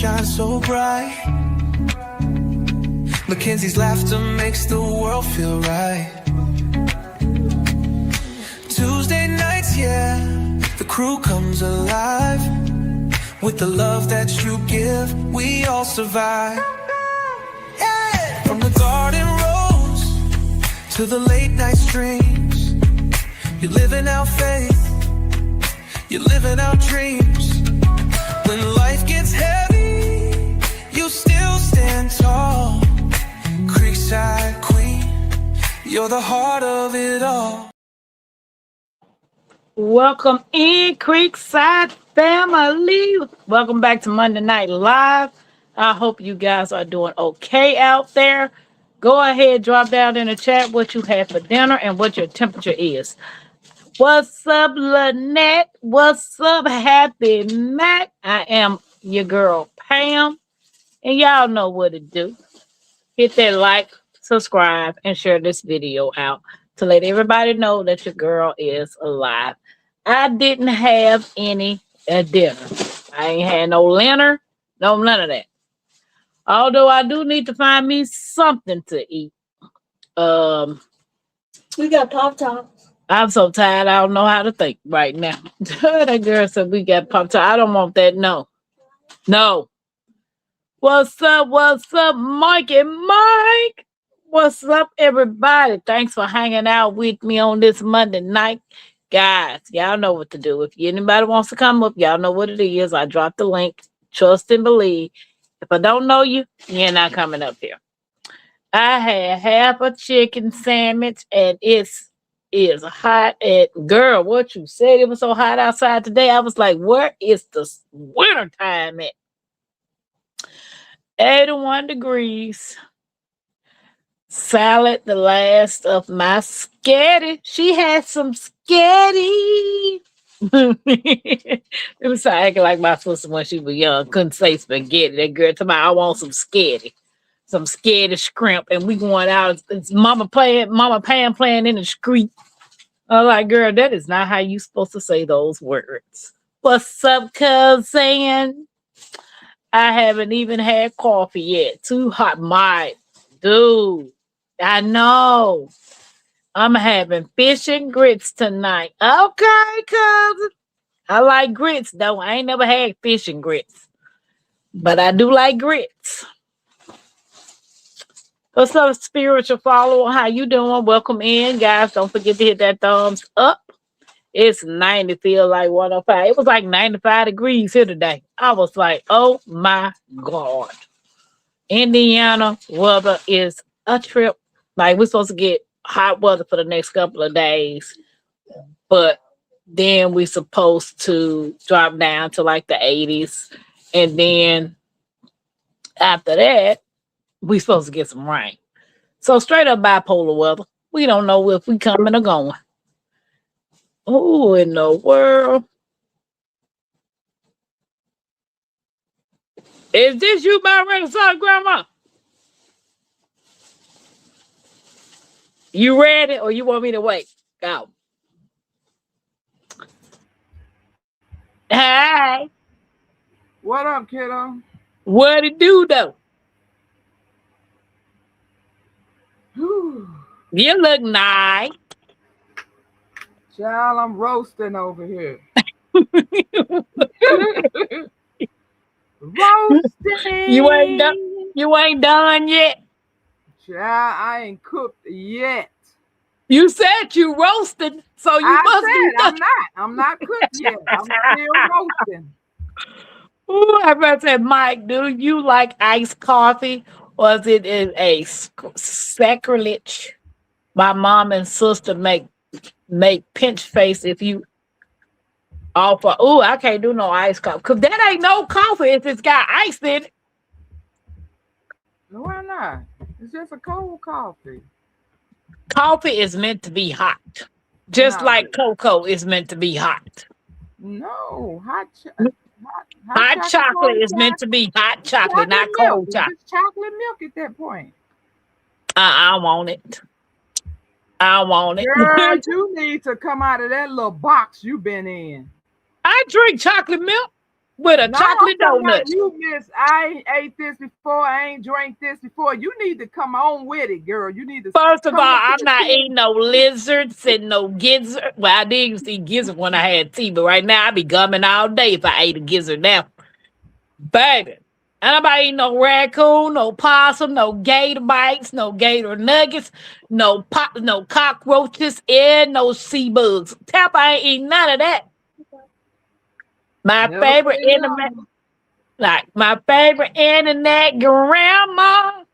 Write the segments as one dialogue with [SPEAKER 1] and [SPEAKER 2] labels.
[SPEAKER 1] shine so bright. Mackenzie's laughter makes the world feel right. Tuesday nights, yeah, the crew comes alive. With the love that you give, we all survive. Yeah. From the garden rose to the late night streams, you're living out faith, you're living out dreams. When life gets heavy, you still stand tall. Creekside queen, you're the heart of it all.
[SPEAKER 2] Welcome in, Creekside family. Welcome back to Monday Night Live. I hope you guys are doing okay out there. Go ahead, drop down in the chat what you had for dinner and what your temperature is. What's up, Lynette? What's up, Happy Mac? I am your girl, Pam. And y'all know what to do. Hit that like, subscribe, and share this video out to let everybody know that your girl is alive. I didn't have any dinner. I ain't had no dinner, none of that. Although I do need to find me something to eat.
[SPEAKER 3] We got Pop-Tarts.
[SPEAKER 2] I'm so tired, I don't know how to think right now. That girl said we got Pop-Tarts. I don't want that, no. No. What's up, Mike and Mike? What's up, everybody? Thanks for hanging out with me on this Monday night. Guys, y'all know what to do. If anybody wants to come up, y'all know what it is. I dropped the link. Trust and believe. If I don't know you, you're not coming up here. I had half a chicken sandwich, and it is hot. Girl, what you said, it was so hot outside today. I was like, where is the winter time at? 81 degrees. Salad, the last of my spaghetti. She had some spaghetti. It was acting like my sister when she was young. Couldn't say spaghetti. That girl told me, I want some spaghetti. Some spaghetti shrimp. And we going out. It's Mama Pam playing in the street. I was like, girl, that is not how you supposed to say those words. What's up, cousin? I haven't even had coffee yet. Too hot. My dude. I know. I'm having fish and grits tonight. Okay, cousin. I like grits, though. I ain't never had fish and grits. But I do like grits. What's up, spiritual follower? How you doing? Welcome in, guys. Don't forget to hit that thumbs up. It's 90, feel like 105. It was like 95 degrees here today. I was like, oh my God. Indiana weather is a trip. Like, we're supposed to get hot weather for the next couple of days. But then we're supposed to drop down to like the 80s. And then after that, we're supposed to get some rain. So straight up bipolar weather. We don't know if we coming or going. Who in the world? Is this you, my Renaissance grandma? You ready or you want me to wait? Go. Hi.
[SPEAKER 4] What up, kiddo?
[SPEAKER 2] What it do, though? You look nice.
[SPEAKER 4] Child, I'm roasting over here. Roasting.
[SPEAKER 2] You ain't done yet.
[SPEAKER 4] Child, I ain't cooked yet.
[SPEAKER 2] You said you roasted, so you must be done.
[SPEAKER 4] I'm not cooked yet. I'm still roasting.
[SPEAKER 2] Ooh, I better say, Mike, do you like iced coffee or is it a sacrilege? My mom and sister make pinch face if you offer. Oh, I can't do no iced coffee because that ain't no coffee if it's got ice in it.
[SPEAKER 4] Why not? It's just a cold coffee.
[SPEAKER 2] Coffee is meant to be hot, just like cocoa is meant to be hot.
[SPEAKER 4] No, hot
[SPEAKER 2] chocolate is meant to be hot chocolate, not cold chocolate.
[SPEAKER 4] It's chocolate milk at that point.
[SPEAKER 2] I want it. I want it.
[SPEAKER 4] Girl, you need to come out of that little box you've been in.
[SPEAKER 2] I drink chocolate milk. with a
[SPEAKER 4] No, I'm
[SPEAKER 2] chocolate
[SPEAKER 4] talking
[SPEAKER 2] donut.
[SPEAKER 4] about you, miss. I ain't ate this before. I ain't drank this before. You need to come on with it, girl. You need to
[SPEAKER 2] First of all,
[SPEAKER 4] come on to
[SPEAKER 2] I'm
[SPEAKER 4] the
[SPEAKER 2] not
[SPEAKER 4] table.
[SPEAKER 2] eating no lizards and no gizzard. Well, I did used to eat gizzard when I had tea, but right now I be gumming all day if I ate a gizzard now. Baby. Anybody eating no raccoon, no possum, no gator bites, no gator nuggets, no cockroaches, and no sea bugs. Tampa ain't eating none of that. My
[SPEAKER 4] Never
[SPEAKER 2] favorite
[SPEAKER 4] say
[SPEAKER 2] internet,
[SPEAKER 4] never.
[SPEAKER 2] like my favorite internet grandma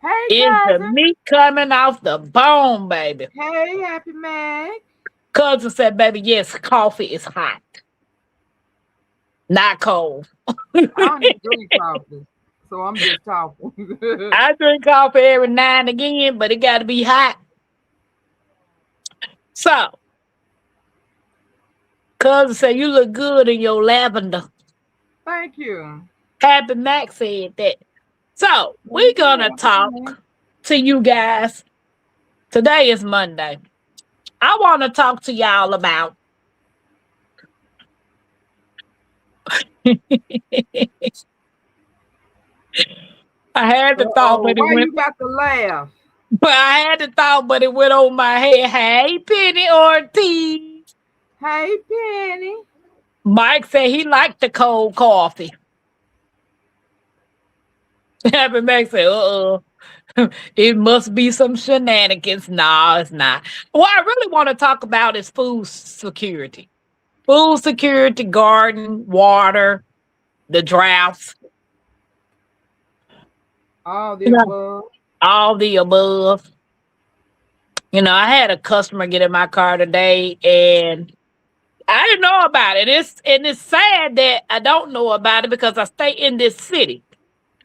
[SPEAKER 4] Hey,
[SPEAKER 2] is the
[SPEAKER 4] cousin.
[SPEAKER 2] meat coming off the bone, baby.
[SPEAKER 4] Hey, Happy Mac.
[SPEAKER 2] Cousin said, baby, yes, coffee is hot, not cold.
[SPEAKER 4] I don't even drink coffee, so I'm just talking.
[SPEAKER 2] I drink coffee every now and again, but it got to be hot. So, cousin said, you look good in your lavender.
[SPEAKER 4] Thank you.
[SPEAKER 2] Happy Mac said that. So, we're
[SPEAKER 4] Thank
[SPEAKER 2] going
[SPEAKER 4] you,
[SPEAKER 2] to
[SPEAKER 4] Happy Mac.
[SPEAKER 2] talk to you guys. Today is Monday. I want to talk to y'all about I had the thought,
[SPEAKER 4] Uh-oh.
[SPEAKER 2] but it
[SPEAKER 4] Why
[SPEAKER 2] went
[SPEAKER 4] you got to laugh?
[SPEAKER 2] but I had the thought, but it went over my head. Hey, Penny Ortiz.
[SPEAKER 4] Hey, Penny.
[SPEAKER 2] Mike said he liked the cold coffee. Happy Mac said, it must be some shenanigans. No, it's not. What I really want to talk about is food security. Food security, garden, water, the droughts,
[SPEAKER 4] All the
[SPEAKER 2] you know,
[SPEAKER 4] above.
[SPEAKER 2] all the above. You know, I had a customer get in my car today and I didn't know about it. It's sad that I don't know about it because I stay in this city.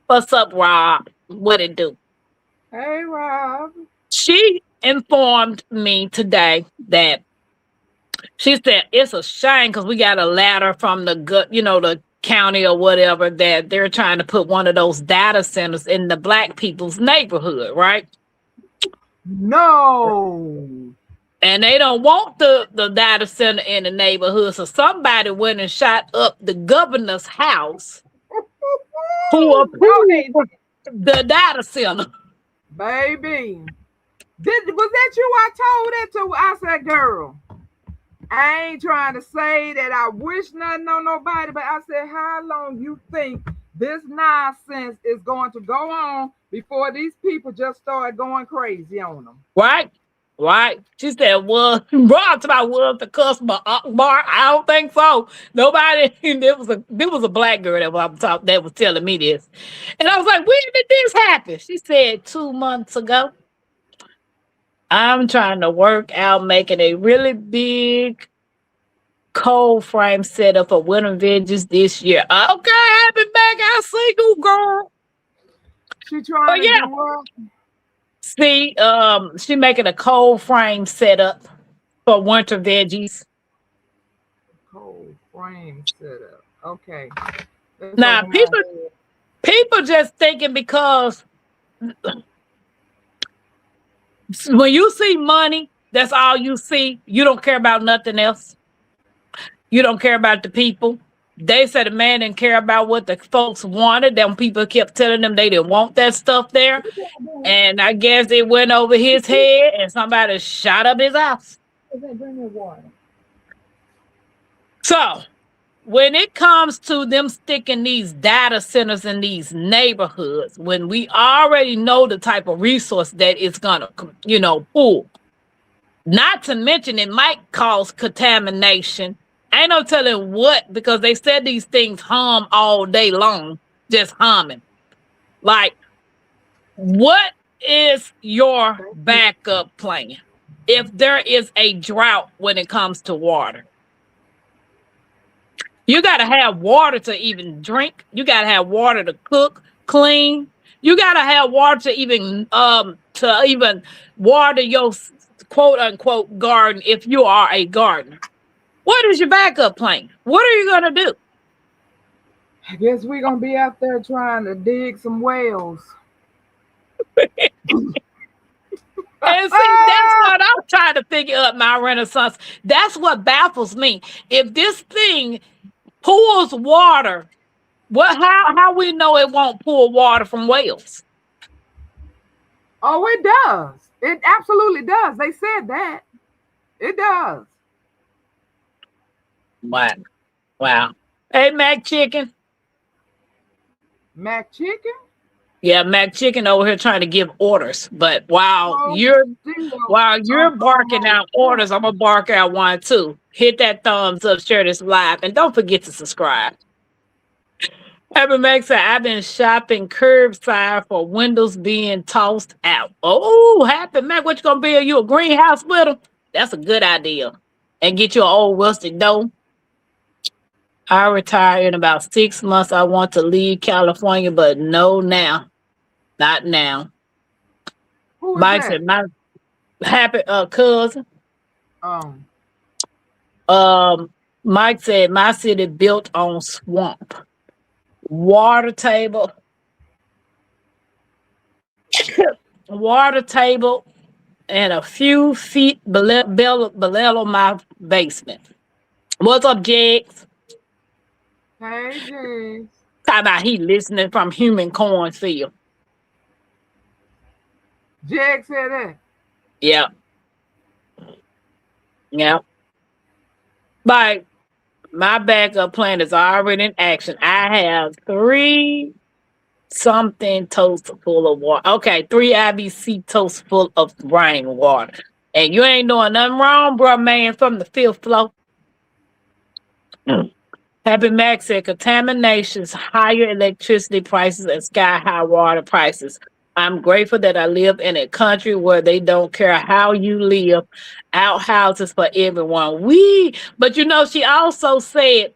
[SPEAKER 2] What's up, Rob? What it do?
[SPEAKER 4] Hey, Rob.
[SPEAKER 2] She informed me today that she said it's a shame because we got a ladder from the county or whatever that they're trying to put one of those data centers in the black people's neighborhood, right?
[SPEAKER 4] No.
[SPEAKER 2] And they don't want the data center in the neighborhood. So somebody went and shot up the governor's house who
[SPEAKER 4] No, they
[SPEAKER 2] approved the data center.
[SPEAKER 4] baby. Was that you I told that to? I said, girl, I ain't trying to say that I wish nothing on nobody, but I said, how long you think this nonsense is going to go on before these people just start going crazy on them?
[SPEAKER 2] Right? Right. She said, well, Rob about was the customer bar. I don't think so. Nobody there was a black girl that was telling me this. And I was like, when did this happen? She said 2 months ago. I'm trying to work out making a really big cold frame setup for winter veggies this year. Okay, happy back. I single girl.
[SPEAKER 4] She
[SPEAKER 2] But
[SPEAKER 4] trying to
[SPEAKER 2] yeah,
[SPEAKER 4] do what?
[SPEAKER 2] see, she making a cold frame setup for winter veggies.
[SPEAKER 4] Cold frame setup. Okay. Let's
[SPEAKER 2] Now
[SPEAKER 4] open my head.
[SPEAKER 2] people just thinking because when you see money, that's all you see. You don't care about nothing else. You don't care about the people. They said the man didn't care about what the folks wanted. Them people kept telling them they didn't want that stuff there. And I guess it went over his head and somebody shot up his house.
[SPEAKER 4] Bring me water.
[SPEAKER 2] So when it comes to them sticking these data centers in these neighborhoods, when we already know the type of resource that it's gonna, pull, not to mention it might cause contamination. Ain't no telling what, because they said these things hum all day long, just humming. Like, what is your backup plan if there is a drought when it comes to water? You got to have water to even drink. You got to have water to cook, clean. You got to have water to even water your quote unquote garden if you are a gardener. What is your backup plan? What are you going to do?
[SPEAKER 4] I guess we're gonna be out there trying to dig some wells.
[SPEAKER 2] And see, that's what I'm trying to figure out my renaissance. That's what baffles me. If this thing pulls water. What? How we know it won't pull water from wells?
[SPEAKER 4] Oh, it does. It absolutely does. They said that. It does.
[SPEAKER 2] Wow. Wow. Hey, Mac Chicken.
[SPEAKER 4] Mac chicken?
[SPEAKER 2] Yeah, Mac Chicken over here trying to give orders. But while
[SPEAKER 4] Oh,
[SPEAKER 2] you're
[SPEAKER 4] still.
[SPEAKER 2] while you're barking
[SPEAKER 4] Almost.
[SPEAKER 2] out orders, I'm gonna bark out one too. Hit that thumbs up, share this live, and don't forget to subscribe. Happy Mac said, I've been shopping curbside for windows being tossed out. Oh, Happy Mac, what you gonna build you a greenhouse with them? That's a good idea. And get you an old rusted door. I retire in about 6 months. I want to leave California, but no now. Not now.
[SPEAKER 4] Who is
[SPEAKER 2] Mike
[SPEAKER 4] that?
[SPEAKER 2] said, my happy cousin.
[SPEAKER 4] Um,
[SPEAKER 2] Mike said, my city built on swamp. Water table. Water table and a few feet below my basement. What's up, Jax?
[SPEAKER 4] hey, James.
[SPEAKER 2] Talk about he listening from human cornfield.
[SPEAKER 4] Jag said that.
[SPEAKER 2] Yep. Yep. But my backup plan is already in action. I have 3 something toast full of water. Okay, 3 IBC toast full of rainwater. And you ain't doing nothing wrong, bro, man, from the 5th floor. Happy Max said contaminations, higher electricity prices, and sky high water prices. I'm grateful that I live in a country where they don't care how you live, outhouses for everyone. But you know, she also said,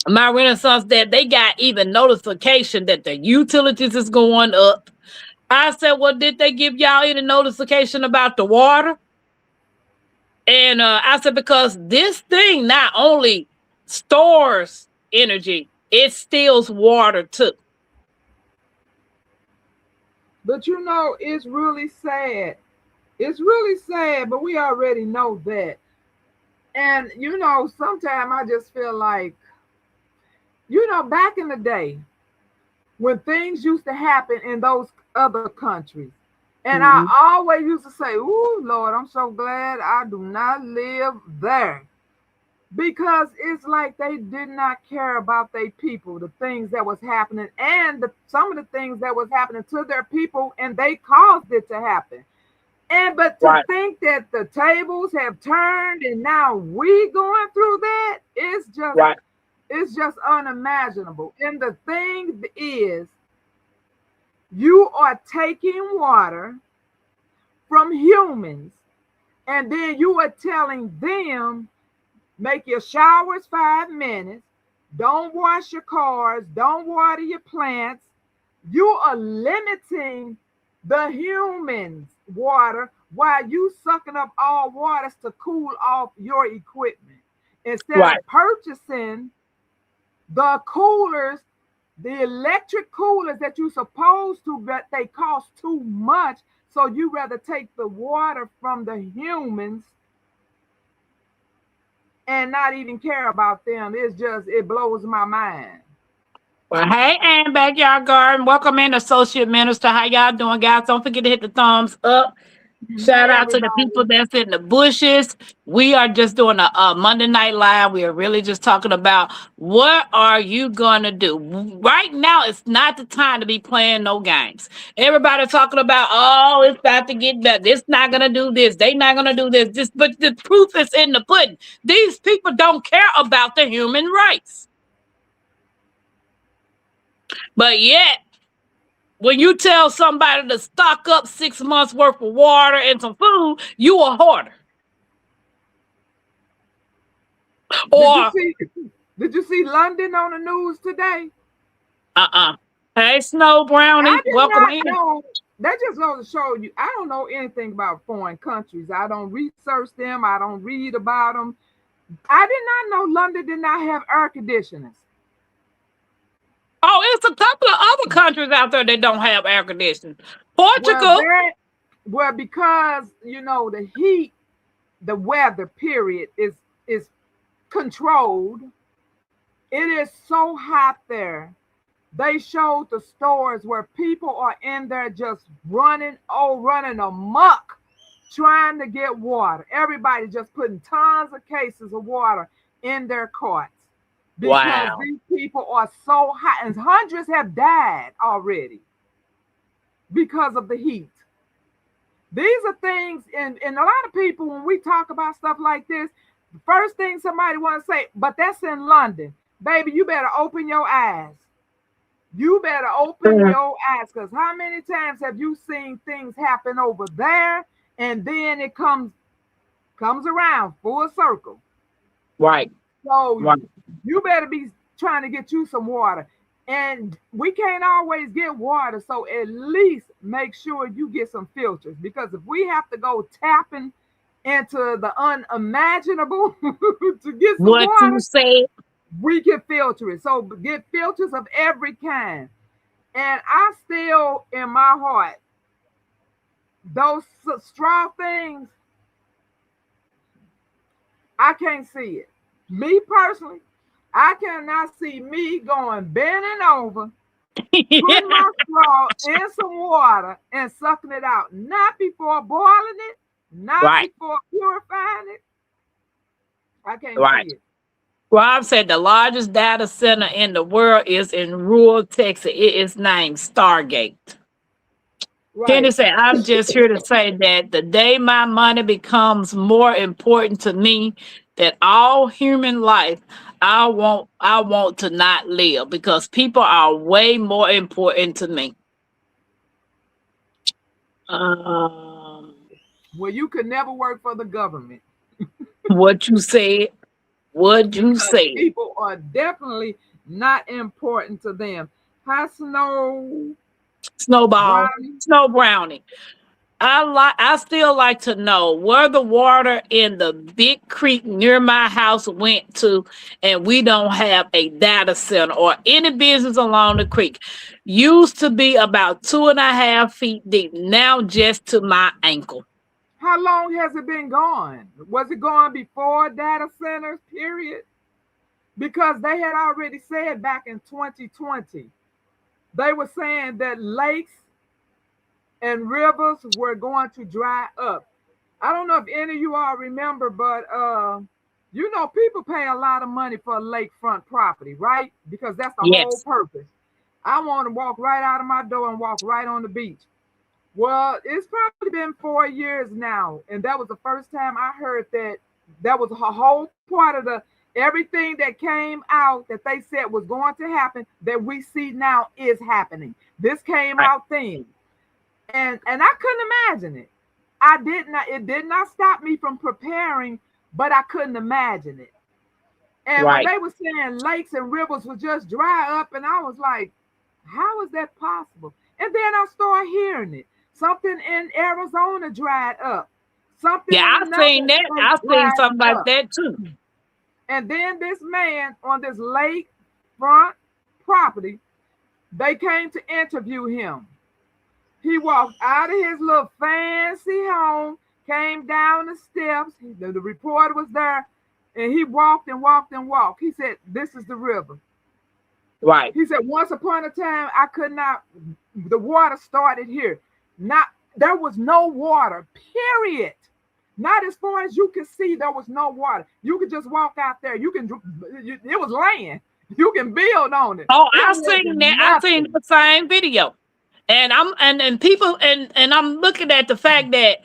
[SPEAKER 2] my Renaissance, that they got even notification that the utilities is going up. I said, well, did they give y'all any notification about the water? And I said, because this thing not only stores energy, it steals water too.
[SPEAKER 4] But you know, it's really sad. It's really sad, but we already know that. And you know, sometimes I just feel like, you know, back in the day when things used to happen in those other countries, and I always used to say, "Ooh, Lord, I'm so glad I do not live there." Because it's like they did not care about their people, the things that was happening, and some of the things that was happening to their people, and they caused it to happen. And but to think that the tables have turned and now we going through that, it's just unimaginable. And the thing is, you are taking water from humans, and then you are telling them, make your showers 5 minutes, don't wash your cars, don't water your plants. You are limiting the humans' water while you sucking up all waters to cool off your equipment. Instead of purchasing the coolers, the electric coolers that you're supposed to, but they cost too much. So you rather take the water from the humans and not even care about them. It blows my mind.
[SPEAKER 2] Well, hey, Ann, Backyard Garden. Welcome in, Associate Minister. How y'all doing, guys? Don't forget to hit the thumbs up. Shout
[SPEAKER 4] Hey,
[SPEAKER 2] out to the
[SPEAKER 4] everybody.
[SPEAKER 2] people that's in the bushes. We are just doing a Monday Night Live. We are really just talking about what are you going to do. Right now, it's not the time to be playing no games. Everybody talking about, oh, it's about to get better. It's not going to do this. They not going to do this. But the proof is in the pudding. These people don't care about the human race. But yet, when you tell somebody to stock up 6 months worth of water and some food, you a hoarder.
[SPEAKER 4] Did you see London on the news today?
[SPEAKER 2] Hey, Snow Brownie,
[SPEAKER 4] I did
[SPEAKER 2] welcome
[SPEAKER 4] not
[SPEAKER 2] in.
[SPEAKER 4] know. That just goes to show you, I don't know anything about foreign countries. I don't research them. I don't read about them. I did not know London did not have air conditioners.
[SPEAKER 2] Oh, it's a couple of other countries out there that don't have air conditioning. Portugal.
[SPEAKER 4] Well, because, you know, the heat, the weather period is controlled. It is so hot there. They showed the stores where people are in there just running amok, trying to get water. Everybody just putting tons of cases of water in their carts because
[SPEAKER 2] Wow.
[SPEAKER 4] these people are so hot, and hundreds have died already because of the heat. These are things, and a lot of people, when we talk about stuff like this, the first thing somebody want to say, but that's in London. Baby, you better open your eyes. You better open
[SPEAKER 2] Mhm.
[SPEAKER 4] your eyes, because how many times have you seen things happen over there and then it comes around full circle?
[SPEAKER 2] Right.
[SPEAKER 4] So
[SPEAKER 2] Right.
[SPEAKER 4] you better be trying to get you some water. And we can't always get water, so at least make sure you get some filters, because if we have to go tapping into the unimaginable to get some
[SPEAKER 2] What you
[SPEAKER 4] water,
[SPEAKER 2] said.
[SPEAKER 4] we can filter it. So get filters of every kind. And I still, in my heart, those straw things, I can't see it. Me personally, I cannot see me going bending over, putting my straw in some water and sucking it out. Not before boiling it, not
[SPEAKER 2] Right.
[SPEAKER 4] before purifying it. I can't see
[SPEAKER 2] Right.
[SPEAKER 4] it.
[SPEAKER 2] Rob said the largest data center in the world is in rural Texas. It is named Stargate. Kenny
[SPEAKER 4] Right.
[SPEAKER 2] said, I'm just here to say that the day my money becomes more important to me than all human life, I want to not live because people are way more important to me. Um,
[SPEAKER 4] Well, you could never work for the government
[SPEAKER 2] what you said, what you
[SPEAKER 4] because
[SPEAKER 2] said.
[SPEAKER 4] people are definitely not important to them. Hi, Snow
[SPEAKER 2] Snowball,
[SPEAKER 4] Brownie.
[SPEAKER 2] snow brownie. I still like to know where the water in the big creek near my house went to, and we don't have a data center or any business along the creek. Used to be about 2.5 feet deep, now just to my ankle.
[SPEAKER 4] How long has it been gone? Was it gone before data centers, period? Because they had already said back in 2020, they were saying that lakes and rivers were going to dry up. I don't know if any of you all remember, but people pay a lot of money for lakefront property, right? Because that's the whole
[SPEAKER 2] Yes,
[SPEAKER 4] purpose. I want to walk right out of my door and walk right on the beach. Well, it's probably been 4 years now, and that was the first time I heard that that was a whole part of the everything that came out that they said was going to happen that we see now is happening. This came
[SPEAKER 2] right,
[SPEAKER 4] out then, and I couldn't imagine it. I did not. It did not stop me from preparing, but I couldn't imagine it. And when
[SPEAKER 2] right,
[SPEAKER 4] they were saying lakes and rivers would just dry up, and I was like, how is that possible? And then I started hearing it. Something in Arizona dried up. Something
[SPEAKER 2] yeah.
[SPEAKER 4] in
[SPEAKER 2] I
[SPEAKER 4] another
[SPEAKER 2] seen that.
[SPEAKER 4] state
[SPEAKER 2] I seen
[SPEAKER 4] dried
[SPEAKER 2] something like
[SPEAKER 4] up.
[SPEAKER 2] that too.
[SPEAKER 4] And then this man on this lakefront property, they came to interview him. He walked out of his little fancy home, came down the steps. The reporter was there, and he walked and walked and walked. He said, "This is the river."
[SPEAKER 2] Right,
[SPEAKER 4] He said, "Once upon a time, I could not. The water started here. Not there was no water. Period. Not as far as you could see. There was no water. You could just walk out there. You can. It was land. You can build on it.
[SPEAKER 2] oh,
[SPEAKER 4] It
[SPEAKER 2] I
[SPEAKER 4] was
[SPEAKER 2] seen that. I seen
[SPEAKER 4] nothing."
[SPEAKER 2] the same video. And I'm and people and I'm looking at the fact that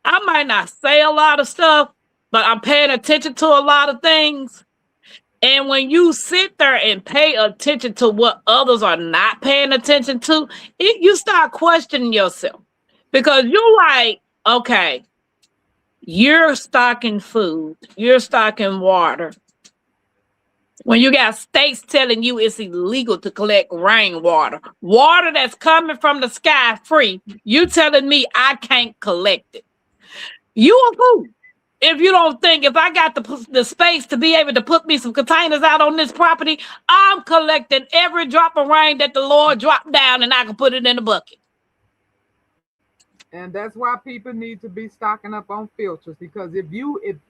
[SPEAKER 2] I might not say a lot of stuff, but I'm paying attention to a lot of things. And when you sit there and pay attention to what others are not paying attention to, you start questioning yourself because you're like, okay, you're stocking food, you're stocking water. When you got states telling you it's illegal to collect rainwater, water that's coming from the sky free, you telling me I can't collect it. You a fool. If you don't think if I got the space to be able to put me some containers out on this property, I'm collecting every drop of rain that the Lord dropped down and I can put it in a bucket.
[SPEAKER 4] And that's why people need to be stocking up on filters, because if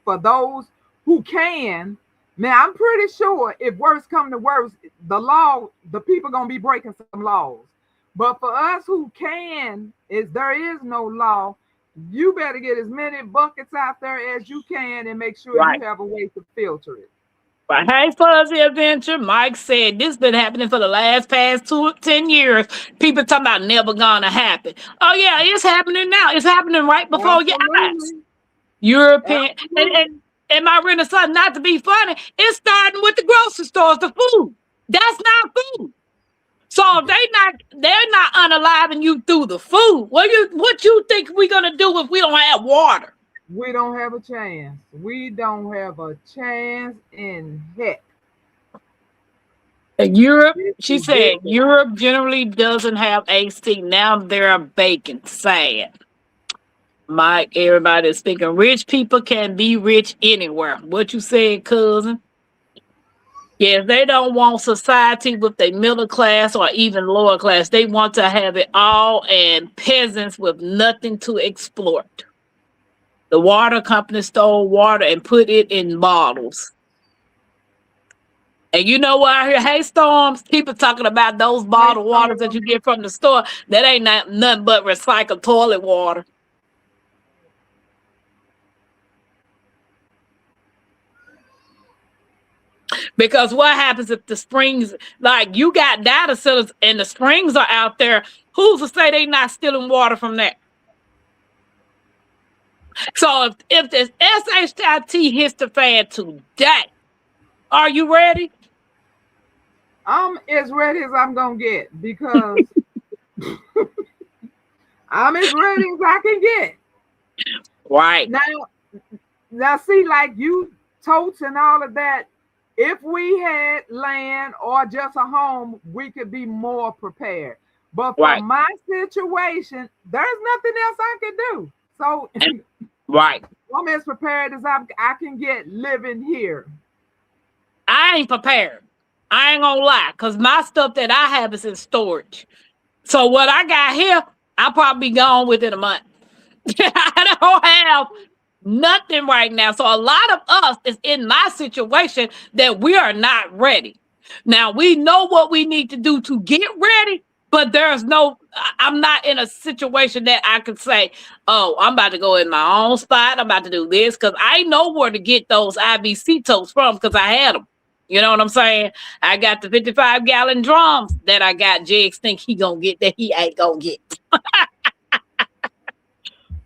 [SPEAKER 4] for those who can, Now I'm pretty sure if worse come to worse, the people gonna be breaking some laws. But for us who can, is there is no law, you better get as many buckets out there as you can and make sure you
[SPEAKER 2] Right.
[SPEAKER 4] have a way to filter it.
[SPEAKER 2] But hey, Fuzzy Adventure, Mike said this been happening for the past 10 years. People talking about never gonna happen. Oh yeah, it's happening now. It's happening right before your eyes.
[SPEAKER 4] Absolutely.
[SPEAKER 2] European
[SPEAKER 4] Absolutely.
[SPEAKER 2] and my Renaissance, not to be funny, it's starting with the grocery stores, the food. That's not food. So if they're not unaliving you through the food. What you think we gonna do if we don't have water?
[SPEAKER 4] We don't have a chance. We don't have a chance in heck.
[SPEAKER 2] Europe,
[SPEAKER 4] It's
[SPEAKER 2] she said,
[SPEAKER 4] ridiculous.
[SPEAKER 2] Europe generally doesn't have AC. Now they're baking. Sad. Mike, everybody is speaking. Rich people can be rich anywhere. What you said, cousin? Yes, they don't want society with a middle class or even lower class. They want to have it all and peasants with nothing to exploit. The water company stole water and put it in bottles. And you know what I hear? Hey, Storms, people talking about those
[SPEAKER 4] Hey,
[SPEAKER 2] bottled waters that
[SPEAKER 4] Storm.
[SPEAKER 2] you get from the store. That ain't nothing but recycled toilet water. Because what happens if the springs, like you got data centers and the springs are out there, who's to say they not stealing water from that? So if this SHIT hits the fan today, are you ready?
[SPEAKER 4] I'm as ready as I'm gonna get because I'm as ready as I can get.
[SPEAKER 2] Right.
[SPEAKER 4] Now see, like you totes and all of that, if we had land or just a home, we could be more prepared. But for
[SPEAKER 2] Right.
[SPEAKER 4] my situation, there's nothing else I can do. So
[SPEAKER 2] Right.
[SPEAKER 4] I'm as prepared as I can get living here.
[SPEAKER 2] I ain't prepared. I ain't gonna lie, because my stuff that I have is in storage. So what I got here, I'll probably be gone within a month. I don't have nothing right now. So a lot of us is in my situation that we are not ready. Now we know what we need to do to get ready, but I'm not in a situation that I can say, oh, I'm about to go in my own spot. I'm about to do this because I know where to get those IBC totes from because I had them. You know what I'm saying? I got the 55-gallon drums that I got. Jigs think he gonna get that he ain't gonna get.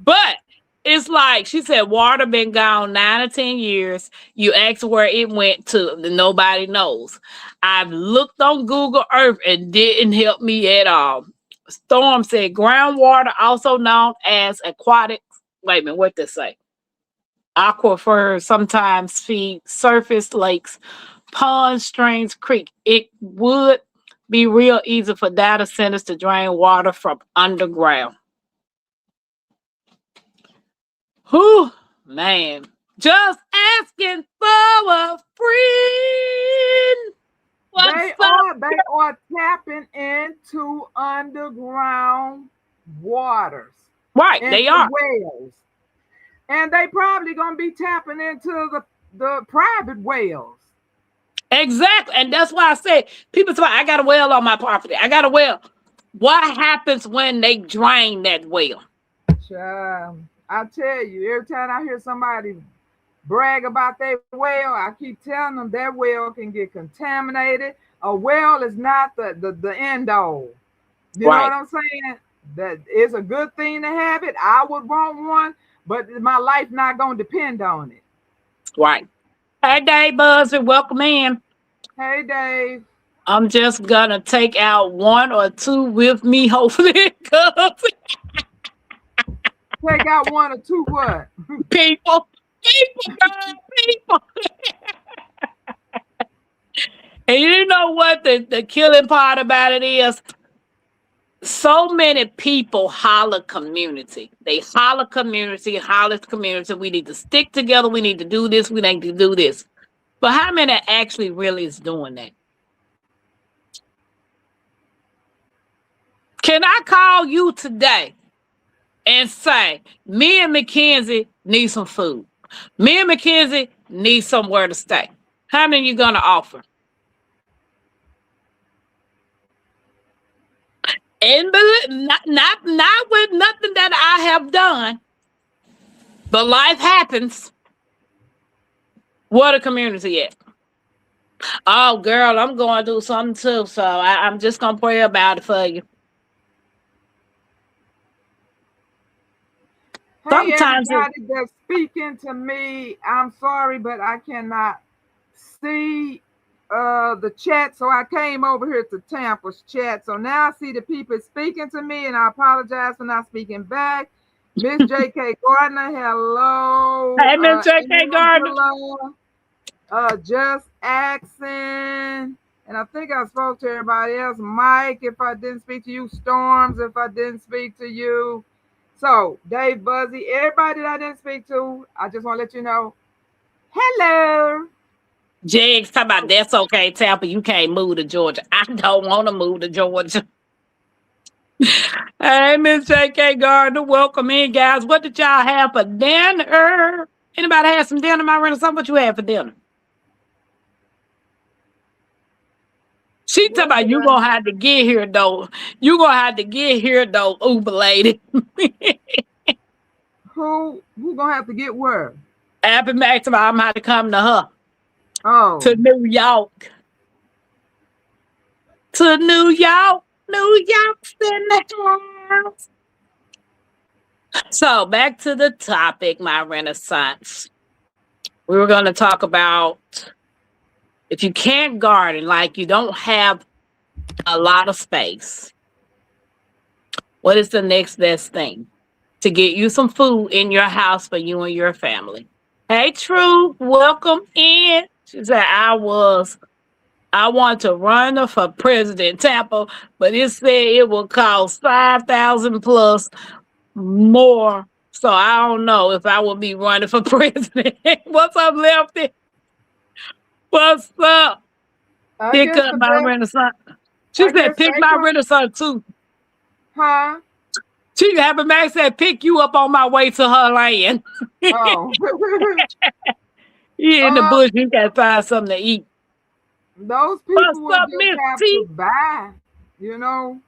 [SPEAKER 2] But it's like she said, water been gone 9 or 10 years. You ask where it went to, nobody knows. I've looked on Google Earth and didn't help me at all. Storm said groundwater, also known as aquatic. Wait a minute, what this say? Aquifers sometimes feed surface lakes, ponds, streams, creek. It would be real easy for data centers to drain water from underground. Whew, man. Just asking for a friend. What's up?
[SPEAKER 4] They are tapping into underground waters,
[SPEAKER 2] Right,
[SPEAKER 4] into
[SPEAKER 2] they are.
[SPEAKER 4] wells. And they probably gonna be tapping into the private wells.
[SPEAKER 2] Exactly. And that's why I say people say, I got a well on my property. I got a well. What happens when they drain that well?
[SPEAKER 4] Child, I tell you, every time I hear somebody brag about their well, I keep telling them that well can get contaminated. A well is not the end all. You
[SPEAKER 2] Right.
[SPEAKER 4] know what I'm saying? That is a good thing to have it. I would want one, but my life not gonna depend on it.
[SPEAKER 2] Right. Hey, Dave Buzzard, welcome in.
[SPEAKER 4] Hey, Dave.
[SPEAKER 2] I'm just gonna take out one or two with me, hopefully it comes.
[SPEAKER 4] Take out one or two what?
[SPEAKER 2] People, girl, people. And you know what the killing part about it is? So many people holler community. They holler community, holler community. We need to stick together. We need to do this. We need to do this. But how many actually really is doing that? Can I call you today and say, me and Mackenzie need some food. Me and Mackenzie need somewhere to stay. How many you gonna offer? And not with nothing that I have done, but life happens. What a community at? Oh, girl, I'm going to do something too, so I'm just gonna pray about it for you.
[SPEAKER 4] Hey,
[SPEAKER 2] Sometimes it,
[SPEAKER 4] everybody that's speaking to me, I'm sorry, but I cannot see the chat, so I came over here to Tampa's chat. So now I see the people speaking to me, and I apologize for not speaking back. Miss J.K. Gardner, hello.
[SPEAKER 2] hey, Miss J.K. Gardner.
[SPEAKER 4] Angela, just accent. And I think I spoke to everybody else. Mike, if I didn't speak to you. Storms, if I didn't speak to you. So, Dave Buzzy, everybody that I didn't speak to, I just want to let you know, hello.
[SPEAKER 2] Jigs talking about that's okay, Tampa. You can't move to Georgia. I don't want to move to Georgia. Hey, Miss J.K. Gardner, welcome in, guys. What did y'all have for dinner? Anybody had some dinner, my Renaissance? What you had for dinner? She talking
[SPEAKER 4] What
[SPEAKER 2] about
[SPEAKER 4] did
[SPEAKER 2] you gonna have to get here though. You gonna have to get here though, Uber lady.
[SPEAKER 4] who gonna have to get where?
[SPEAKER 2] Happy Maxim, I'm gonna have to come to her
[SPEAKER 4] Oh,
[SPEAKER 2] to New York. To New York. New York's in the house. So back to the topic, my Renaissance. We were gonna talk about if you can't garden, like you don't have a lot of space, what is the next best thing to get you some food in your house for you and your family? Hey, True, welcome in. She said, I want to run for president, Tampa, but it said it will cost 5,000 plus more. So I don't know if I will be running for president. What's up, Lefty? What's up?
[SPEAKER 4] I
[SPEAKER 2] Pick
[SPEAKER 4] guess
[SPEAKER 2] up
[SPEAKER 4] the
[SPEAKER 2] my
[SPEAKER 4] best.
[SPEAKER 2] Renaissance. She
[SPEAKER 4] I
[SPEAKER 2] said,
[SPEAKER 4] guess
[SPEAKER 2] pick
[SPEAKER 4] they
[SPEAKER 2] my
[SPEAKER 4] come,
[SPEAKER 2] Renaissance too.
[SPEAKER 4] huh?
[SPEAKER 2] She having Max said, pick you up on my way to her land.
[SPEAKER 4] Oh,
[SPEAKER 2] You in the
[SPEAKER 4] uh,
[SPEAKER 2] bush, you gotta find something to eat.
[SPEAKER 4] those
[SPEAKER 2] What's
[SPEAKER 4] people would
[SPEAKER 2] up,
[SPEAKER 4] just
[SPEAKER 2] Miss
[SPEAKER 4] have to
[SPEAKER 2] T?
[SPEAKER 4] buy, you know,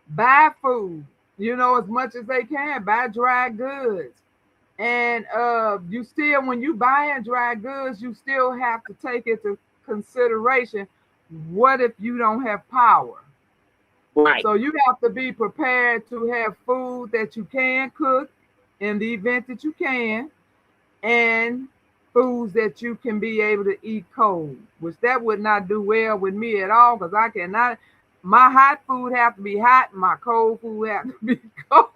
[SPEAKER 4] buy food, as much as they can, buy dry goods. And you still, when you buying dry goods, you still have to take into consideration what if you don't have power.
[SPEAKER 2] Right.
[SPEAKER 4] So you have to be prepared to have food that you can cook in the event that you can, and foods that you can be able to eat cold, which that would not do well with me at all because I cannot. My hot food have to be hot, and my cold food have to be cold.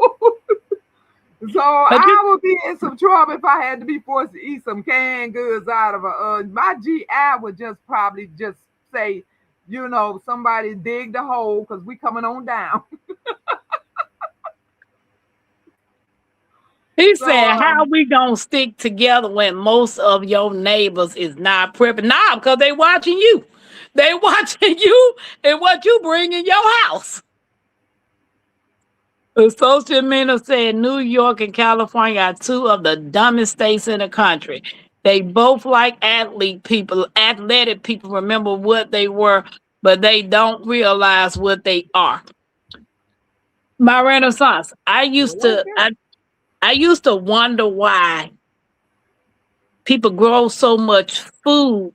[SPEAKER 4] So
[SPEAKER 2] But you
[SPEAKER 4] I would be in some trouble if I had to be forced to eat some canned goods out of a. My GI would just probably just say, somebody dig the hole because we coming on down.
[SPEAKER 2] he
[SPEAKER 4] So
[SPEAKER 2] said, how we gonna stick together when most of your neighbors is not prepping? Nah, because they watching you. They watching you and what you bring in your house. The social media said New York and California are two of the dumbest states in the country. They both like athletic people remember what they were, but they don't realize what they are. My Renaissance. I used to wonder why people grow so much food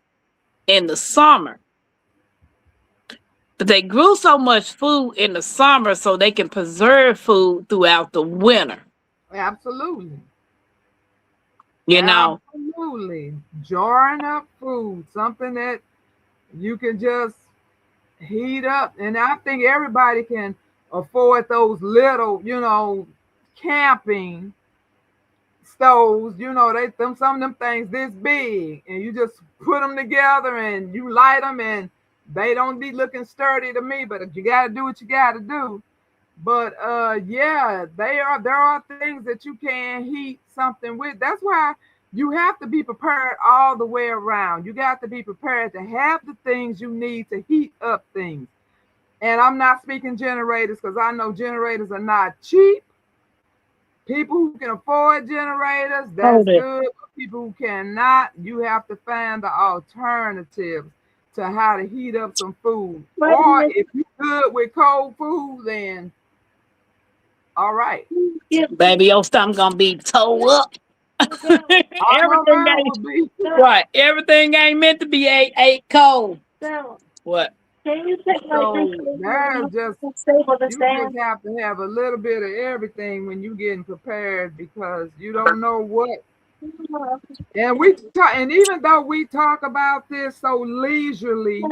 [SPEAKER 2] in the summer. But they grew so much food in the summer so they can preserve food throughout the winter.
[SPEAKER 4] absolutely.
[SPEAKER 2] You know,
[SPEAKER 4] Absolutely. Jarring up food, something that you can just heat up. And I think everybody can afford those little, camping stoves. Some of them things this big, and you just put them together and you light them, and they don't be looking sturdy to me, but you got to do what you got to do. But yeah, there are things that you can heat something with. That's why you have to be prepared all the way around. You got to be prepared to have the things you need to heat up things. And I'm not speaking generators because I know generators are not cheap. People who can afford generators, that's
[SPEAKER 2] Hold it.
[SPEAKER 4] good. But people who cannot, you have to find the alternatives to how to heat up some food. Or if you're good with cold food, then all right.
[SPEAKER 2] Baby, your stomach gonna be toe up.
[SPEAKER 4] I know
[SPEAKER 2] Everything
[SPEAKER 4] mine
[SPEAKER 2] ain't
[SPEAKER 4] would be.
[SPEAKER 2] right. Everything ain't meant to be ate cold. What?
[SPEAKER 3] Can you take my drink
[SPEAKER 4] So there's just
[SPEAKER 3] stable to
[SPEAKER 4] you just
[SPEAKER 3] stand?
[SPEAKER 4] have to have a little bit of everything when you getting prepared because you don't know what. And we talk, and even though we talk about this so leisurely,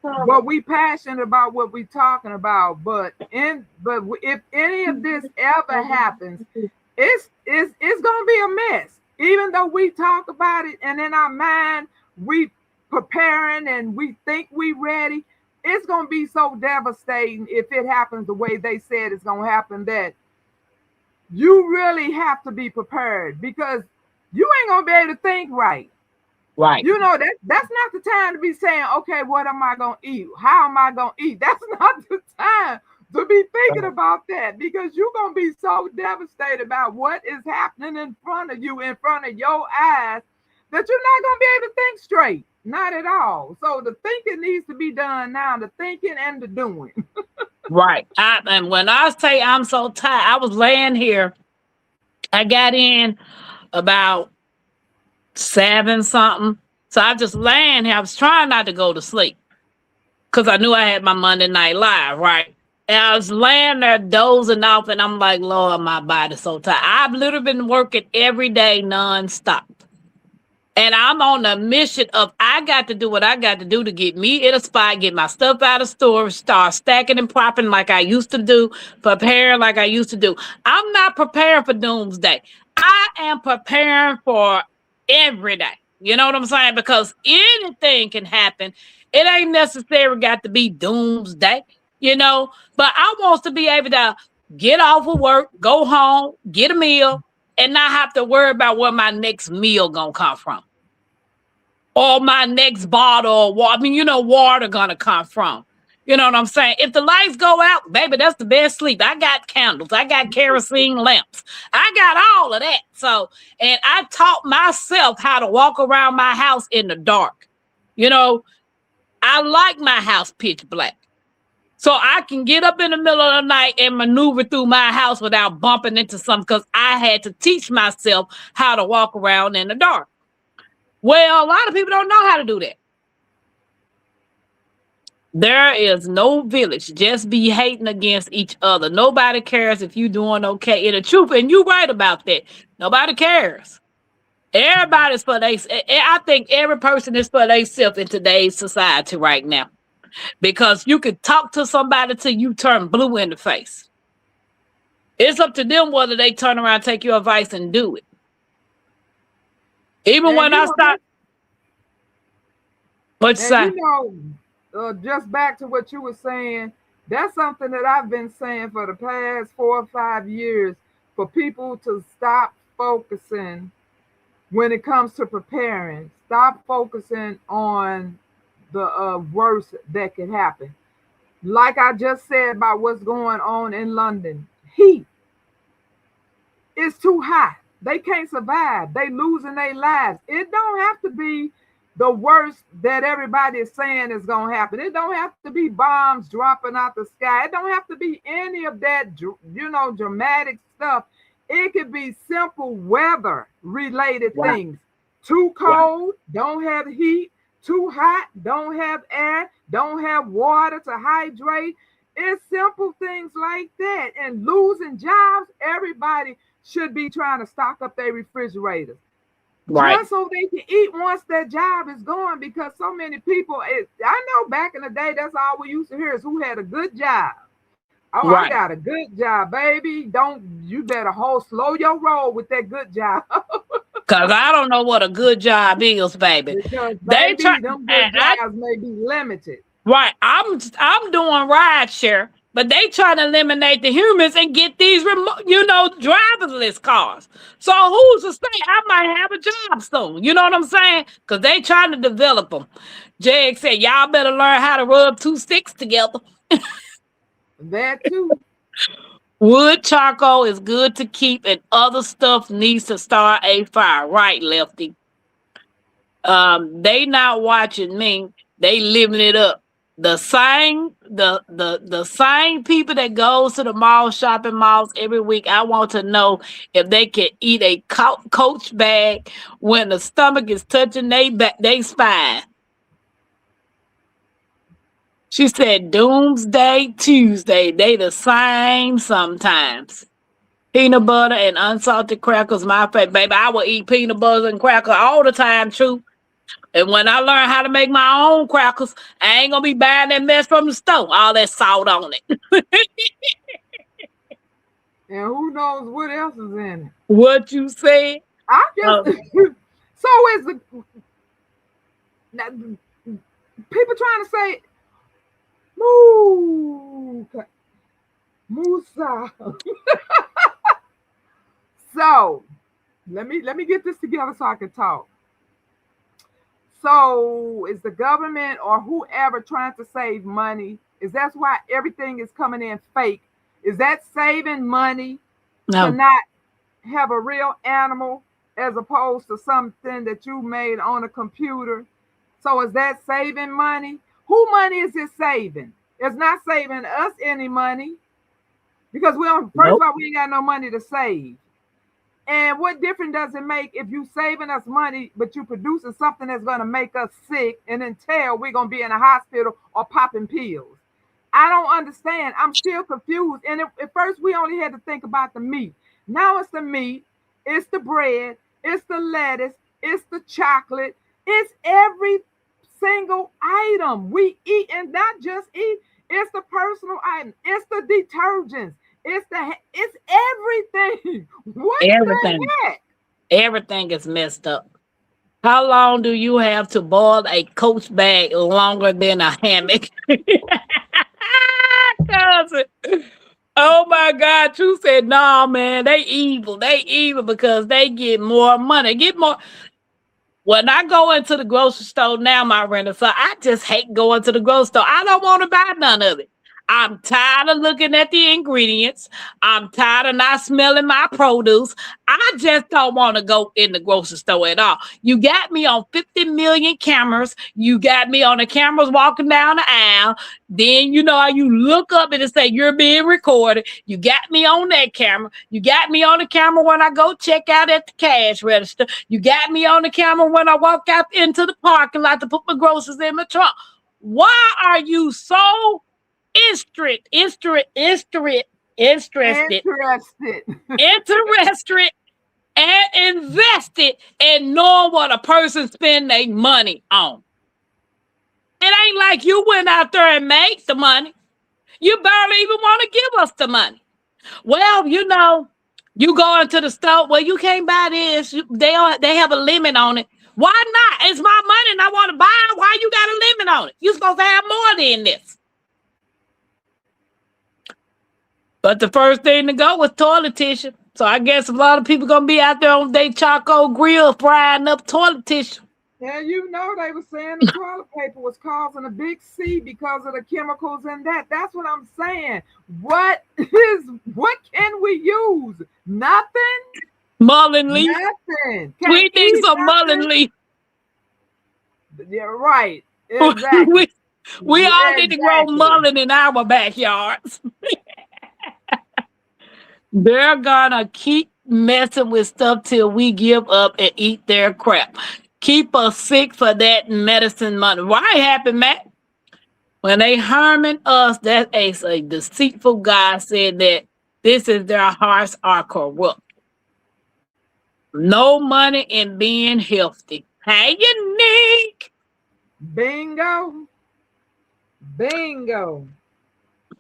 [SPEAKER 4] but we passionate about what we talking about. But if any of this ever happens, it's gonna be a mess. Even though we talk about it and in our mind we preparing and we think we ready, it's gonna be so devastating if it happens the way they said it's gonna happen that you really have to be prepared because you ain't gonna be able to think right.
[SPEAKER 2] Right.
[SPEAKER 4] You know that's not the time to be saying, okay, what am I gonna eat? How am I gonna eat? That's not the time to be thinking about that because you're gonna be so devastated about what is happening in front of you, in front of your eyes, that you're not gonna be able to think straight. Not at all. So the thinking needs to be done now, the thinking and the doing.
[SPEAKER 2] Right. And when I say I'm so tired, I was laying here. I got in about 7 something. So I just laying here. I was trying not to go to sleep because I knew I had my Monday night live, right? And I was laying there dozing off, and I'm like, Lord, my body's so tired. I've literally been working every day nonstop. And I'm on a mission of I got to do what I got to do to get me in a spot, get my stuff out of storage, start stacking and propping like I used to do, preparing like I used to do. I'm not preparing for doomsday. I am preparing for every day. You know what I'm saying? Because anything can happen. It ain't necessarily got to be doomsday, you know. But I want to be able to get off of work, go home, get a meal, and not have to worry about where my next meal gonna come from or my next bottle of water. I mean, water gonna come from. You know what I'm saying? If the lights go out, baby, that's the best sleep. I got candles. I got kerosene lamps. I got all of that. So, and I taught myself how to walk around my house in the dark. I like my house pitch black. So I can get up in the middle of the night and maneuver through my house without bumping into something because I had to teach myself how to walk around in the dark. Well, a lot of people don't know how to do that. There is no village. Just be hating against each other. Nobody cares if you're doing okay. In the truth, and you're right about that. Nobody cares. Everybody's for they. I think every person is for themselves in today's society right now. Because you could talk to somebody till you turn blue in the face. It's up to them whether they turn around, take your advice, and do it. Even
[SPEAKER 4] And
[SPEAKER 2] when I start. What you say?
[SPEAKER 4] Just back to what you were saying, that's something that I've been saying for the past 4 or 5 years for people to stop focusing when it comes to preparing. Stop focusing on the worst that can happen. Like I just said about what's going on in London, heat. It's too hot. They can't survive. They losing their lives. It don't have to be the worst that everybody is saying is going to happen. It don't have to be bombs dropping out the sky. It don't have to be any of that, dramatic stuff. It could be simple weather related things. Too cold, don't have heat. Too hot, don't have air, don't have water to hydrate. It's simple things like that. And losing jobs, everybody should be trying to stock up their refrigerators. Right. Just so they can eat once their job is gone, because so many people, I know back in the day, that's all we used to hear is who had a good job. Oh, right. I got a good job, baby. You better slow your roll with that good job. Because
[SPEAKER 2] I don't know what a good job is, baby.
[SPEAKER 4] Because, baby, them good jobs may be limited.
[SPEAKER 2] Right. I'm doing ride share, but they trying to eliminate the humans and get these driverless cars. So who's to say I might have a job soon? You know what I'm saying? Because they trying to develop them. Jag said, y'all better learn how to rub 2 sticks together.
[SPEAKER 4] That too.
[SPEAKER 2] Wood charcoal is good to keep, and other stuff needs to start a fire. Right, Lefty. They not watching me. They living it up. The same people that goes to the mall, shopping malls every week. I want to know if they can eat a Coach bag when the stomach is touching they spine. She said Doomsday Tuesday. They the same sometimes. Peanut butter and unsalted crackers, my favorite. Baby, I will eat peanut butter and cracker all the time, true. And when I learn how to make my own crackers, I ain't gonna be buying that mess from the store. All that salt on it.
[SPEAKER 4] And who knows what else is in it?
[SPEAKER 2] What you said?
[SPEAKER 4] I just so is the people trying to say moo Musa. So let me get this together so I can talk. So is the government or whoever trying to save money? Is that why everything is coming in fake? Is that saving money to not have a real animal as opposed to something that you made on a computer? So is that saving money? Who money is it saving? It's not saving us any money because we don't. First of all, we ain't got no money to save. And what difference does it make if you saving us money, but you producing something that's going to make us sick and until we're going to be in a hospital or popping pills? I don't understand. I'm still confused. And at first, we only had to think about the meat. Now it's the meat, it's the bread, it's the lettuce, it's the chocolate, it's every single item we eat, and not just eat. It's the personal item, it's the detergents, it's everything. What
[SPEAKER 2] Everything.
[SPEAKER 4] the heck?
[SPEAKER 2] Everything is messed up. How long do you have to boil a Coach bag longer than a hammock? Cousin. Oh my God, you said no, man. They evil. They evil because they get more money. Get more. When I go into the grocery store now, my renter, so I just hate going to the grocery store. I don't want to buy none of it. I'm tired of looking at the ingredients. I'm tired of not smelling my produce. I just don't want to go in the grocery store at all. You got me on 50 million cameras. You got me on the cameras walking down the aisle. Then you know how you look up and it say you're being recorded. You got me on that camera. You got me on the camera when I go check out at the cash register. You got me on the camera when I walk out into the parking lot to put my groceries in my trunk. Why are you so interested and invested in knowing what a person spend their money on? It ain't like you went out there and made the money. You barely even want to give us the money. Well, you know, you go into the store, well, you can't buy this. They have a limit on it. Why not? It's my money and I want to buy it. Why you got a limit on it? You're supposed to have more than this. But the first thing to go was toilet tissue. So I guess a lot of people going to be out there on their charcoal grill frying up toilet tissue.
[SPEAKER 4] Yeah, you know they were saying the toilet paper was causing a big C because of the chemicals in that. That's what I'm saying. What can we use? Nothing?
[SPEAKER 2] Mullen leaf.
[SPEAKER 4] Nothing.
[SPEAKER 2] We need some mullen leaf.
[SPEAKER 4] Yeah, right. Exactly.
[SPEAKER 2] we all need to grow mullen in our backyards. They're gonna keep messing with stuff till we give up and eat their crap. Keep us sick for that medicine money. Why happened, Matt? When they harming us, that is a deceitful God said that this is their hearts are corrupt. No money in being healthy. Hey, unique.
[SPEAKER 4] Bingo. Bingo.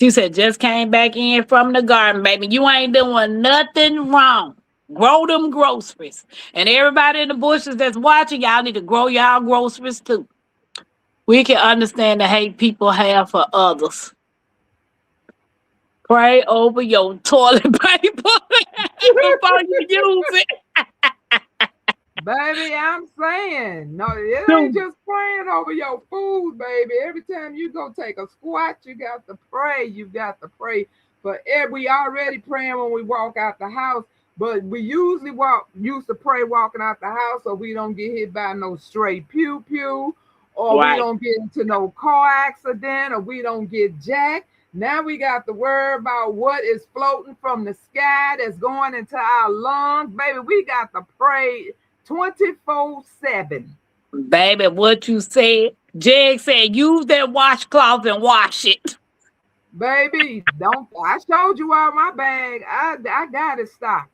[SPEAKER 2] She said, just came back in from the garden, baby. You ain't doing nothing wrong. Grow them groceries. And everybody in the bushes that's watching, y'all need to grow y'all groceries too. We can understand the hate people have for others. Pray over your toilet paper before you use it.
[SPEAKER 4] Baby, I'm saying, no, it ain't just praying over your food, baby. Every time you go take a squat, you got to pray. You got to pray we already praying when we walk out the house, but we usually used to pray walking out the house so we don't get hit by no stray pew pew, or we
[SPEAKER 2] Right.
[SPEAKER 4] don't get into no car accident, or we don't get jacked. Now we got to worry about what is floating from the sky that's going into our lungs. Baby, we got to pray 24/7.
[SPEAKER 2] Baby, what you said. Jeg said, use that washcloth and wash it.
[SPEAKER 4] Baby, don't I showed you all my bag. I got it stocked.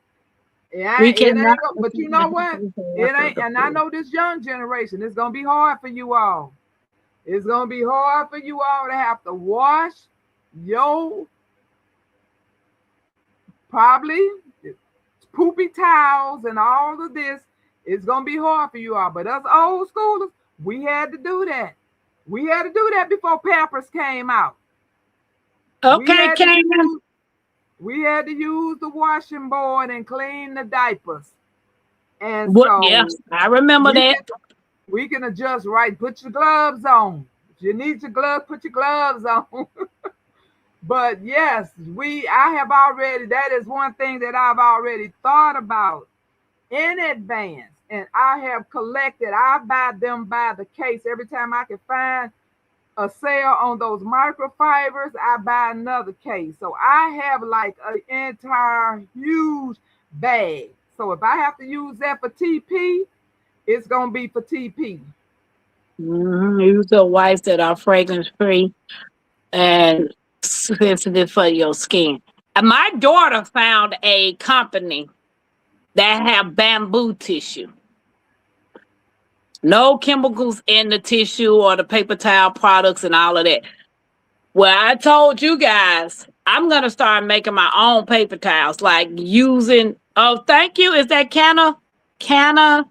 [SPEAKER 2] We
[SPEAKER 4] It
[SPEAKER 2] cannot.
[SPEAKER 4] ain't but you know what? It ain't, and I know this young generation, it's gonna be hard for you all. It's gonna be hard for you all to have to wash your probably poopy towels and all of this. It's gonna be hard for you all. But us old schoolers, we had to do that. We had to do that before Pampers came out.
[SPEAKER 2] Okay, Canaan.
[SPEAKER 4] We had to use the washing board and clean the diapers. And
[SPEAKER 2] What?
[SPEAKER 4] so
[SPEAKER 2] Yes, I remember that.
[SPEAKER 4] we can adjust right. Put your gloves on. If you need your gloves, put your gloves on. But yes, I have already, that is one thing that I've already thought about in advance. And I have collected, I buy them by the case. Every time I can find a sale on those microfibers, I buy another case. So I have like an entire huge bag. So if I have to use that for TP, it's gonna be for TP.
[SPEAKER 2] Use the wipes that are fragrance free and sensitive for your skin. And my daughter found a company that have bamboo tissue. No chemicals in the tissue or the paper towel products and all of that. Well, I told you guys, I'm going to start making my own paper towels, like using, oh, thank you. Is that Canna
[SPEAKER 4] Jan?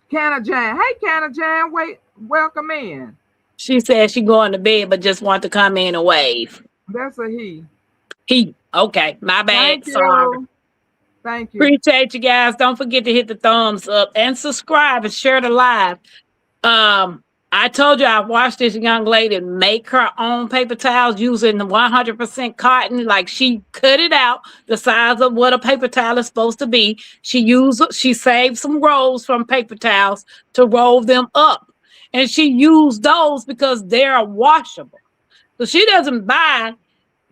[SPEAKER 4] Hey, Canna Jan, wait, welcome in.
[SPEAKER 2] She said she going to bed, but just want to come in and wave.
[SPEAKER 4] That's a he.
[SPEAKER 2] He, okay, my bad.
[SPEAKER 4] Thank you.
[SPEAKER 2] Sorry.
[SPEAKER 4] Thank you.
[SPEAKER 2] Appreciate you guys. Don't forget to hit the thumbs up and subscribe and share the live. I told you I watched this young lady make her own paper towels using 100% cotton. Like she cut it out the size of what a paper towel is supposed to be. She saved some rolls from paper towels to roll them up. And she used those because they're washable. So she doesn't buy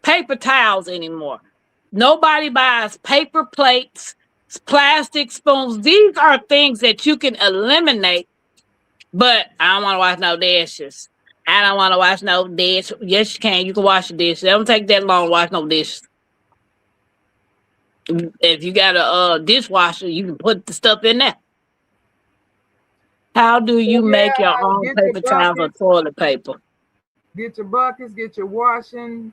[SPEAKER 2] paper towels anymore. Nobody buys paper plates, plastic spoons. These are things that you can eliminate. But I don't want to wash no dishes. I don't want to wash no dish. Yes, you can. You can wash the dishes. It don't take that long to wash no dishes. If you got a dishwasher, you can put the stuff in there. How do you make your own paper towels or toilet paper?
[SPEAKER 4] Get your buckets, get your washing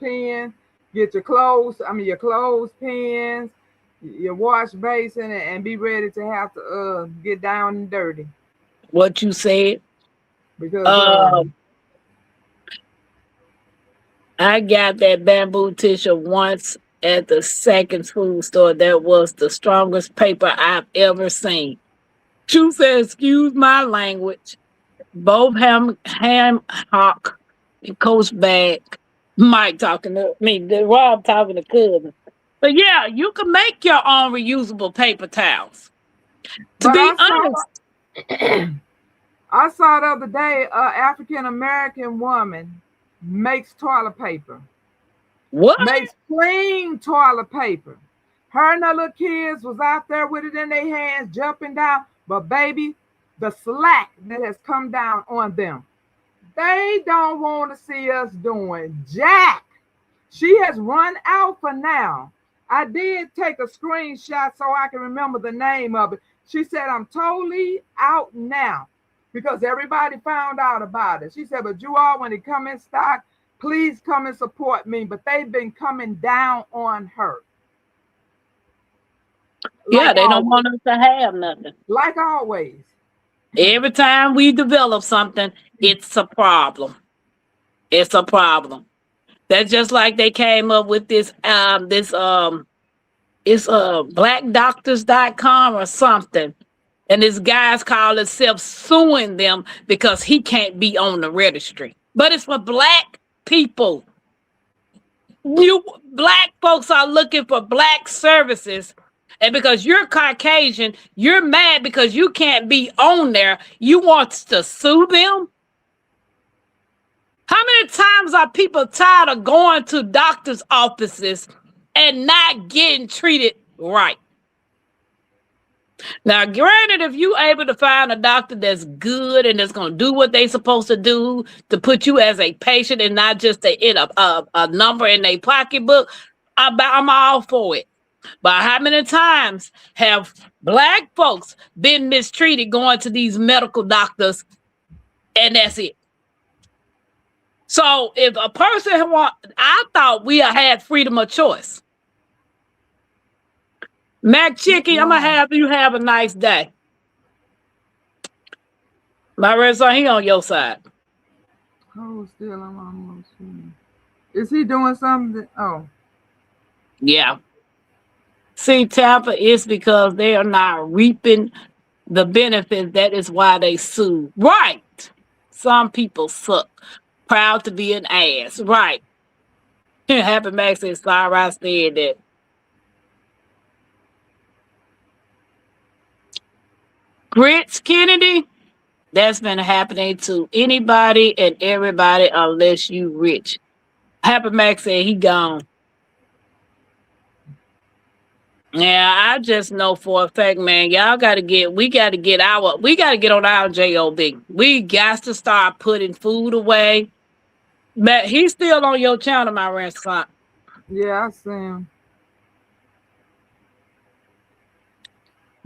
[SPEAKER 4] pen, get your clothes pins, your wash basin, and be ready to have to get down and dirty.
[SPEAKER 2] What you said?
[SPEAKER 4] Because
[SPEAKER 2] I got that bamboo tissue once at the second food store. That was the strongest paper I've ever seen. Chu said, excuse my language. Both ham hock and Coach Bag. Mike talking to me, Rob talking to cousin. But yeah, you can make your own reusable paper towels. To be honest,
[SPEAKER 4] I saw the other day an African-American woman makes toilet paper.
[SPEAKER 2] What?
[SPEAKER 4] Makes clean toilet paper. Her and her little kids was out there with it in their hands, jumping down. But baby, the slack that has come down on them, they don't want to see us doing jack. She has run out for now. I did take a screenshot so I can remember the name of it. She said, I'm totally out now because everybody found out about it. She said, but you all, when it come in stock, please come and support me. But they've been coming down on her.
[SPEAKER 2] Yeah, they don't want us to have nothing.
[SPEAKER 4] Like always.
[SPEAKER 2] Every time we develop something, it's a problem. It's a problem. That's just like they came up with it's blackdoctors.com or something. And this guy's called himself suing them because he can't be on the registry. But it's for black people. You black folks are looking for black services. And because you're Caucasian, you're mad because you can't be on there. You want to sue them? How many times are people tired of going to doctor's offices and not getting treated right? Now, granted, if you able to find a doctor that's good and that's going to do what they supposed to do to put you as a patient and not just a number in their pocketbook, I'm all for it. But how many times have black folks been mistreated going to these medical doctors and that's it? So if a person I thought we had freedom of choice. Mac Chicken, I'm gonna have you have a nice day. My red son, he on your side.
[SPEAKER 4] Oh, still I'm almost. Is he doing something? Oh,
[SPEAKER 2] yeah. See, Tampa is because they are not reaping the benefits. That is why they sue. Right. Some people suck. Proud to be an ass. Right. Happy Max said, sorry, I said that. Grits Kennedy, that's been happening to anybody and everybody unless you rich. Happy Max said he gone. Yeah, I just know for a fact, man, we got to get on our job. We got to start putting food away. But he's still on your channel, my restaurant.
[SPEAKER 4] yeah, I see him.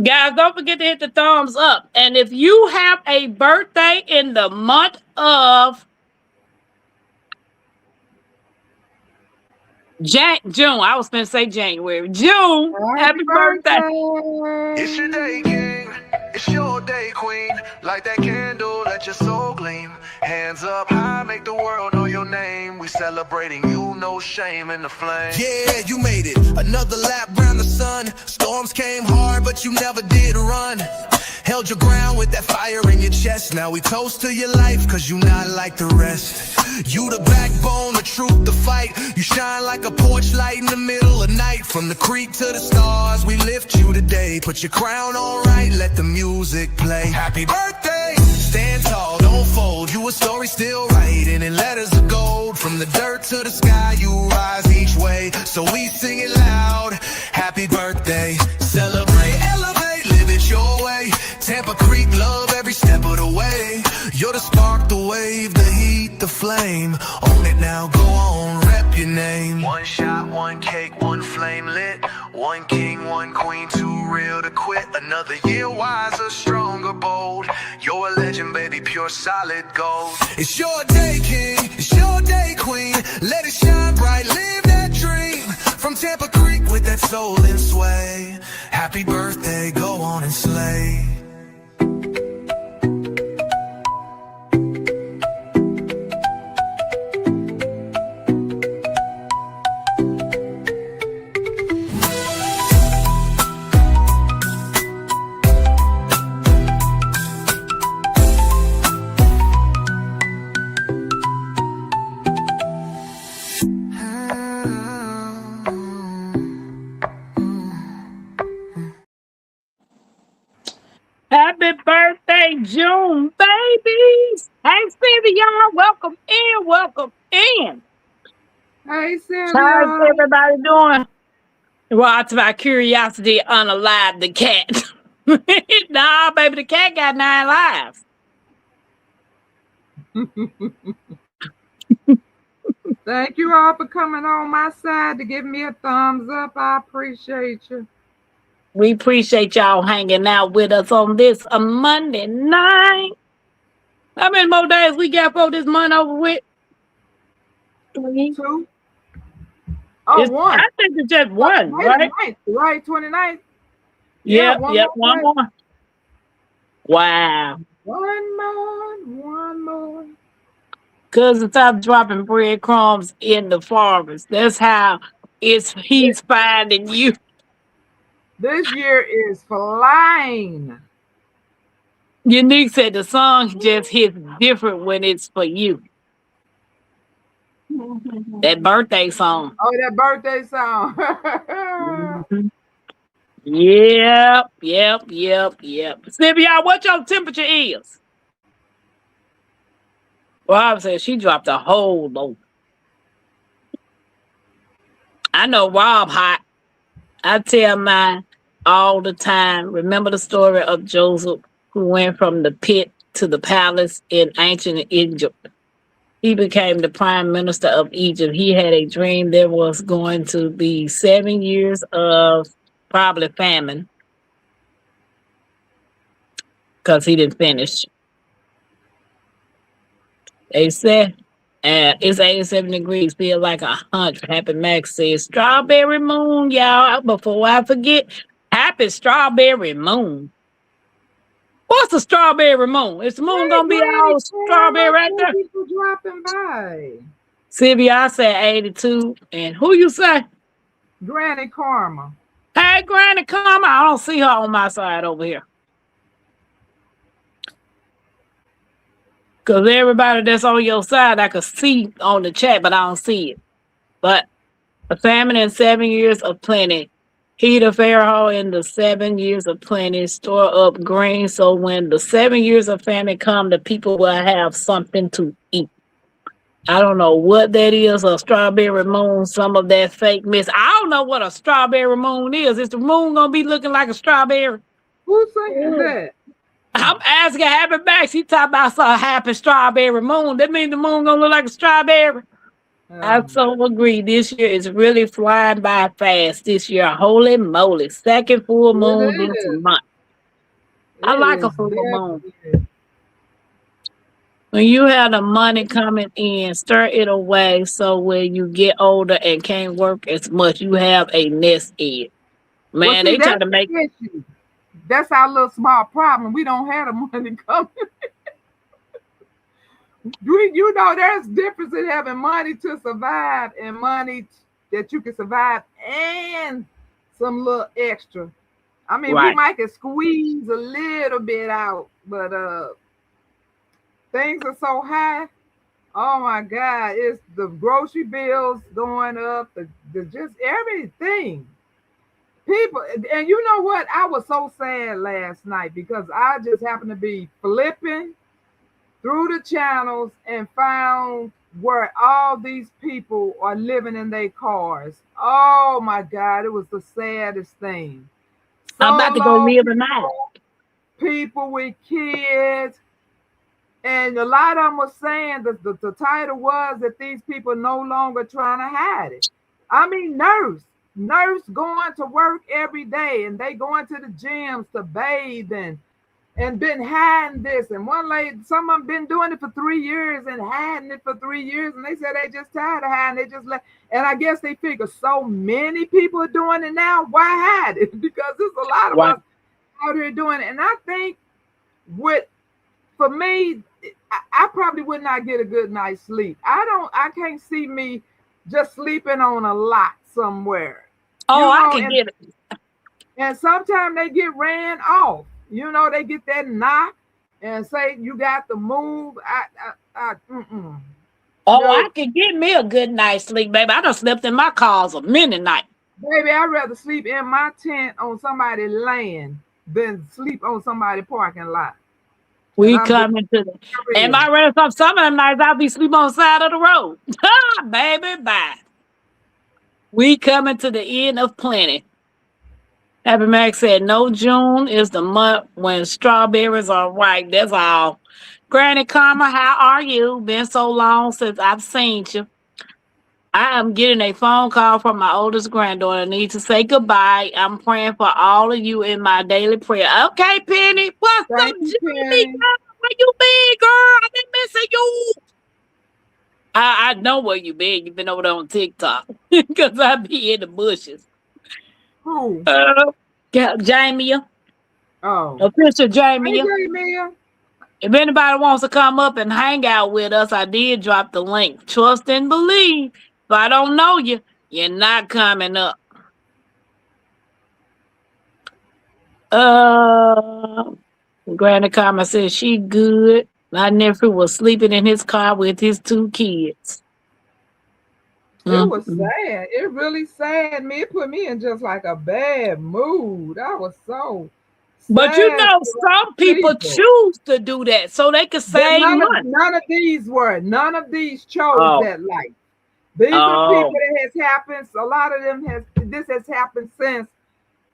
[SPEAKER 2] Guys, don't forget to hit the thumbs up. And if you have a birthday in the month of June, I was going to say January. June, happy birthday.
[SPEAKER 1] It's your day, king. It's your day, queen. Light that candle, let your soul gleam. Hands up high, make the world know your name. We celebrating you, no shame in the flame. Yeah, you made it. Another lap round the sun. Storms came hard, but you never did run. Held your ground with that fire in your chest. Now we toast to your life, cause you not like the rest. You the backbone, the truth, the fight. You shine like a porch light in the middle of night. From the creek to the stars, we lift you today. Put your crown on right, let the music play. Happy birthday! Stand tall, don't fold. You a story still writing in letters of gold. From the dirt to the sky, you rise each way. So we sing it loud. Happy birthday. Celebrate, elevate, live it your way. Tampa Creek, love every step of the way. You're the spark, the wave, the heat, the flame. Own it now, go on, rep your name. One shot, one cake, one flame lit. One king, one queen, too real to quit. Another year wiser, stronger, bold. You're a legend, baby, pure solid gold. It's your day, king, it's your day, queen. Let it shine bright, live that dream. From Tampa Creek with that soul and sway. Happy birthday, go on and slay.
[SPEAKER 2] Happy birthday, June, babies. Hey, Stevie, y'all. Welcome in. Welcome in.
[SPEAKER 4] Hey, Sylvia.
[SPEAKER 2] How's everybody doing? Well, it's my curiosity unalive the cat. Nah, baby, the cat got 9 lives.
[SPEAKER 4] Thank you all for coming on my side to give me a thumbs up. I appreciate you.
[SPEAKER 2] We appreciate y'all hanging out with us on this Monday night. How many more days we got for this month over with? 3.
[SPEAKER 4] 2. Oh, 1.
[SPEAKER 2] I think it's just 1, right?
[SPEAKER 4] Right, 29th.
[SPEAKER 2] Yep, one more. Wow.
[SPEAKER 4] One more.
[SPEAKER 2] Cousin, stop dropping breadcrumbs in the forest. That's how he's finding you.
[SPEAKER 4] This year is flying.
[SPEAKER 2] Unique said the song just hits different when it's for you. That birthday song.
[SPEAKER 4] Oh, that birthday song.
[SPEAKER 2] Mhm. Yep. Sylvia, what your temperature is? Rob said she dropped a whole load. I know Rob hot. I tell mine all the time. Remember the story of Joseph who went from the pit to the palace in ancient Egypt? He became the prime minister of Egypt. He had a dream there was going to be 7 years of probably famine because he didn't finish. They said, and it's 87 degrees, feel like 100. Happy Max says, Strawberry Moon, y'all. Before I forget, Happy Strawberry Moon. What's a strawberry moon? Is the moon
[SPEAKER 4] Hey,
[SPEAKER 2] gonna be
[SPEAKER 4] Granny
[SPEAKER 2] all
[SPEAKER 4] Cam,
[SPEAKER 2] strawberry
[SPEAKER 4] I
[SPEAKER 2] right
[SPEAKER 4] see
[SPEAKER 2] there?
[SPEAKER 4] people dropping by.
[SPEAKER 2] Sylvia, I said 82. And who you say?
[SPEAKER 4] Granny Karma.
[SPEAKER 2] Hey, Granny, come. I don't see her on my side over here. Because everybody that's on your side, I could see on the chat, but I don't see it. But a famine in 7 years of plenty. Heat of Pharaoh in the 7 years of plenty. Store up grain so when the 7 years of famine come, the people will have something to eat. I don't know what that is, a strawberry moon, some of that fake mist. I don't know what a strawberry moon is. Is the moon going to be looking like a strawberry?
[SPEAKER 4] Who's saying that?
[SPEAKER 2] I'm asking Happy Max. He talking about some happy strawberry moon. That means the moon going to look like a strawberry? I
[SPEAKER 4] Um,
[SPEAKER 2] so agree. This year is really flying by fast. This year, holy moly. Second full
[SPEAKER 4] it
[SPEAKER 2] moon this
[SPEAKER 4] is.
[SPEAKER 2] month. I
[SPEAKER 4] It
[SPEAKER 2] like a
[SPEAKER 4] is
[SPEAKER 2] full moon.
[SPEAKER 4] definitely.
[SPEAKER 2] When you have the money coming in, stir it away so when you get older and can't work as much, you have a nest egg.
[SPEAKER 4] Well,
[SPEAKER 2] Man,
[SPEAKER 4] see,
[SPEAKER 2] they try
[SPEAKER 4] that's
[SPEAKER 2] to make
[SPEAKER 4] the issue. That's our little small problem. We don't have the money coming. You know, there's difference in having money to survive and money that you can survive and some little extra. I mean, we
[SPEAKER 2] right.
[SPEAKER 4] might can squeeze a little bit out, but things are so high. Oh my God, it's the grocery bills going up, the just everything. People, and you know what? I was so sad last night because I just happened to be flipping through the channels and found where all these people are living in their cars. Oh my God, it was the saddest thing.
[SPEAKER 2] I'm about to go
[SPEAKER 4] Solo
[SPEAKER 2] live tonight.
[SPEAKER 4] people, people with kids, and a lot of them were saying that the title was that these people no longer trying to hide it. I mean, nurse going to work every day and they going to the gyms to bathe and been hiding this. And one lady, some of them been doing it for 3 years and hiding it for 3 years. And they said they just tired of hiding. They just let, and I guess they figure so many people are doing it now. Why hide it? Because there's a lot of
[SPEAKER 2] Right.
[SPEAKER 4] us out here doing it. And I think with, for me, I probably would not get a good night's sleep. I can't see me just sleeping on a lot somewhere.
[SPEAKER 2] Oh,
[SPEAKER 4] You
[SPEAKER 2] I
[SPEAKER 4] know,
[SPEAKER 2] can get it.
[SPEAKER 4] and sometimes they get ran off. You know, they get that knock and say you got to move. Mm-mm.
[SPEAKER 2] Oh,
[SPEAKER 4] No,
[SPEAKER 2] I can get me a good night's sleep, baby. I done slept in my cars a minute night.
[SPEAKER 4] baby, I'd rather sleep in my tent on somebody's land than sleep on somebody's parking lot. And
[SPEAKER 2] We
[SPEAKER 4] I'm just
[SPEAKER 2] coming to the and
[SPEAKER 4] real.
[SPEAKER 2] my rest of some of the nights I'll be sleeping on the side of the road. Ah, baby, bye. We coming to the end of plenty. Happy Max said, no, June is the month when strawberries are ripe. That's all. Granny Karma, how are you? Been so long since I've seen you. I am getting a phone call from my oldest granddaughter. I need to say goodbye. I'm praying for all of you in my daily prayer. Okay, Penny. What's up,
[SPEAKER 4] Thank you,
[SPEAKER 2] Jimmy?
[SPEAKER 4] Penny.
[SPEAKER 2] Where you been, girl? I've been missing you. I know where you been. You've been over there on TikTok. Because I be in the bushes.
[SPEAKER 4] Who?
[SPEAKER 2] Jamia.
[SPEAKER 4] Oh.
[SPEAKER 2] Official
[SPEAKER 4] Hey,
[SPEAKER 2] Jamia.
[SPEAKER 4] Jamia.
[SPEAKER 2] If anybody wants to come up and hang out with us, I did drop the link. Trust and believe. If I don't know you, you're not coming up. Granny Karma says she good. My nephew was sleeping in his car with his two kids.
[SPEAKER 4] It was
[SPEAKER 2] Mm-mm.
[SPEAKER 4] sad. It really sad me. It put me in just like a bad mood. I was so
[SPEAKER 2] But you
[SPEAKER 4] sad
[SPEAKER 2] know,
[SPEAKER 4] for
[SPEAKER 2] some
[SPEAKER 4] those
[SPEAKER 2] people
[SPEAKER 4] people.
[SPEAKER 2] choose to do that so they can
[SPEAKER 4] But
[SPEAKER 2] save money.
[SPEAKER 4] none of these chose
[SPEAKER 2] Oh,
[SPEAKER 4] that life. These are people
[SPEAKER 2] oh,
[SPEAKER 4] that has happened. A lot of them this has happened since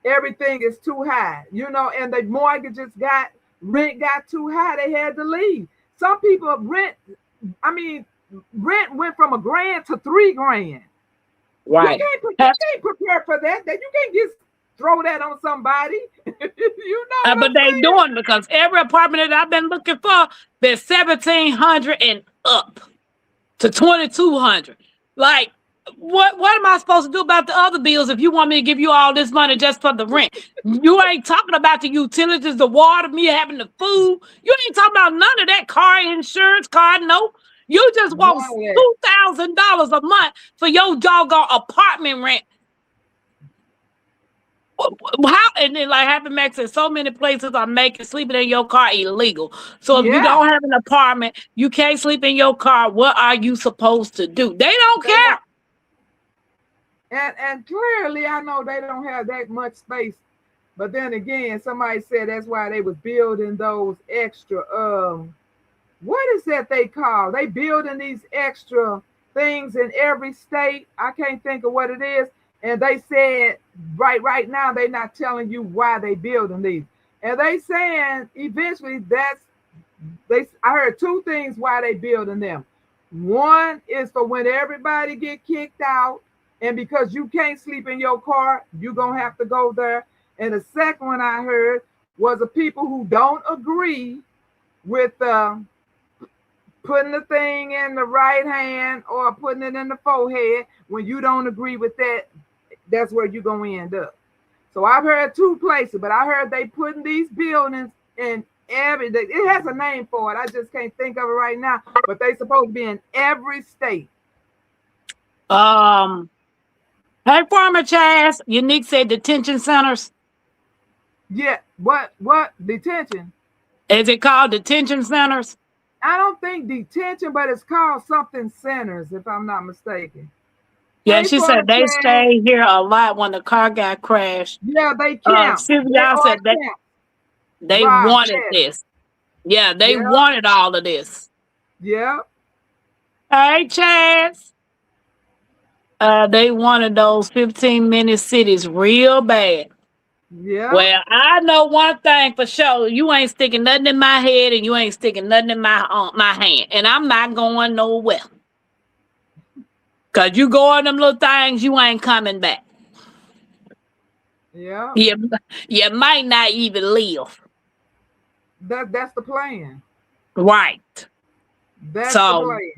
[SPEAKER 4] everything is too high, and the mortgages rent got too high. They had to leave. Some people I mean, rent went from $1,000 to $3,000.
[SPEAKER 2] right.
[SPEAKER 4] You can't prepare for that. That you can't just throw that on somebody. You know what
[SPEAKER 2] But
[SPEAKER 4] I'm
[SPEAKER 2] they
[SPEAKER 4] saying?
[SPEAKER 2] doing it because every apartment that I've been looking for, been 1,700 and up to 2,200. Like, what am I supposed to do about the other bills if you want me to give you all this money just for the rent? You ain't talking about the utilities, the water, me having the food. You ain't talking about none of that car insurance, car note. You just
[SPEAKER 4] None
[SPEAKER 2] want
[SPEAKER 4] of that.
[SPEAKER 2] $2,000 a month for your doggone apartment rent. How and then like Happy Max said, so many places are making sleeping in your car illegal. So if you
[SPEAKER 4] Yeah,
[SPEAKER 2] don't have an apartment, you can't sleep in your car. What are you supposed to do? They don't
[SPEAKER 4] they
[SPEAKER 2] care.
[SPEAKER 4] don't. And clearly, I know they don't have that much space. But then again, somebody said that's why they was building those extra. What is that they call? They building these extra things in every state. I can't think of what it is. And they said right now they're not telling you why they building these. And they saying eventually I heard two things why they building them. One is for when everybody get kicked out, and because you can't sleep in your car, you're gonna have to go there. And the second one I heard was the people who don't agree with putting the thing in the right hand or putting it in the forehead. When you don't agree with that, that's where you're gonna end up. So I've heard two places, but I heard they putting these buildings in it has a name for it. I just can't think of it right now. But they supposed to be in every state.
[SPEAKER 2] Um, hey, Farmer Chaz, Unique said detention centers.
[SPEAKER 4] Yeah. What detention?
[SPEAKER 2] Is it called detention centers?
[SPEAKER 4] I don't think detention, but it's called something centers, if I'm not mistaken.
[SPEAKER 2] Yeah,
[SPEAKER 4] Hey,
[SPEAKER 2] she
[SPEAKER 4] Farmer
[SPEAKER 2] said they
[SPEAKER 4] Chad.
[SPEAKER 2] stayed here a lot when the car got crashed.
[SPEAKER 4] Yeah, they camp.
[SPEAKER 2] Sylvia
[SPEAKER 4] They
[SPEAKER 2] y'all
[SPEAKER 4] are
[SPEAKER 2] said that
[SPEAKER 4] camp.
[SPEAKER 2] they
[SPEAKER 4] Right.
[SPEAKER 2] wanted
[SPEAKER 4] Yes.
[SPEAKER 2] this. Yeah, they
[SPEAKER 4] Yeah.
[SPEAKER 2] wanted all of this.
[SPEAKER 4] Yeah.
[SPEAKER 2] Hey, Chaz. They wanted those 15-minute cities real bad.
[SPEAKER 4] Yeah.
[SPEAKER 2] Well, I know one thing for sure. You ain't sticking nothing in my head and you ain't sticking nothing in my hand. And I'm not going nowhere. Because you go on them little things, you ain't coming back.
[SPEAKER 4] Yeah.
[SPEAKER 2] You might not even live.
[SPEAKER 4] That's the plan.
[SPEAKER 2] Right.
[SPEAKER 4] That's the
[SPEAKER 2] So
[SPEAKER 4] plan.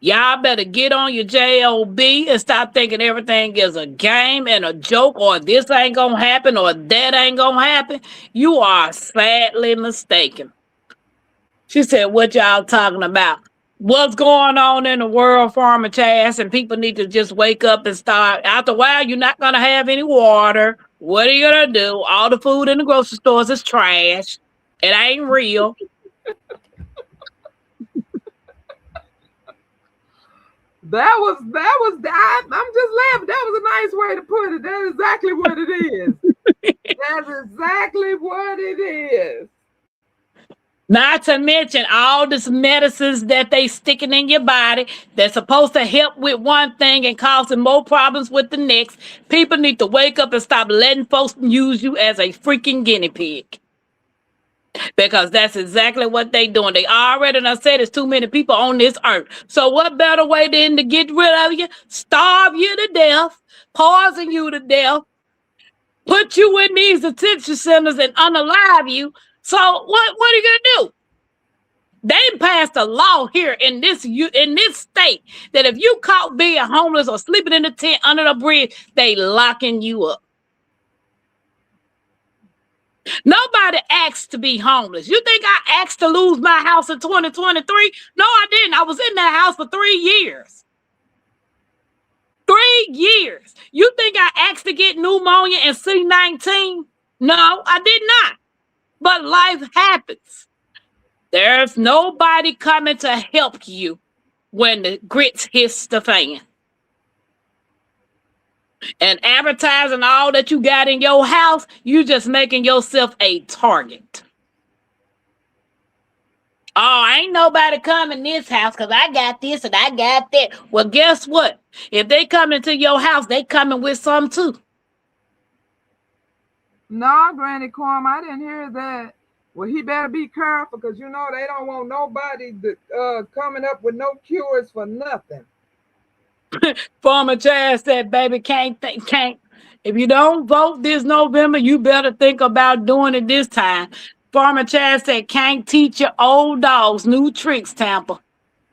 [SPEAKER 2] y'all better get on your JOB and stop thinking everything is a game and a joke, or this ain't gonna happen, or that ain't gonna happen. You are sadly mistaken. She said, what y'all talking about? What's going on in the world, Farmer Chaz? And people need to just wake up and start. After a while, you're not gonna have any water. What are you gonna do? All the food in the grocery stores is trash. It ain't real.
[SPEAKER 4] I'm just laughing. That was a nice way to put it. That's exactly what it is. That's exactly what it is.
[SPEAKER 2] Not to mention all these medicines that they sticking in your body that's supposed to help with one thing and causing more problems with the next. People need to wake up and stop letting folks use you as a freaking guinea pig. Because that's exactly what they doing. They already done said there's too many people on this earth. So what better way than to get rid of you? Starve you to death, poison you to death, put you in these detention centers and unalive you. So what are you gonna do? They passed a law here in this state that if you caught being homeless or sleeping in a tent under the bridge, they locking you up. Nobody asked to be homeless. You think I asked to lose my house in 2023? No, I didn't. I was in that house for 3 years. 3 years. You think I asked to get pneumonia and C-19? No, I did not. But life happens. There's nobody coming to help you when the grits hits the fan. And advertising all that you got in your house, you just making yourself a target. Oh, ain't nobody coming this house because I got this and I got that. Well, guess what? If they come into your house, they coming with some too.
[SPEAKER 4] No, Granny Corm, I didn't hear that. Well, he better be careful because you know they don't want nobody coming up with no cures for nothing.
[SPEAKER 2] Farmer Chad said, baby, can't. If you don't vote this November, you better think about doing it this time. Farmer Chad said, can't teach your old dogs new tricks, Tampa.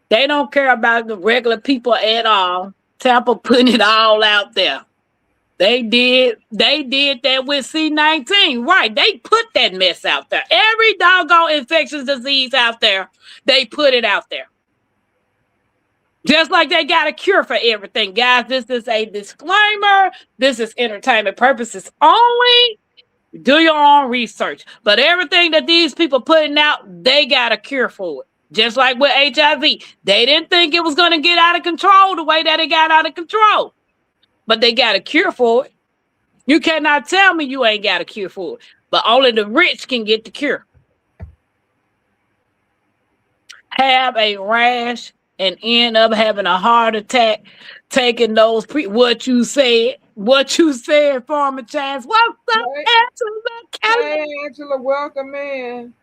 [SPEAKER 2] They don't care about the regular people at all. Tampa putting it all out there. They did that with C-19. Right. They put that mess out there. Every doggone infectious disease out there, they put it out there. Just like they got a cure for everything. Guys, this is a disclaimer. This is entertainment purposes only. Do your own research. But everything that these people putting out, they got a cure for it. Just like with HIV. They didn't think it was going to get out of control the way that it got out of control. But they got a cure for it. You cannot tell me you ain't got a cure for it. But only the rich can get the cure. Have a rash and end up having a heart attack, taking those what you said, Farmer Chance. What's up, Angela?
[SPEAKER 4] Hey, Angela, welcome in.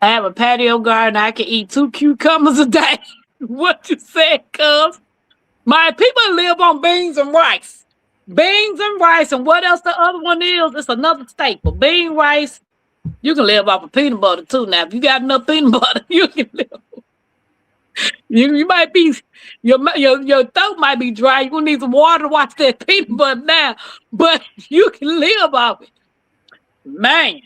[SPEAKER 2] I have a patio garden. I can eat 2 cucumbers a day. What you said, cuz? My people live on beans and rice. Beans and rice, and what else the other one is? It's another staple. Bean, rice. You can live off of peanut butter too. Now, if you got enough peanut butter, you can live. You might be your throat might be dry. You're gonna need some water to wash that peanut butter now, but you can live off it. Man.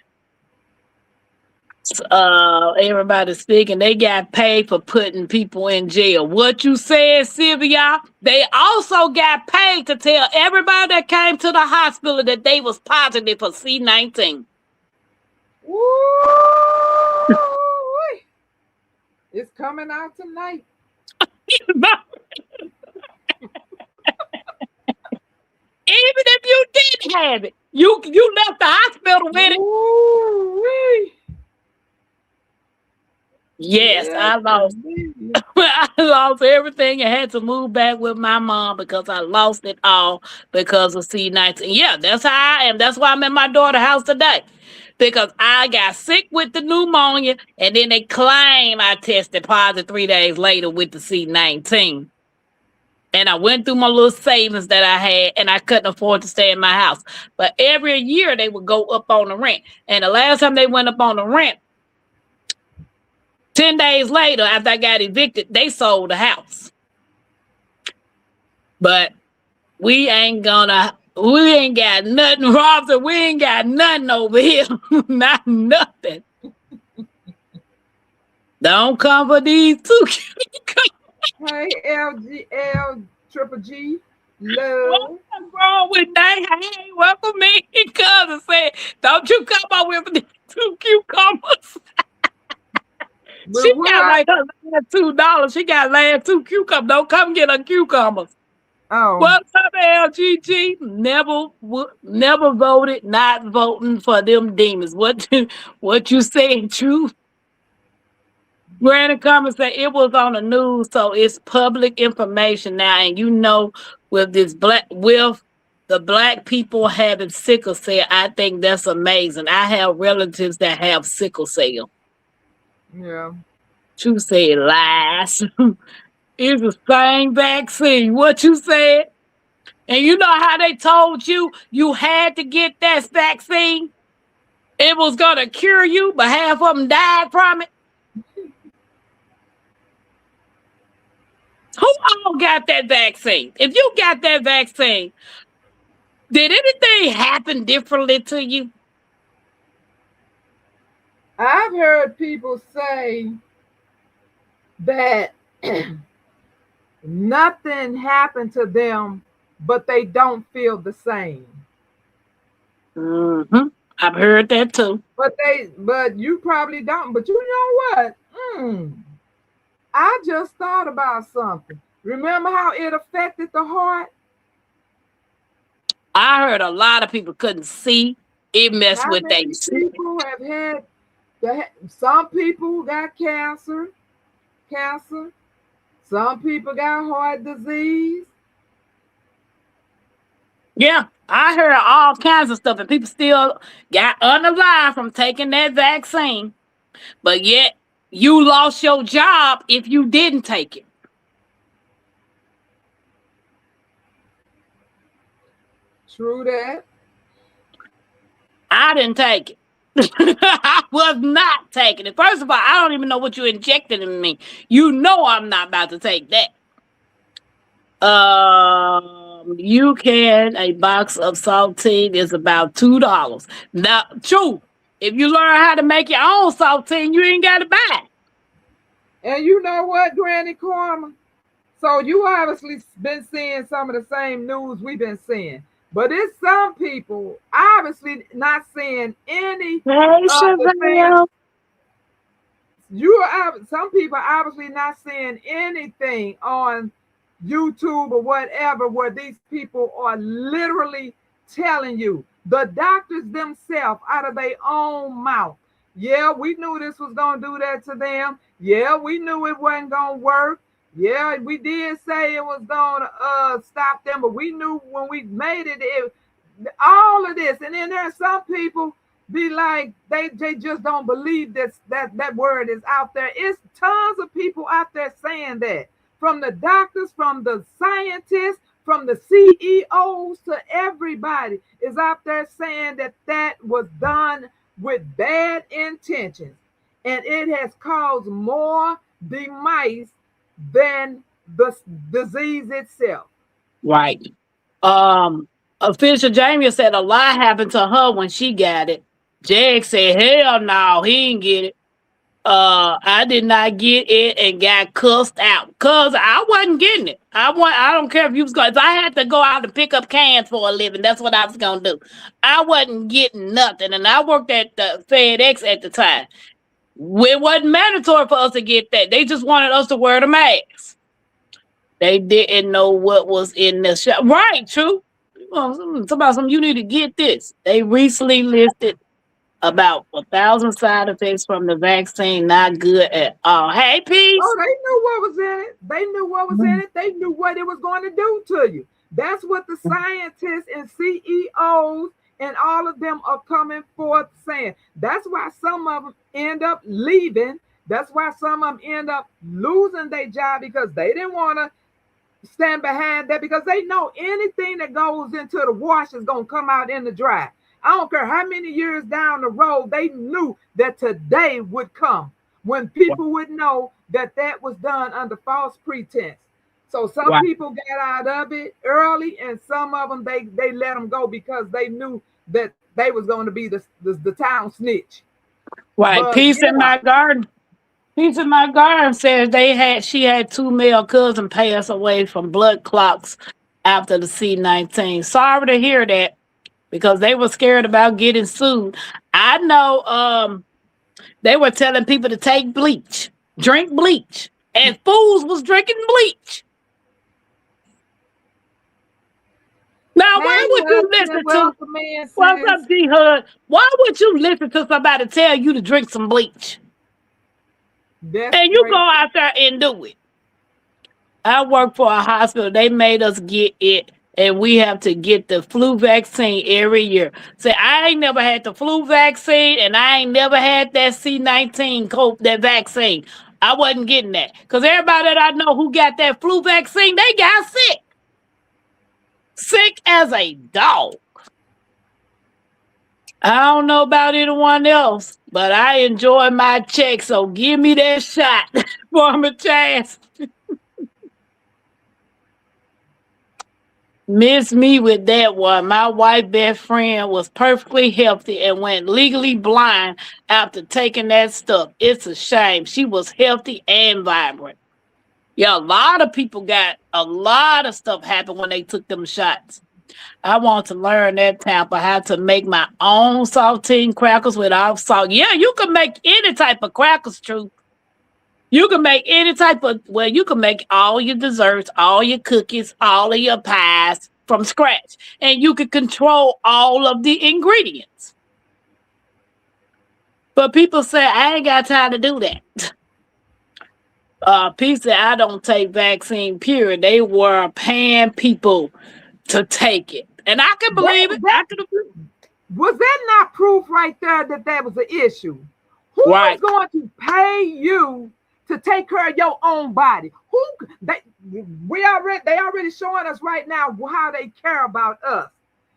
[SPEAKER 2] Everybody speaking, they got paid for putting people in jail. What you said, Sylvia? They also got paid to tell everybody that came to the hospital that they was positive for C-19.
[SPEAKER 4] Woo! It's coming out tonight.
[SPEAKER 2] Even if you didn't have it, you left the hospital with it.
[SPEAKER 4] Ooh-wee.
[SPEAKER 2] Yes, I lost. I lost everything and had to move back with my mom because I lost it all because of C-19. Yeah, that's how I am. That's why I'm in my daughter's house today. Because I got sick with the pneumonia, and then they claim I tested positive 3 days later with the C-19. And I went through my little savings that I had, and I couldn't afford to stay in my house. But every year they would go up on the rent. And the last time they went up on the rent, 10 days later, after I got evicted, they sold the house. But we ain't got nothing, Robert. We ain't got nothing over here. Not nothing. Don't come for these 2
[SPEAKER 4] Hey, LGL Triple G. Love.
[SPEAKER 2] What's wrong with that? Hey, welcome me. Cousin said, don't you come up with these 2 cucumbers. She got like her last $2. She got last 2 cucumbers. Don't come get her cucumbers.
[SPEAKER 4] Oh.
[SPEAKER 2] What's up, LGG? Never voted, not voting for them demons. What you saying, true? Granny Carmen said it was on the news, so it's public information now. And you know, with the black people having sickle cell, I think that's amazing. I have relatives that have sickle cell.
[SPEAKER 4] Yeah.
[SPEAKER 2] You said lies. It's the same vaccine. What you said? And you know how they told you had to get that vaccine? It was going to cure you, but half of them died from it. Who all got that vaccine? If you got that vaccine, did anything happen differently to you?
[SPEAKER 4] I've heard people say that nothing happened to them, but they don't feel the same.
[SPEAKER 2] Mm-hmm. I've heard that too.
[SPEAKER 4] But you probably don't. But you know what? I just thought about something. Remember how it affected the heart?
[SPEAKER 2] I heard a lot of people couldn't see. It messed
[SPEAKER 4] How
[SPEAKER 2] with their
[SPEAKER 4] many people have had some people got cancer. Some people got heart disease.
[SPEAKER 2] Yeah, I heard all kinds of stuff, and people still got unalive from taking that vaccine. But yet, you lost your job if you didn't take it.
[SPEAKER 4] True that.
[SPEAKER 2] I didn't take it. I was not taking it. First of all, I don't even know what you injected in me. You know I'm not about to take that. You can a box of saltine is about $2. Now, true. If you learn how to make your own saltine, you ain't got to buy it.
[SPEAKER 4] And you know what, Granny Karma? So you obviously been seeing some of the same news we've been seeing. But it's some people obviously not seeing any of the things. Some people obviously not seeing anything on YouTube or whatever where these people are literally telling you, the doctors themselves out of their own mouth. Yeah, we knew this was going to do that to them. Yeah, we knew it wasn't going to work. Yeah, we did say it was going to stop them, but we knew when we made it, all of this. And then there are some people be like, they just don't believe that word is out there. It's tons of people out there saying that. From the doctors, from the scientists, from the CEOs to everybody is out there saying that was done with bad intentions. And it has caused more demise than the disease itself.
[SPEAKER 2] Right. Official Jamie said a lot happened to her when she got it. Jag said, hell no, he didn't get it. I did not get it and got cussed out because I wasn't getting it. I don't care if you was going. If I had to go out and pick up cans for a living, that's what I was gonna do. I wasn't getting nothing, and I worked at the FedEx at the time. It wasn't mandatory for us to get that. They just wanted us to wear the mask. They didn't know what was in the shop. Right, true. Somebody, you need to get this. They recently listed about 1,000 side effects from the vaccine. Not good at all. Hey, Peace.
[SPEAKER 4] Oh, they knew what was in it. They knew what was in it. They knew what it was going to do to you. That's what the scientists and CEOs and all of them are coming forth saying. That's why some of them end up leaving. That's why some of them end up losing their job because they didn't want to stand behind that because they know anything that goes into the wash is going to come out in the dry. I don't care how many years down the road, they knew that today would come when people would know that was done under false pretense. So some people got out of it early, and some of them they let them go because they knew that they was going to be the town snitch.
[SPEAKER 2] Right. But, Peace in my garden. Peace in my garden says she had 2 male cousins pass away from blood clots after the C-19. Sorry to hear that because they were scared about getting sued. I know they were telling people to take bleach, drink bleach, and fools was drinking bleach. Now, why would you listen to what's up, D-Hood? Why would you listen to somebody tell you to drink some bleach? And you go out there and do it. I work for a hospital. They made us get it, and we have to get the flu vaccine every year. Say, I ain't never had the flu vaccine, and I ain't never had that C-19 that vaccine. I wasn't getting that. Because everybody that I know who got that flu vaccine, they got sick. Sick as a dog. I don't know about anyone else, but I enjoy my check, so give me that shot for my chance. Miss me with that one. My white best friend was perfectly healthy and went legally blind after taking that stuff. It's a shame. She was healthy and vibrant. Yeah, a lot of people got a lot of stuff happen when they took them shots. I want to learn that, Tampa, how to make my own saltine crackers without salt. Yeah, you can make any type of crackers, true. You can make any type of, you can make all your desserts, all your cookies, all of your pies from scratch, and you can control all of the ingredients. But people say I ain't got time to do that. People say I don't take vaccine. Period. They were paying people to take it, and I can believe it. I can agree.
[SPEAKER 4] Was that not proof right there that that was an issue? Who is going to pay you to take care of your own body? They already showing us right now how they care about us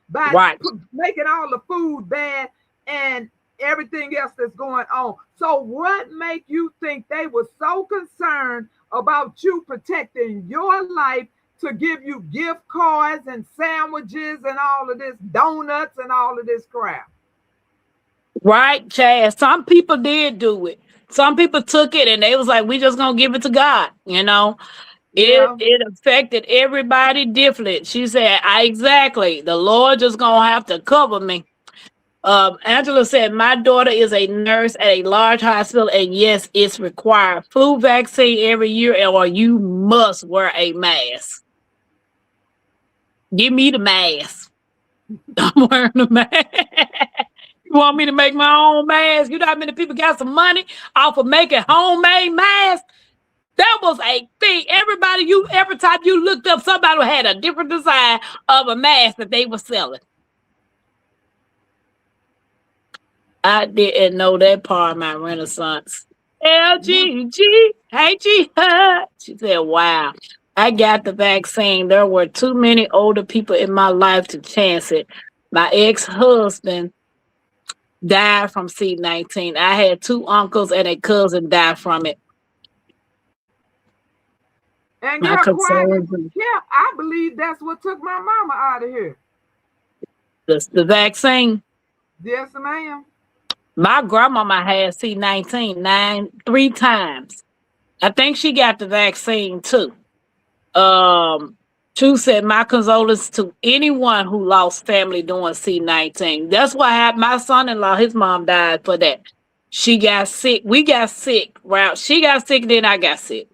[SPEAKER 4] by making all the food bad and everything else that's going on. So what make you think they were so concerned about you protecting your life to give you gift cards and sandwiches and all of this, donuts and all of this crap?
[SPEAKER 2] Right, Chad. Some people did do it. Some people took it and they was like, we just gonna give it to God, you know. It affected everybody differently. She said, exactly. The Lord just gonna have to cover me. Angela said, my daughter is a nurse at a large hospital, and yes, it's required. Flu vaccine every year, or you must wear a mask. Give me the mask. I'm wearing the mask. You want me to make my own mask? You know how many people got some money off of making homemade masks? That was a thing. Every time you looked up, somebody had a different design of a mask that they were selling. I didn't know that part of my Renaissance. LGG, hey G. She said, wow, I got the vaccine. There were too many older people in my life to chance it. My ex-husband died from C-19. I had 2 uncles and a cousin die from it.
[SPEAKER 4] And girl, I believe that's what took my mama out of here.
[SPEAKER 2] The vaccine?
[SPEAKER 4] Yes, ma'am.
[SPEAKER 2] My grandmama had C-19 3 times. I think she got the vaccine too. True said, my condolences to anyone who lost family during C-19. That's what happened. My son-in-law, his mom died for that. She got sick. We got sick. Right? She got sick, then I got sick.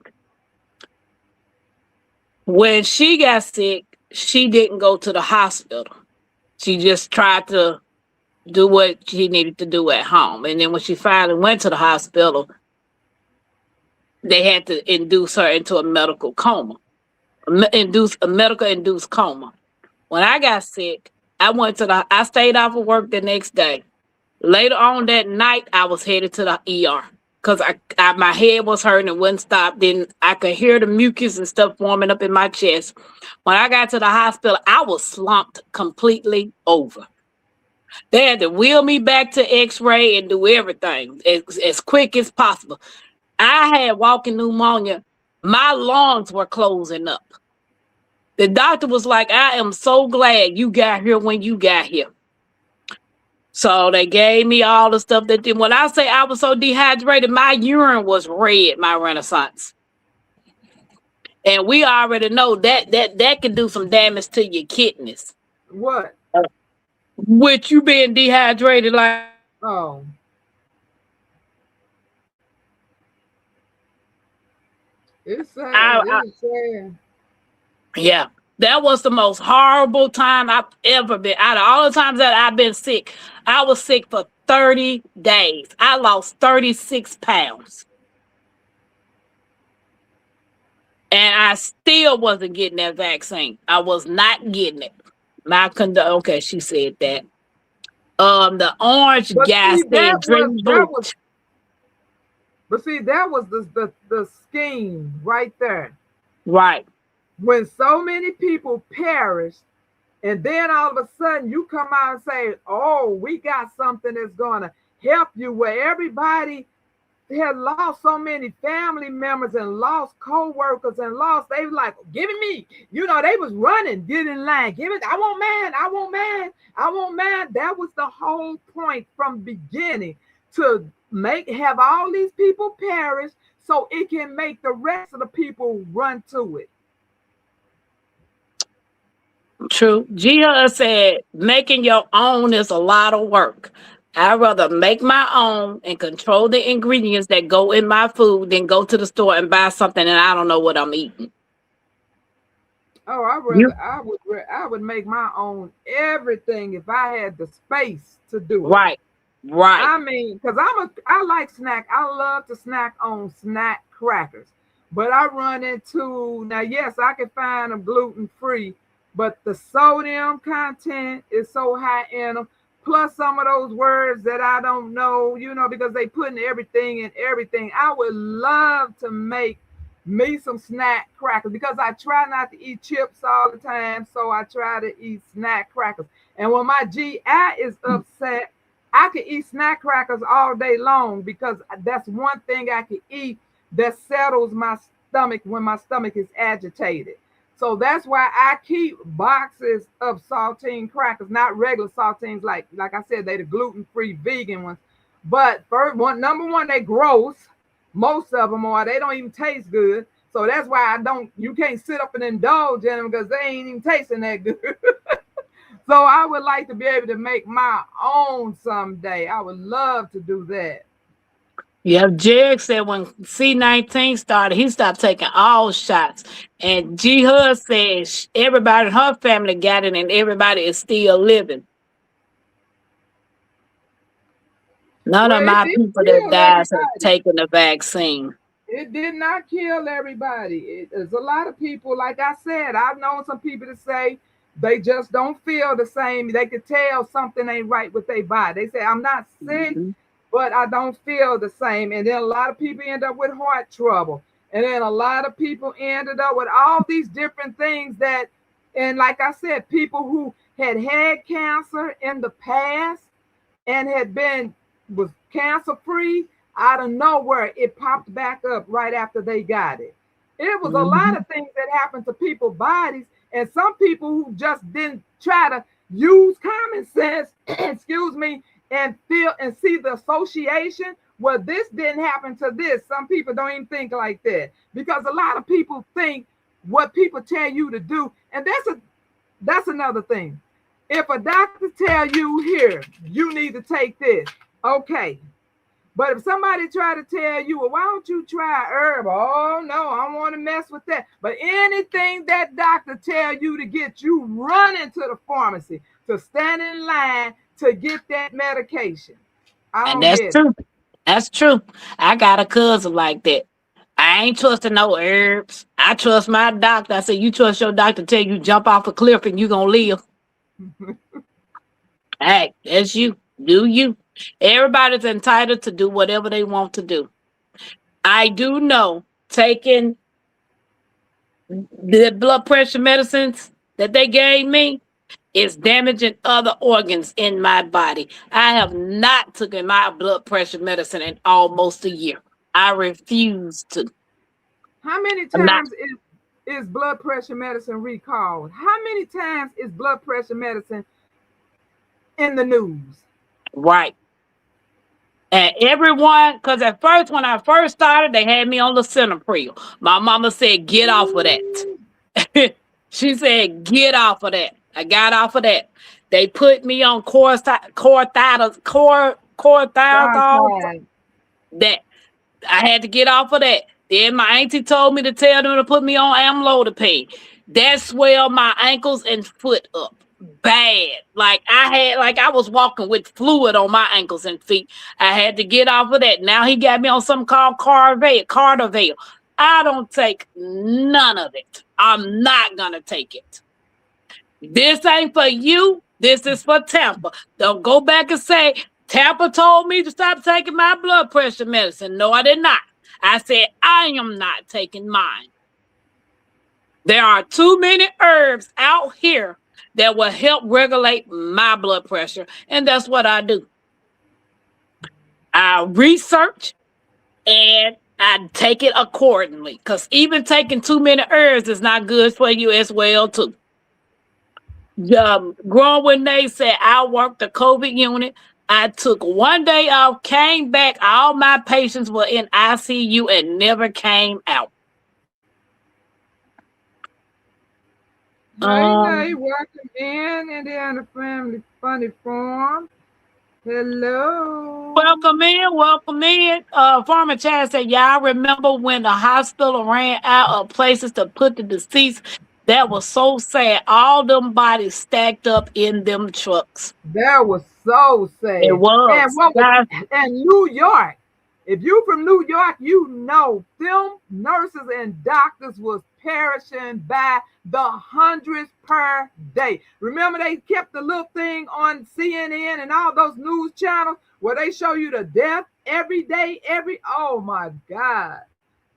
[SPEAKER 2] When she got sick, she didn't go to the hospital. She just tried to do what she needed to do at home. And then when she finally went to the hospital, they had to induce her into a medical coma. A medical-induced coma. When I got sick, I stayed off of work the next day. Later on that night, I was headed to the ER because my head was hurting and wouldn't stop. Then I could hear the mucus and stuff forming up in my chest. When I got to the hospital, I was slumped completely over. They had to wheel me back to X-ray and do everything as quick as possible. I had walking pneumonia. My lungs were closing up. The doctor was like, I am so glad you got here when you got here. So they gave me all the stuff that did. When I say I was so dehydrated, my urine was red, my Renaissance. And we already know that can do some damage to your kidneys.
[SPEAKER 4] What?
[SPEAKER 2] With you being dehydrated, like
[SPEAKER 4] it's sad. It's sad.
[SPEAKER 2] Yeah, that was the most horrible time I've ever been. Out of all the times that I've been sick, I was sick for 30 days. I lost 36 pounds. And I still wasn't getting that vaccine. I was not getting it. Okay, she said that. The orange gas
[SPEAKER 4] But see, that was the scheme right there.
[SPEAKER 2] Right.
[SPEAKER 4] When so many people perished, and then all of a sudden you come out and say, oh, we got something that's going to help you, where everybody had lost so many family members and lost co-workers and lost, they were like, give it me. You know, they was running, get in line, give it, I want mine, I want mine, I want mine. That was the whole point from beginning, to have all these people perish so it can make the rest of the people run to it.
[SPEAKER 2] True. Gia said, making your own is a lot of work. I'd rather make my own and control the ingredients that go in my food than go to the store and buy something and I don't know what I'm eating.
[SPEAKER 4] Oh,
[SPEAKER 2] You
[SPEAKER 4] I would make my own everything if I had the space to do it.
[SPEAKER 2] right, right.
[SPEAKER 4] I mean, because I like snack. I love to snack on snack crackers. But I run into now, yes, I can find them gluten free, but the sodium content is so high in them. Plus some of those words that I don't know, because they putting everything in everything. I would love to make me some snack crackers because I try not to eat chips all the time, so I try to eat snack crackers. And when my GI is upset, I can eat snack crackers all day long because that's one thing I can eat that settles my stomach when my stomach is agitated. So that's why I keep boxes of saltine crackers, not regular saltines like I said, they the gluten-free vegan ones. But first one, number one, they gross. Most of them are, they don't even taste good. So that's why you can't sit up and indulge in them because they ain't even tasting that good. So I would like to be able to make my own someday. I would love to do that.
[SPEAKER 2] Yeah, Jig said when C-19 started, he stopped taking all shots. And G Hud said everybody in her family got it and everybody is still living. None
[SPEAKER 4] Well,
[SPEAKER 2] of
[SPEAKER 4] it
[SPEAKER 2] my
[SPEAKER 4] didn't
[SPEAKER 2] people that
[SPEAKER 4] kill
[SPEAKER 2] died have
[SPEAKER 4] everybody.
[SPEAKER 2] taken the vaccine.
[SPEAKER 4] It did not kill everybody. There's a lot of people, like I said, I've known some people to say they just don't feel the same. They could tell something ain't right with their body. They say, I'm not sick,
[SPEAKER 2] Mhm.
[SPEAKER 4] but I don't feel the same. And then a lot of people end up with heart trouble. And then a lot of people ended up with all these different things and like I said, people who had cancer in the past and was cancer free, out of nowhere it popped back up right after they got it. It was a lot
[SPEAKER 2] Mhm.
[SPEAKER 4] of things that happened to people's bodies, and some people who just didn't try to use common sense, excuse me, and feel and see the association. Well, this didn't happen to this. Some people don't even think like that because a lot of people think what people tell you to do, and that's another thing. If a doctor tell you here, you need to take this, okay. But if somebody try to tell you, well, why don't you try herb? Oh no, I don't want to mess with that. But anything that doctor tell you to get, you running to the pharmacy to stand in line to get that medication. I
[SPEAKER 2] And
[SPEAKER 4] don't
[SPEAKER 2] that's
[SPEAKER 4] get it.
[SPEAKER 2] true. That's true. I got a cousin like that. I ain't trusting no herbs. I trust my doctor. I said, you trust your doctor tell you jump off a cliff and you gonna live. Hey, that's you. Do you. Everybody's entitled to do whatever they want to do. I do know taking the blood pressure medicines that they gave me is damaging other organs in my body. I have not taken my blood pressure medicine in almost a year. I refuse to.
[SPEAKER 4] How many
[SPEAKER 2] I'm not
[SPEAKER 4] times is blood pressure medicine recalled? How many times is blood pressure medicine in the news?
[SPEAKER 2] right. And everyone, because at first, when I first started, they had me on the Cinepril. My mama said, get off of
[SPEAKER 4] Ooh,
[SPEAKER 2] that. She said, get off of that. I got off of that. They put me on core
[SPEAKER 4] dioxide.
[SPEAKER 2] that I had to get off of that. Then my auntie told me to tell them to put me on amlodipine. That swelled my ankles and foot up bad. Like I was walking with fluid on my ankles and feet. I had to get off of that. Now he got me on something called Cardarvale. I don't take none of it. I'm not gonna take it. This ain't for you. This is for Tampa. Don't go back and say, Tampa told me to stop taking my blood pressure medicine. No, I did not. I said, I am not taking mine. There are too many herbs out here that will help regulate my blood pressure. And that's what I do. I research and I take it accordingly. Because even taking too many herbs is not good for you as well, too. Growing when they said I worked the COVID unit. I took one day off, came back. All my patients were in ICU and never came out.
[SPEAKER 4] Hey, Nay,
[SPEAKER 2] Um,
[SPEAKER 4] welcome in Indiana Family Funny Farm. Hello.
[SPEAKER 2] welcome in, welcome in. Farmer Chad said, y'all remember when the hospital ran out of places to put the deceased? That was so sad. All them bodies stacked up in them trucks.
[SPEAKER 4] That was so
[SPEAKER 2] It
[SPEAKER 4] sad. And
[SPEAKER 2] was.
[SPEAKER 4] what was
[SPEAKER 2] Guys,
[SPEAKER 4] and New York? If you from New York, you know them nurses and doctors was perishing by the hundreds per day. Remember they kept the little thing on CNN and all those news channels where they show you the death every day, oh my God.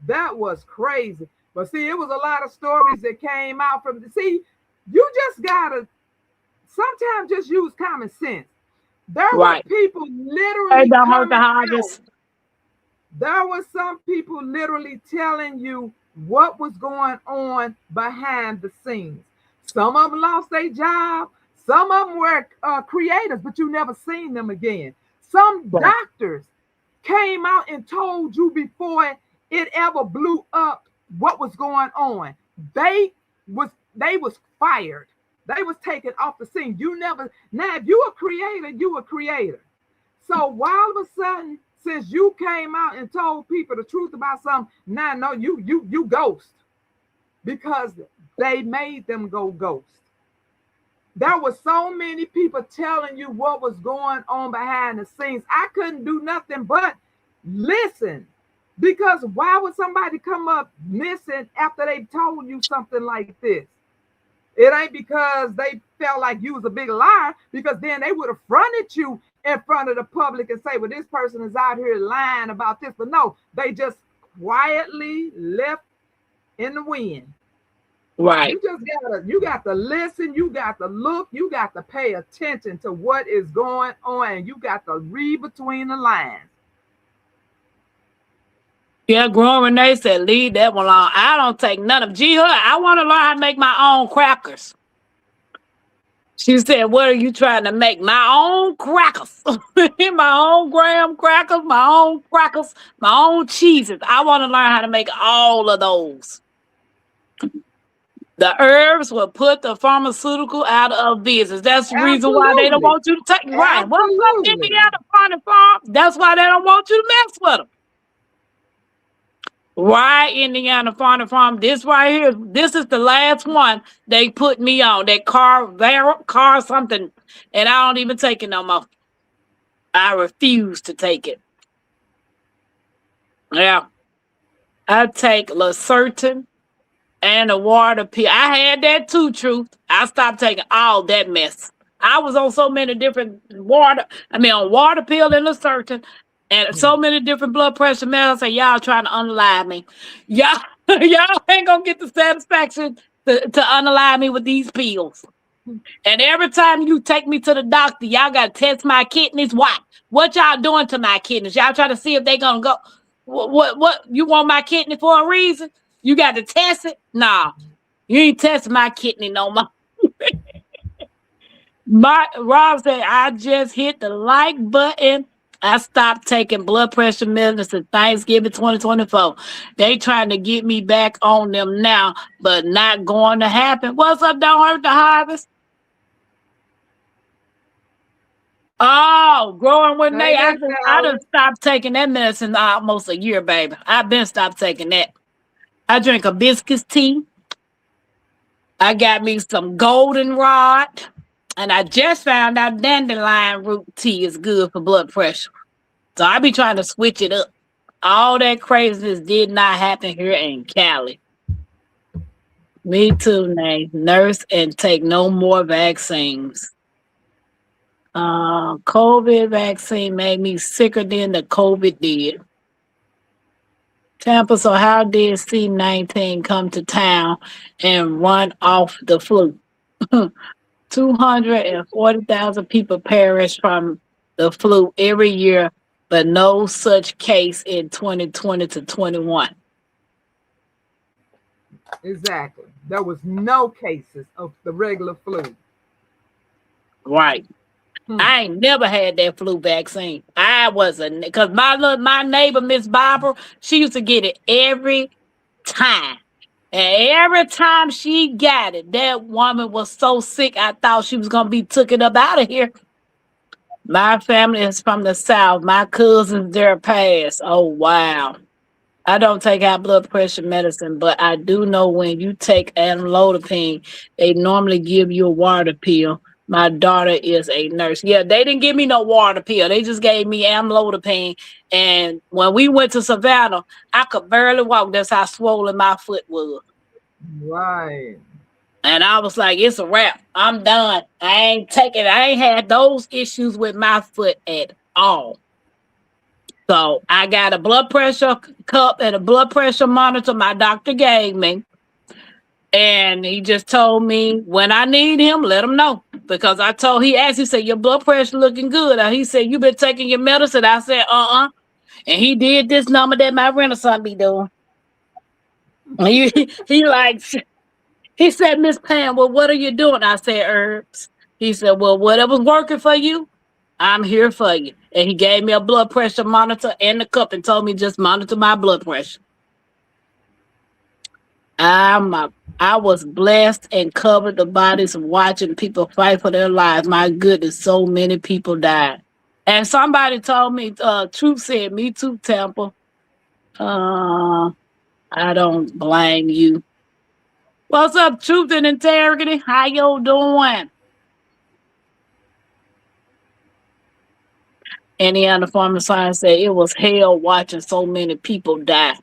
[SPEAKER 4] That was crazy. But see, it was a lot of stories that came out from see, you just gotta sometimes just use common sense. There were
[SPEAKER 2] right.
[SPEAKER 4] people
[SPEAKER 2] Hey,
[SPEAKER 4] literally
[SPEAKER 2] don't hurt the
[SPEAKER 4] coming out.
[SPEAKER 2] Hodges.
[SPEAKER 4] There were some people literally telling you what was going on behind the scenes. Some of them lost their job. Some of them were creators, but you never seen them again. Some
[SPEAKER 2] Right.
[SPEAKER 4] doctors came out and told you before it ever blew up what was going on. They was fired. They was taken off the scene. You never now if you a creator, you a creator. So why all of a sudden, since you came out and told people the truth about something, now no, you ghost because they made them go ghost. There were so many people telling you what was going on behind the scenes. I couldn't do nothing but listen. Because why would somebody come up missing after they told you something like this? It ain't because they felt like you was a big liar, because then they would have fronted you in front of the public and say, well, this person is out here lying about this. But no, they just quietly left in the wind.
[SPEAKER 2] Right.
[SPEAKER 4] You got to listen, you got to look, you got to pay attention to what is going on, and you got to read between the lines.
[SPEAKER 2] Yeah, Growing Renee said, leave that one alone. I don't take none of G Hood. I want to learn how to make my own crackers. She said, what are you trying to make? My own crackers. My own graham crackers, my own cheeses. I want to learn how to make all of those. The herbs will put the pharmaceutical out of business. That's the reason why they don't
[SPEAKER 4] Absolutely.
[SPEAKER 2] want you to take. Right. What's up,
[SPEAKER 4] Absolutely.
[SPEAKER 2] Indiana Farm? That's why they don't want you to mess with them. Right, Indiana Farm. This right here, this is the last one they put me on. That car something, and I don't even take it no more. I refuse to take it. Yeah, I take Lacertin and a water pill. I had that too, truth. I stopped taking all that mess. I was on so many different on water pill and Lacertin, and so many different blood pressure meds. I say, y'all trying to unalive me. Y'all, y'all ain't gonna get the satisfaction to unalive me with these pills. And every time you take me to the doctor, y'all gotta test my kidneys. Why? What y'all doing to my kidneys? Y'all trying to see if they gonna go. What? You want my kidney for a reason? You got to test it? Nah, you ain't testing my kidney no more. Rob said, I just hit the like button. I stopped taking blood pressure medicine Thanksgiving 2024. They trying to get me back on them now, but not going to happen. What's up, don't hurt the harvest? Oh, Growing with Nate. I done stopped taking that medicine almost a year, baby. I've been stopped taking that. I drink hibiscus tea. I got me some goldenrod. And I just found out dandelion root tea is good for blood pressure. So I be trying to switch it up. All that craziness did not happen here in Cali. Me too, Nate. Nurse and take no more vaccines. COVID vaccine made me sicker than the COVID did. Tampa, so how did C-19 come to town and run off the flu? 240,000 people perish from the flu every year, but no such case in 2020 to 21.
[SPEAKER 4] Exactly. There was no cases of the regular flu.
[SPEAKER 2] Right. I ain't never had that flu vaccine. I wasn't, because my neighbor, Miss Barbara, she used to get it every time. And every time she got it, that woman was so sick, I thought she was going to be took it up out of here. My family is from the South. My cousins there passed. Oh, wow. I don't take high blood pressure medicine, but I do know when you take amlodipine, they normally give you a water pill. My daughter is a nurse. Yeah, they didn't give me no water pill. They just gave me amlodipine. And when we went to Savannah, I could barely walk. That's how swollen my foot was.
[SPEAKER 4] Right.
[SPEAKER 2] And I was like, it's a wrap. I'm done. I ain't had those issues with my foot at all. So I got a blood pressure cup and a blood pressure monitor my doctor gave me. And he just told me when I need him, let him know. Because he asked, he said, your blood pressure looking good. He said, you been taking your medicine? I said, And he did this number that my Renaissance be doing. He like, he said, Miss Pam, well, what are you doing? I said, herbs. He said, well, whatever's working for you, I'm here for you. And he gave me a blood pressure monitor and the cup and told me just monitor my blood pressure. I was blessed and covered the bodies of watching people fight for their lives. My goodness, so many people died. And somebody told me, Truth said, me too, Tampa. I don't blame you. What's up, Truth and Integrity? How you doing? Indiana Farmer Science said it was hell watching so many people die.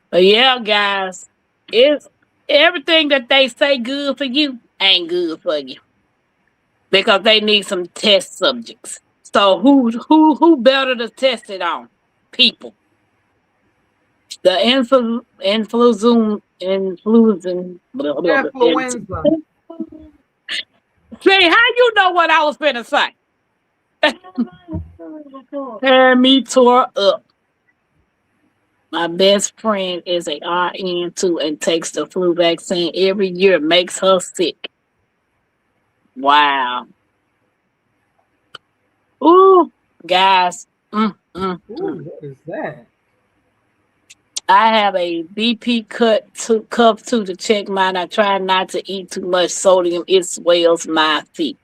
[SPEAKER 2] But yeah, guys, it's everything that they say good for you ain't good for you because they need some test subjects. So who better to test it on? People. The influenza.
[SPEAKER 4] Influenza.
[SPEAKER 2] See, how you know what I was finna say? Me tore up. My best friend is a RN too and takes the flu vaccine every year. Makes her sick. Wow. Ooh, guys.
[SPEAKER 4] Ooh, what is that?
[SPEAKER 2] I have a BP cup too to check mine. I try not to eat too much sodium. It swells my feet.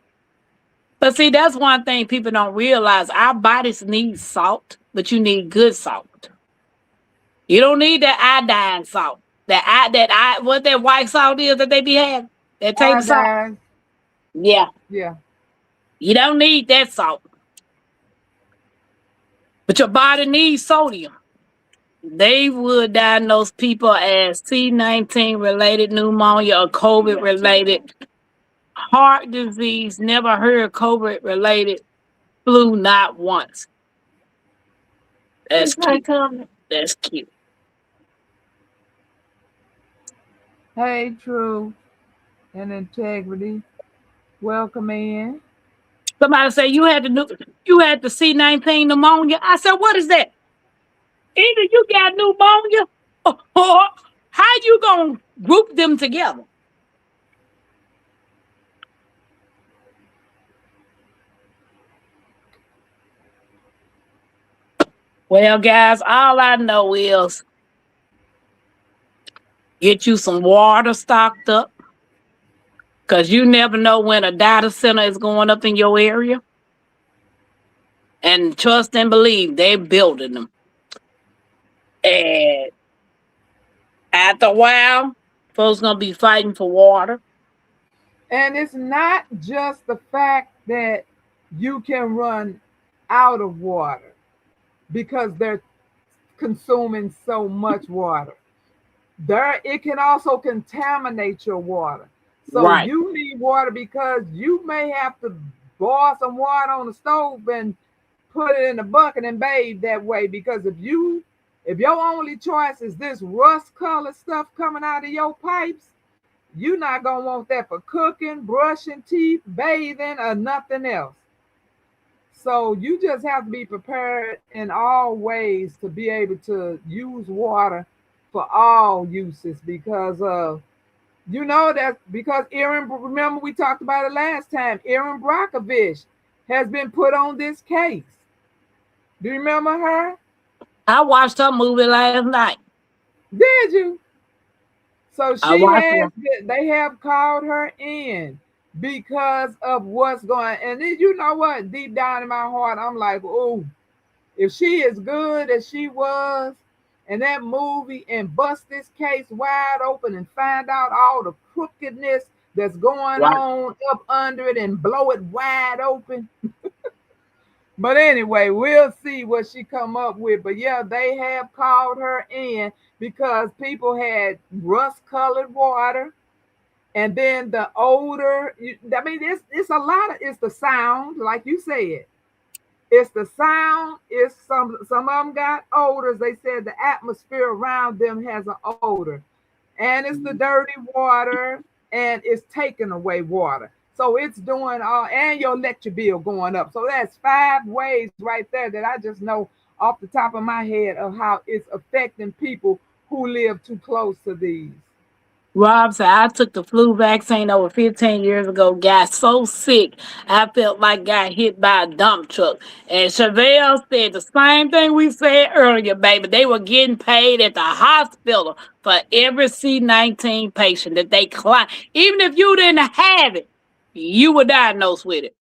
[SPEAKER 2] But see, that's one thing people don't realize. Our bodies need salt, but you need good salt. You don't need that iodine salt. What that white salt is that they be having? That table salt. Yeah.
[SPEAKER 4] Yeah.
[SPEAKER 2] You don't need that salt. But your body needs sodium. They would diagnose people as C-19 related pneumonia or COVID related heart disease. Never heard COVID related flu, not once. That's cute. That's cute.
[SPEAKER 4] Hey, Truth and Integrity. Welcome in.
[SPEAKER 2] Somebody say you had the C-19 pneumonia. I said, what is that? Either you got pneumonia or how you gonna group them together? Well, guys, all I know is get you some water stocked up because you never know when a data center is going up in your area. And trust and believe they're building them. And after a while, folks gonna be fighting for water.
[SPEAKER 4] And it's not just the fact that you can run out of water because they're consuming so much water. It can also contaminate your water. So
[SPEAKER 2] Right.
[SPEAKER 4] You need water because you may have to boil some water on the stove and put it in a bucket and bathe that way. Because if your only choice is this rust color stuff coming out of your pipes, you're not gonna want that for cooking, brushing teeth, bathing, or nothing else. So you just have to be prepared in all ways to be able to use water for all uses because because Erin, remember we talked about it last time, Erin Brockovich has been put on this case. Do you remember her?
[SPEAKER 2] I watched her movie last night.
[SPEAKER 4] Did you? So they have called her in because of what's going. And then you know what? Deep down in my heart, I'm like, oh, if she is good as she was, in that movie and bust this case wide open and find out all the crookedness that's going
[SPEAKER 2] Right.
[SPEAKER 4] on up under it and blow it wide open. But anyway, we'll see what she come up with. But yeah, they have called her in because people had rust-colored water, and then the odor. I mean, it's a lot of it's the sound, like you said. It's the sound. It's some of them got odors. They said the atmosphere around them has an odor, and it's the dirty water, and it's taking away water. So it's doing all, and your electric bill going up. So that's 5 ways right there that I just know off the top of my head of how it's affecting people who live too close to these.
[SPEAKER 2] Rob said, I took the flu vaccine over 15 years ago, got so sick, I felt like got hit by a dump truck. And Chevelle said the same thing we said earlier, baby. They were getting paid at the hospital for every C-19 patient that they climbed. Even if you didn't have it, you were diagnosed with it.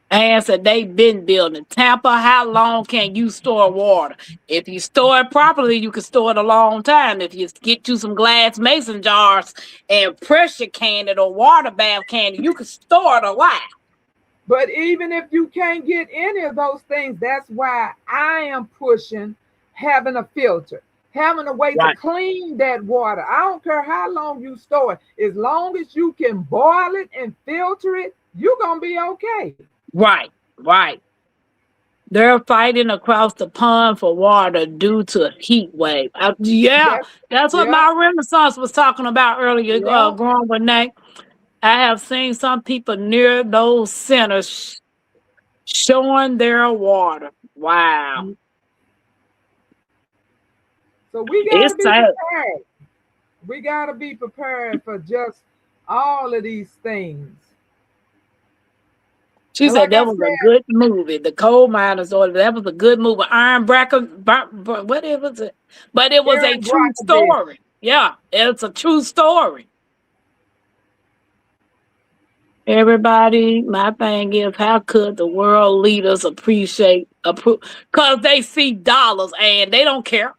[SPEAKER 2] And said they've been building. Tampa, how long can you store water? If you store it properly, you can store it a long time. If you get you some glass mason jars and pressure can it or water bath can it, you can store it a while.
[SPEAKER 4] But even if you can't get any of those things, that's why I am pushing having a filter, having a way to
[SPEAKER 2] Right.
[SPEAKER 4] clean that water. I don't care how long you store it. As long as you can boil it and filter it, you're going to be okay.
[SPEAKER 2] Right, right. They're fighting across the pond for water due to a heat wave. Yeah,
[SPEAKER 4] That's,
[SPEAKER 2] that's what
[SPEAKER 4] yeah,
[SPEAKER 2] my Renaissance was talking about earlier,
[SPEAKER 4] yeah.
[SPEAKER 2] growing with Nate. I have seen some people near those centers showing their water. Wow.
[SPEAKER 4] So we got to
[SPEAKER 2] It's
[SPEAKER 4] be
[SPEAKER 2] sad.
[SPEAKER 4] prepared. We got to be prepared for just all of these things.
[SPEAKER 2] She
[SPEAKER 4] And
[SPEAKER 2] said
[SPEAKER 4] like I
[SPEAKER 2] that was a
[SPEAKER 4] said,
[SPEAKER 2] good movie. The Coal Miners Order. That was a good movie. Iron Bracker, what it was it? But it was a
[SPEAKER 4] Aaron
[SPEAKER 2] true
[SPEAKER 4] Brockovich.
[SPEAKER 2] story. Yeah, it's a true story. Everybody, my thing is, how could the world leaders approve? Because they see dollars and they don't care.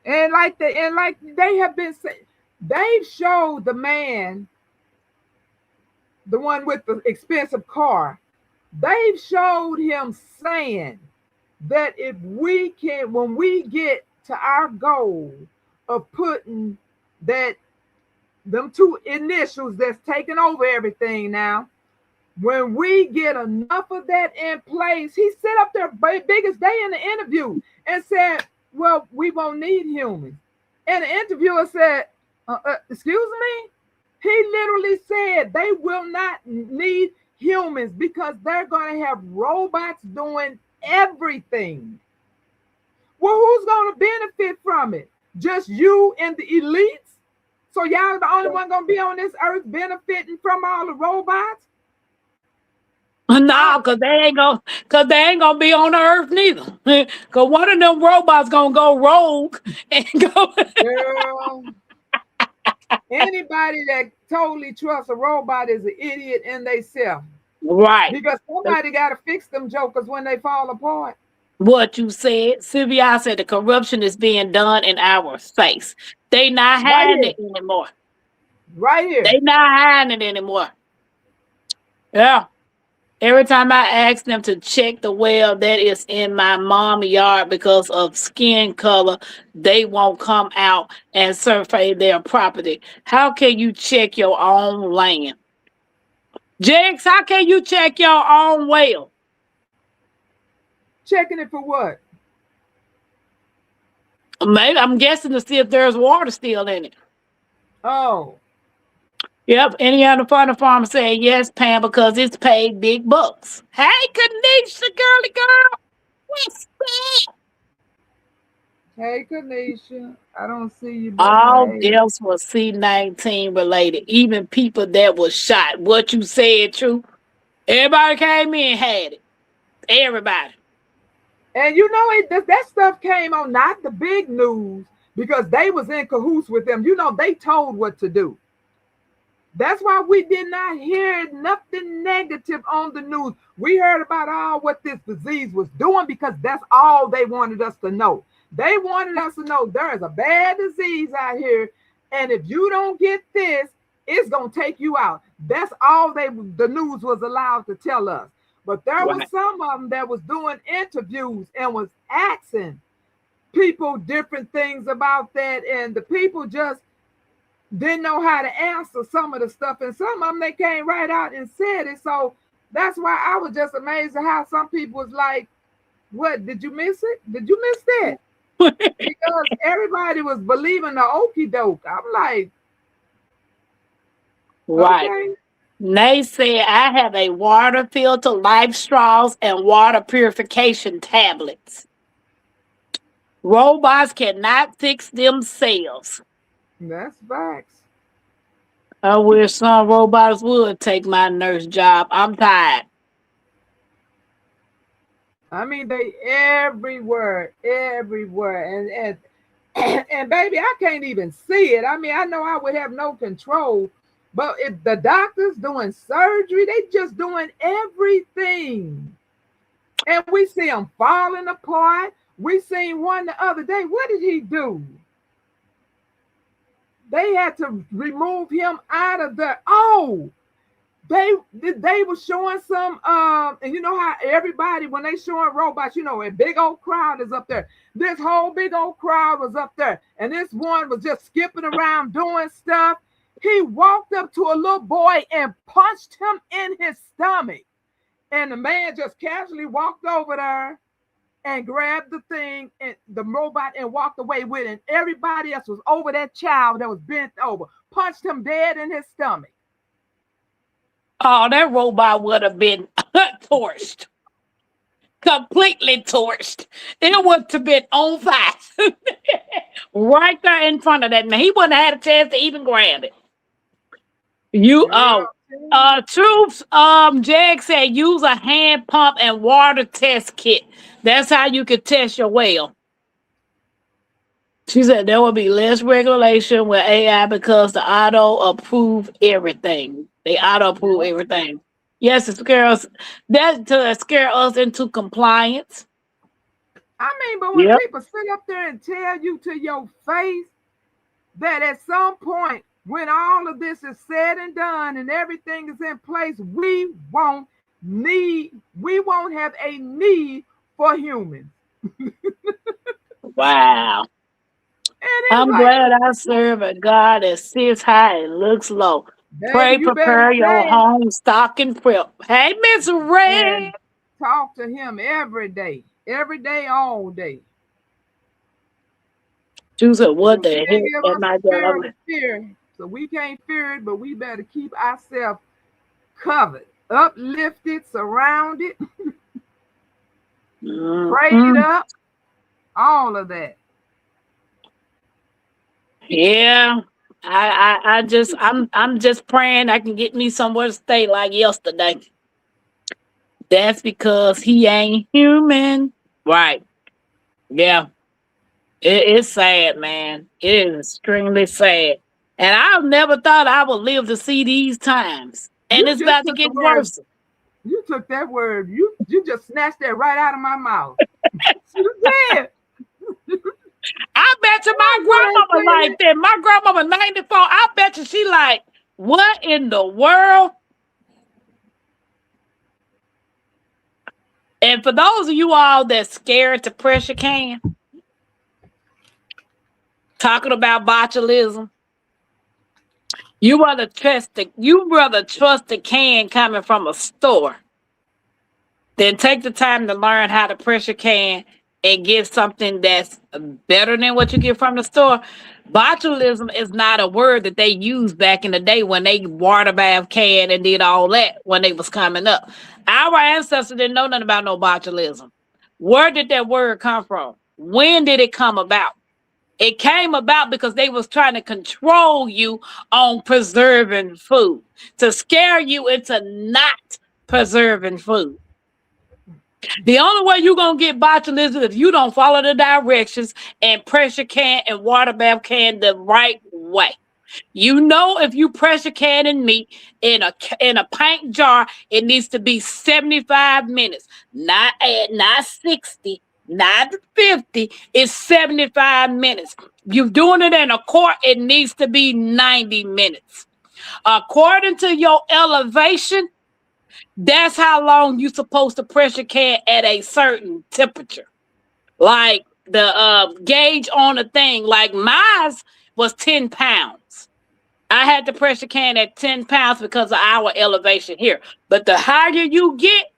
[SPEAKER 4] And like they have been saying, they've showed the man, the one with the expensive car, they've showed him saying that if we can, when we get to our goal of putting that them two initials that's taking over everything now, when we get enough of that in place, he set up their biggest day in the interview and said, well, we won't need humans. And the interviewer said, excuse me? He literally said they will not need humans because they're going to have robots doing everything. Well, who's going to benefit from it? Just you and the elites? So y'all the only one going to be on this earth benefiting from all the robots?
[SPEAKER 2] No, cause they ain't gonna be on Earth neither. Cause one of them robots gonna go rogue and go.
[SPEAKER 4] Girl, anybody that totally trusts a robot is an idiot in themselves.
[SPEAKER 2] Right.
[SPEAKER 4] Because somebody got to fix them jokers when they fall apart.
[SPEAKER 2] What you said, Sylvia said the corruption is being done in our face. They not
[SPEAKER 4] Right
[SPEAKER 2] hiding
[SPEAKER 4] here.
[SPEAKER 2] it anymore.
[SPEAKER 4] Right here.
[SPEAKER 2] They not hiding it anymore. Yeah. Every time I ask them to check the well that is in my mom's yard because of skin color, they won't come out and survey their property. How can you check your own land? Jax, how can you check your own well?
[SPEAKER 4] Checking it for what?
[SPEAKER 2] Maybe I'm guessing to see if there's water still in it.
[SPEAKER 4] Oh.
[SPEAKER 2] Yep, any other farmer say yes, Pam, because it's paid big bucks. Hey, Kanisha, girly girl, what's that?
[SPEAKER 4] Hey, Kanisha. I don't see you, but
[SPEAKER 2] All
[SPEAKER 4] hey.
[SPEAKER 2] deaths were C-19 related, even people that was shot. What you said, true. Everybody came in had it. Everybody.
[SPEAKER 4] And you know, that stuff came on not the big news because they was in cahoots with them. You know, they told what to do. That's why we did not hear nothing negative on the news. We heard about all what this disease was doing because that's all they wanted us to know. They wanted us to know there is a bad disease out here, and if you don't get this, it's gonna take you out. That's all the news was allowed to tell us. But there was some of them that was doing interviews and was asking people different things about that, and the people just didn't know how to answer some of the stuff, and some of them they came right out and said it. So that's why I was just amazed at how some people was like, "What, did you miss it? Did you miss that?" Because everybody was believing the okie doke. I'm like,
[SPEAKER 2] Right.
[SPEAKER 4] okay.
[SPEAKER 2] They said I have a water filter, life straws, and water purification tablets. Robots cannot fix themselves.
[SPEAKER 4] That's facts.
[SPEAKER 2] I wish some robots would take my nurse job. I'm tired.
[SPEAKER 4] I mean, they everywhere, and baby, I can't even see it. I mean, I know I would have no control, but if the doctors doing surgery, they just doing everything, and we see them falling apart. We seen one the other day. What did he do? They had to remove him out of the. Oh, they were showing some and you know how everybody when they showing robots, you know, a big old crowd is up there. This whole big old crowd was up there, and this one was just skipping around doing stuff. He walked up to a little boy and punched him in his stomach, and the man just casually walked over there and grabbed the thing and the robot and walked away with it. And everybody else was over that child that was bent over, punched him dead in his stomach.
[SPEAKER 2] Oh, that robot would have been torched. Completely torched. It would have been on fire. Right there in front of that man. He wouldn't have had a chance to even grab it. Troops, Jag said use a hand pump and water test kit. That's how you could test your well. She said there will be less regulation with AI because the auto approve everything. They auto approve everything. Yes, it scares that to scare us into compliance.
[SPEAKER 4] I mean, but when people sit up there and tell you to your face that at some point, when all of this is said and done and everything is in place, we won't have a need for humans.
[SPEAKER 2] Wow. I'm glad I serve a God that sits high and looks low. Pray, prepare your home, stock, and prep. Hey, Miss Red.
[SPEAKER 4] Talk to him every day, all day.
[SPEAKER 2] She said, what the heck am I doing?
[SPEAKER 4] Fear. So we can't fear it, but we better keep ourselves covered, uplifted, surrounded, prayed up, all of that.
[SPEAKER 2] Yeah, I'm just praying I can get me somewhere to stay like yesterday. That's because he ain't human, right? Yeah, it's sad, man. It is extremely sad, and I never thought I would live to see these times, and it's about to get worse.
[SPEAKER 4] You took that word. You just snatched that right out of my mouth. You did.
[SPEAKER 2] I bet you my grandmama like that. My grandmama 94. I bet you she like, what in the world? And for those of you all that's scared to pressure can, talking about botulism, you rather trust the can coming from a store than take the time to learn how to pressure can and get something that's better than what you get from the store. Botulism is not a word that they used back in the day when they water bath can and did all that when they was coming up. Our ancestors didn't know nothing about no botulism. Where did that word come from? When did it come about? It came about because they was trying to control you on preserving food, to scare you into not preserving food. The only way you're going to get botulism is if you don't follow the directions and pressure can and water bath can the right way. You know, if you pressure canning meat in a pint jar, it needs to be 75 minutes, not 60, not 50. It's 75 minutes. You're doing it in a quart, it needs to be 90 minutes. According to your elevation, that's how long you're supposed to pressure can at a certain temperature. Like the gauge on the thing, like mine was 10 pounds. I had the pressure can at 10 pounds because of our elevation here. But the higher you get,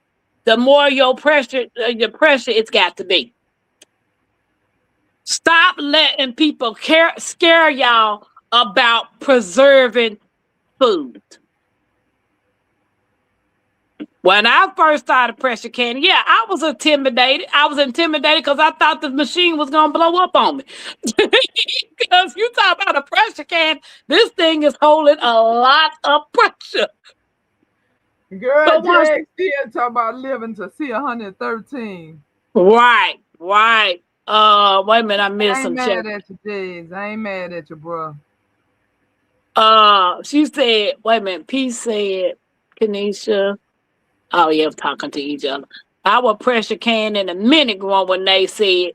[SPEAKER 2] the more your pressure, it's got to be. Stop letting people scare y'all about preserving food. When I first started pressure canning, yeah, I was intimidated. I was intimidated because I thought the machine was going to blow up on me. Because you talk about a pressure can, this thing is holding a lot of pressure.
[SPEAKER 4] Girl, Jay still talking about living to see 113.
[SPEAKER 2] Right. Wait a minute, I missed some check.
[SPEAKER 4] I ain't mad at you, Jays. I ain't mad at you, bro.
[SPEAKER 2] She said, wait a minute, P said, Kenesha. Oh, yeah, talking to each other. I will pressure can in a minute going when they said,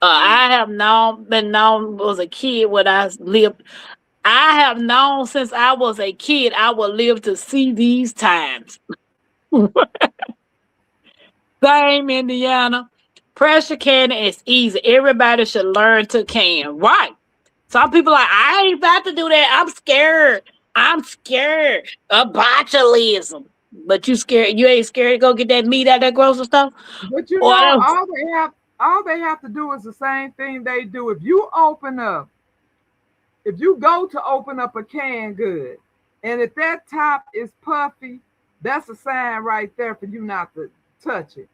[SPEAKER 2] I have been known was a kid when I lived. I have known since I was a kid I will live to see these times. Same, Indiana. Pressure canning is easy. Everybody should learn to can. Right. Some people are like, I ain't about to do that. I'm scared. I'm scared of botulism. But you scared? You ain't scared to go get that meat out of that grocery store?
[SPEAKER 4] But you know, all they have to do is the same thing they do. If you go to open up a canned good, and if that top is puffy, that's a sign right there for you not to touch it.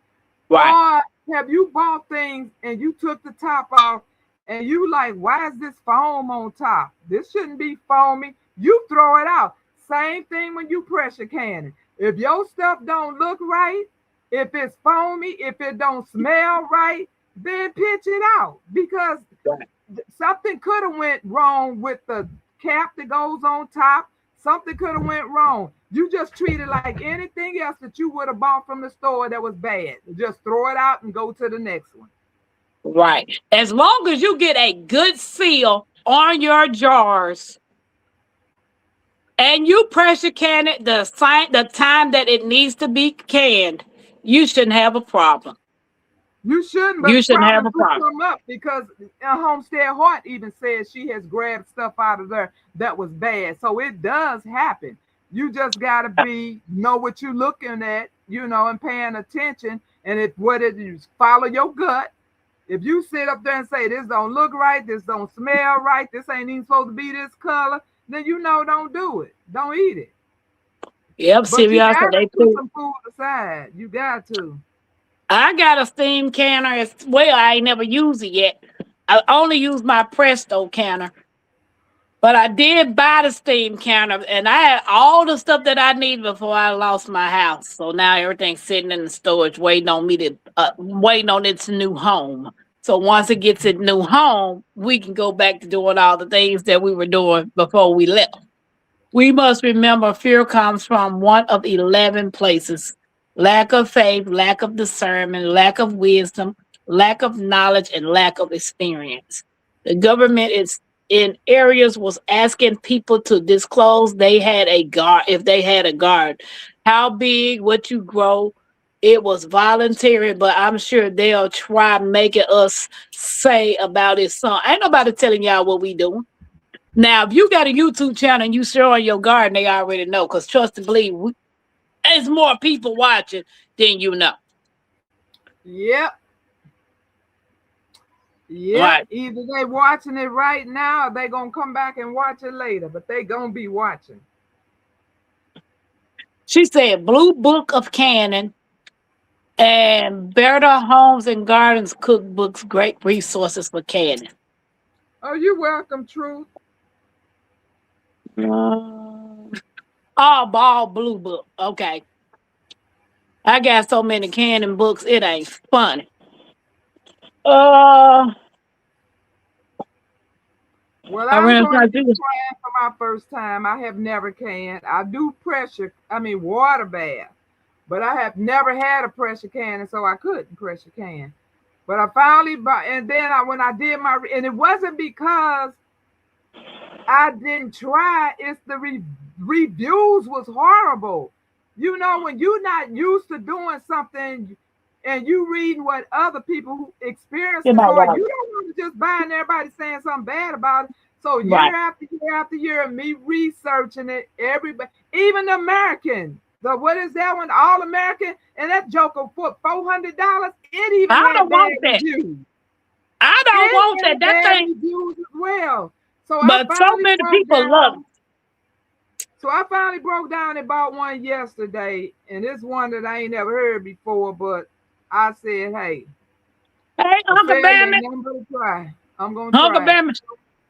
[SPEAKER 2] Right.
[SPEAKER 4] Or have you bought things and you took the top off and you like, why is this foam on top? This shouldn't be foamy. You throw it out. Same thing when you pressure canning. If your stuff don't look right, if it's foamy, if it don't smell right, then pitch it out, because something could have went wrong with the cap that goes on top. Something could have went wrong. You just treat it like anything else that you would have bought from the store that was bad. Just throw it out and go to the next one.
[SPEAKER 2] Right. As long as you get a good seal on your jars and you pressure can it the time that it needs to be canned, you shouldn't have a problem.
[SPEAKER 4] You shouldn't, but
[SPEAKER 2] you shouldn't have a problem.
[SPEAKER 4] Come up because Homestead Heart even says she has grabbed stuff out of there that was bad. So it does happen. You just gotta know what you're looking at, and paying attention. And if what it is, follow your gut. If you sit up there and say this don't look right, this don't smell right, this ain't even supposed to be this color, then don't do it. Don't eat it.
[SPEAKER 2] Yep,
[SPEAKER 4] but you gotta put some food aside. You got to.
[SPEAKER 2] I got a steam canner as well. I ain't never used it yet. I only use my Presto canner. But I did buy the steam canner, and I had all the stuff that I needed before I lost my house. So now everything's sitting in the storage, waiting on its new home. So once it gets its new home, we can go back to doing all the things that we were doing before we left. We must remember fear comes from one of 11 places: lack of faith, lack of discernment, lack of wisdom, lack of knowledge, and lack of experience. The government is in areas was asking people to disclose they had a guard, if they had a guard, how big, what you grow. It was voluntary, but I'm sure they'll try making us say about it. So ain't nobody telling y'all what we doing. Now, if you got a YouTube channel and you showing your garden, they already know, because trust and believe, there's more people watching than you know.
[SPEAKER 4] Yep. Yeah, right. Either they watching it right now or they gonna come back and watch it later, but they gonna be watching.
[SPEAKER 2] She said Blue Book of Canning and Better Homes and Gardens cookbooks, great resources for canning.
[SPEAKER 4] Oh, you're welcome, Truth.
[SPEAKER 2] Ball Blue Book. Okay. I got so many canning books, it ain't funny.
[SPEAKER 4] Well,
[SPEAKER 2] I
[SPEAKER 4] I'm
[SPEAKER 2] ran
[SPEAKER 4] going to
[SPEAKER 2] across
[SPEAKER 4] be
[SPEAKER 2] you.
[SPEAKER 4] trying for my first time. I have never canned. I do water bath, but I have never had a pressure can, and so I couldn't pressure can. But I finally bought, and then when I did and it wasn't because I didn't try. It's the reviews was horrible. You know, when you're not used to doing something and you reading what other people who experienced
[SPEAKER 2] You're
[SPEAKER 4] it
[SPEAKER 2] not
[SPEAKER 4] for,
[SPEAKER 2] right.
[SPEAKER 4] you don't want to just buy and everybody saying something bad about it. So
[SPEAKER 2] Right.
[SPEAKER 4] year after year after year, me researching it, everybody, even the American, the what is that one? All American, and that joker for $400. It even
[SPEAKER 2] I
[SPEAKER 4] had
[SPEAKER 2] don't
[SPEAKER 4] bad
[SPEAKER 2] want that.
[SPEAKER 4] reviews.
[SPEAKER 2] I don't
[SPEAKER 4] It
[SPEAKER 2] want that.
[SPEAKER 4] had
[SPEAKER 2] That
[SPEAKER 4] bad
[SPEAKER 2] thing,
[SPEAKER 4] reviews as well. So I
[SPEAKER 2] but so
[SPEAKER 4] finally
[SPEAKER 2] many
[SPEAKER 4] broke
[SPEAKER 2] people love
[SPEAKER 4] down.
[SPEAKER 2] it.
[SPEAKER 4] So I finally broke down and bought one yesterday, and it's one that I ain't never heard before. But I said, hey,
[SPEAKER 2] Hey,
[SPEAKER 4] a
[SPEAKER 2] Uncle
[SPEAKER 4] failure
[SPEAKER 2] Bammy.
[SPEAKER 4] ain't nothing but a try. I'm gonna
[SPEAKER 2] Uncle
[SPEAKER 4] try it.
[SPEAKER 2] Bammy.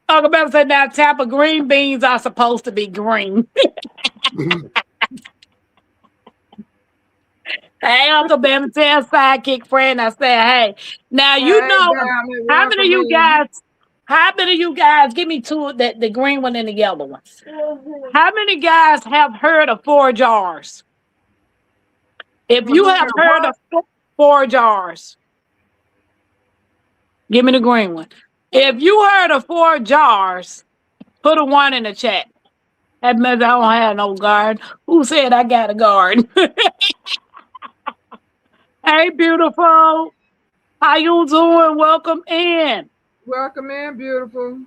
[SPEAKER 2] Uncle Bammy said now Tampa green beans are supposed to be green. Hey, Uncle Bam, tell sidekick friend, I said, hey, now you
[SPEAKER 4] Hey,
[SPEAKER 2] know
[SPEAKER 4] damn it,
[SPEAKER 2] how many of
[SPEAKER 4] welcome
[SPEAKER 2] you
[SPEAKER 4] in.
[SPEAKER 2] guys, give me two, the green one and the yellow one. How many guys have heard of 4 jars? If
[SPEAKER 4] You
[SPEAKER 2] you have
[SPEAKER 4] heard of
[SPEAKER 2] heard
[SPEAKER 4] what?
[SPEAKER 2] of 4 jars, give me the green one. If you heard of 4 jars, put a 1 in the chat. That means I don't have no guard. Who said I got a guard? Hey, beautiful. How you doing? Welcome in.
[SPEAKER 4] Welcome in, beautiful.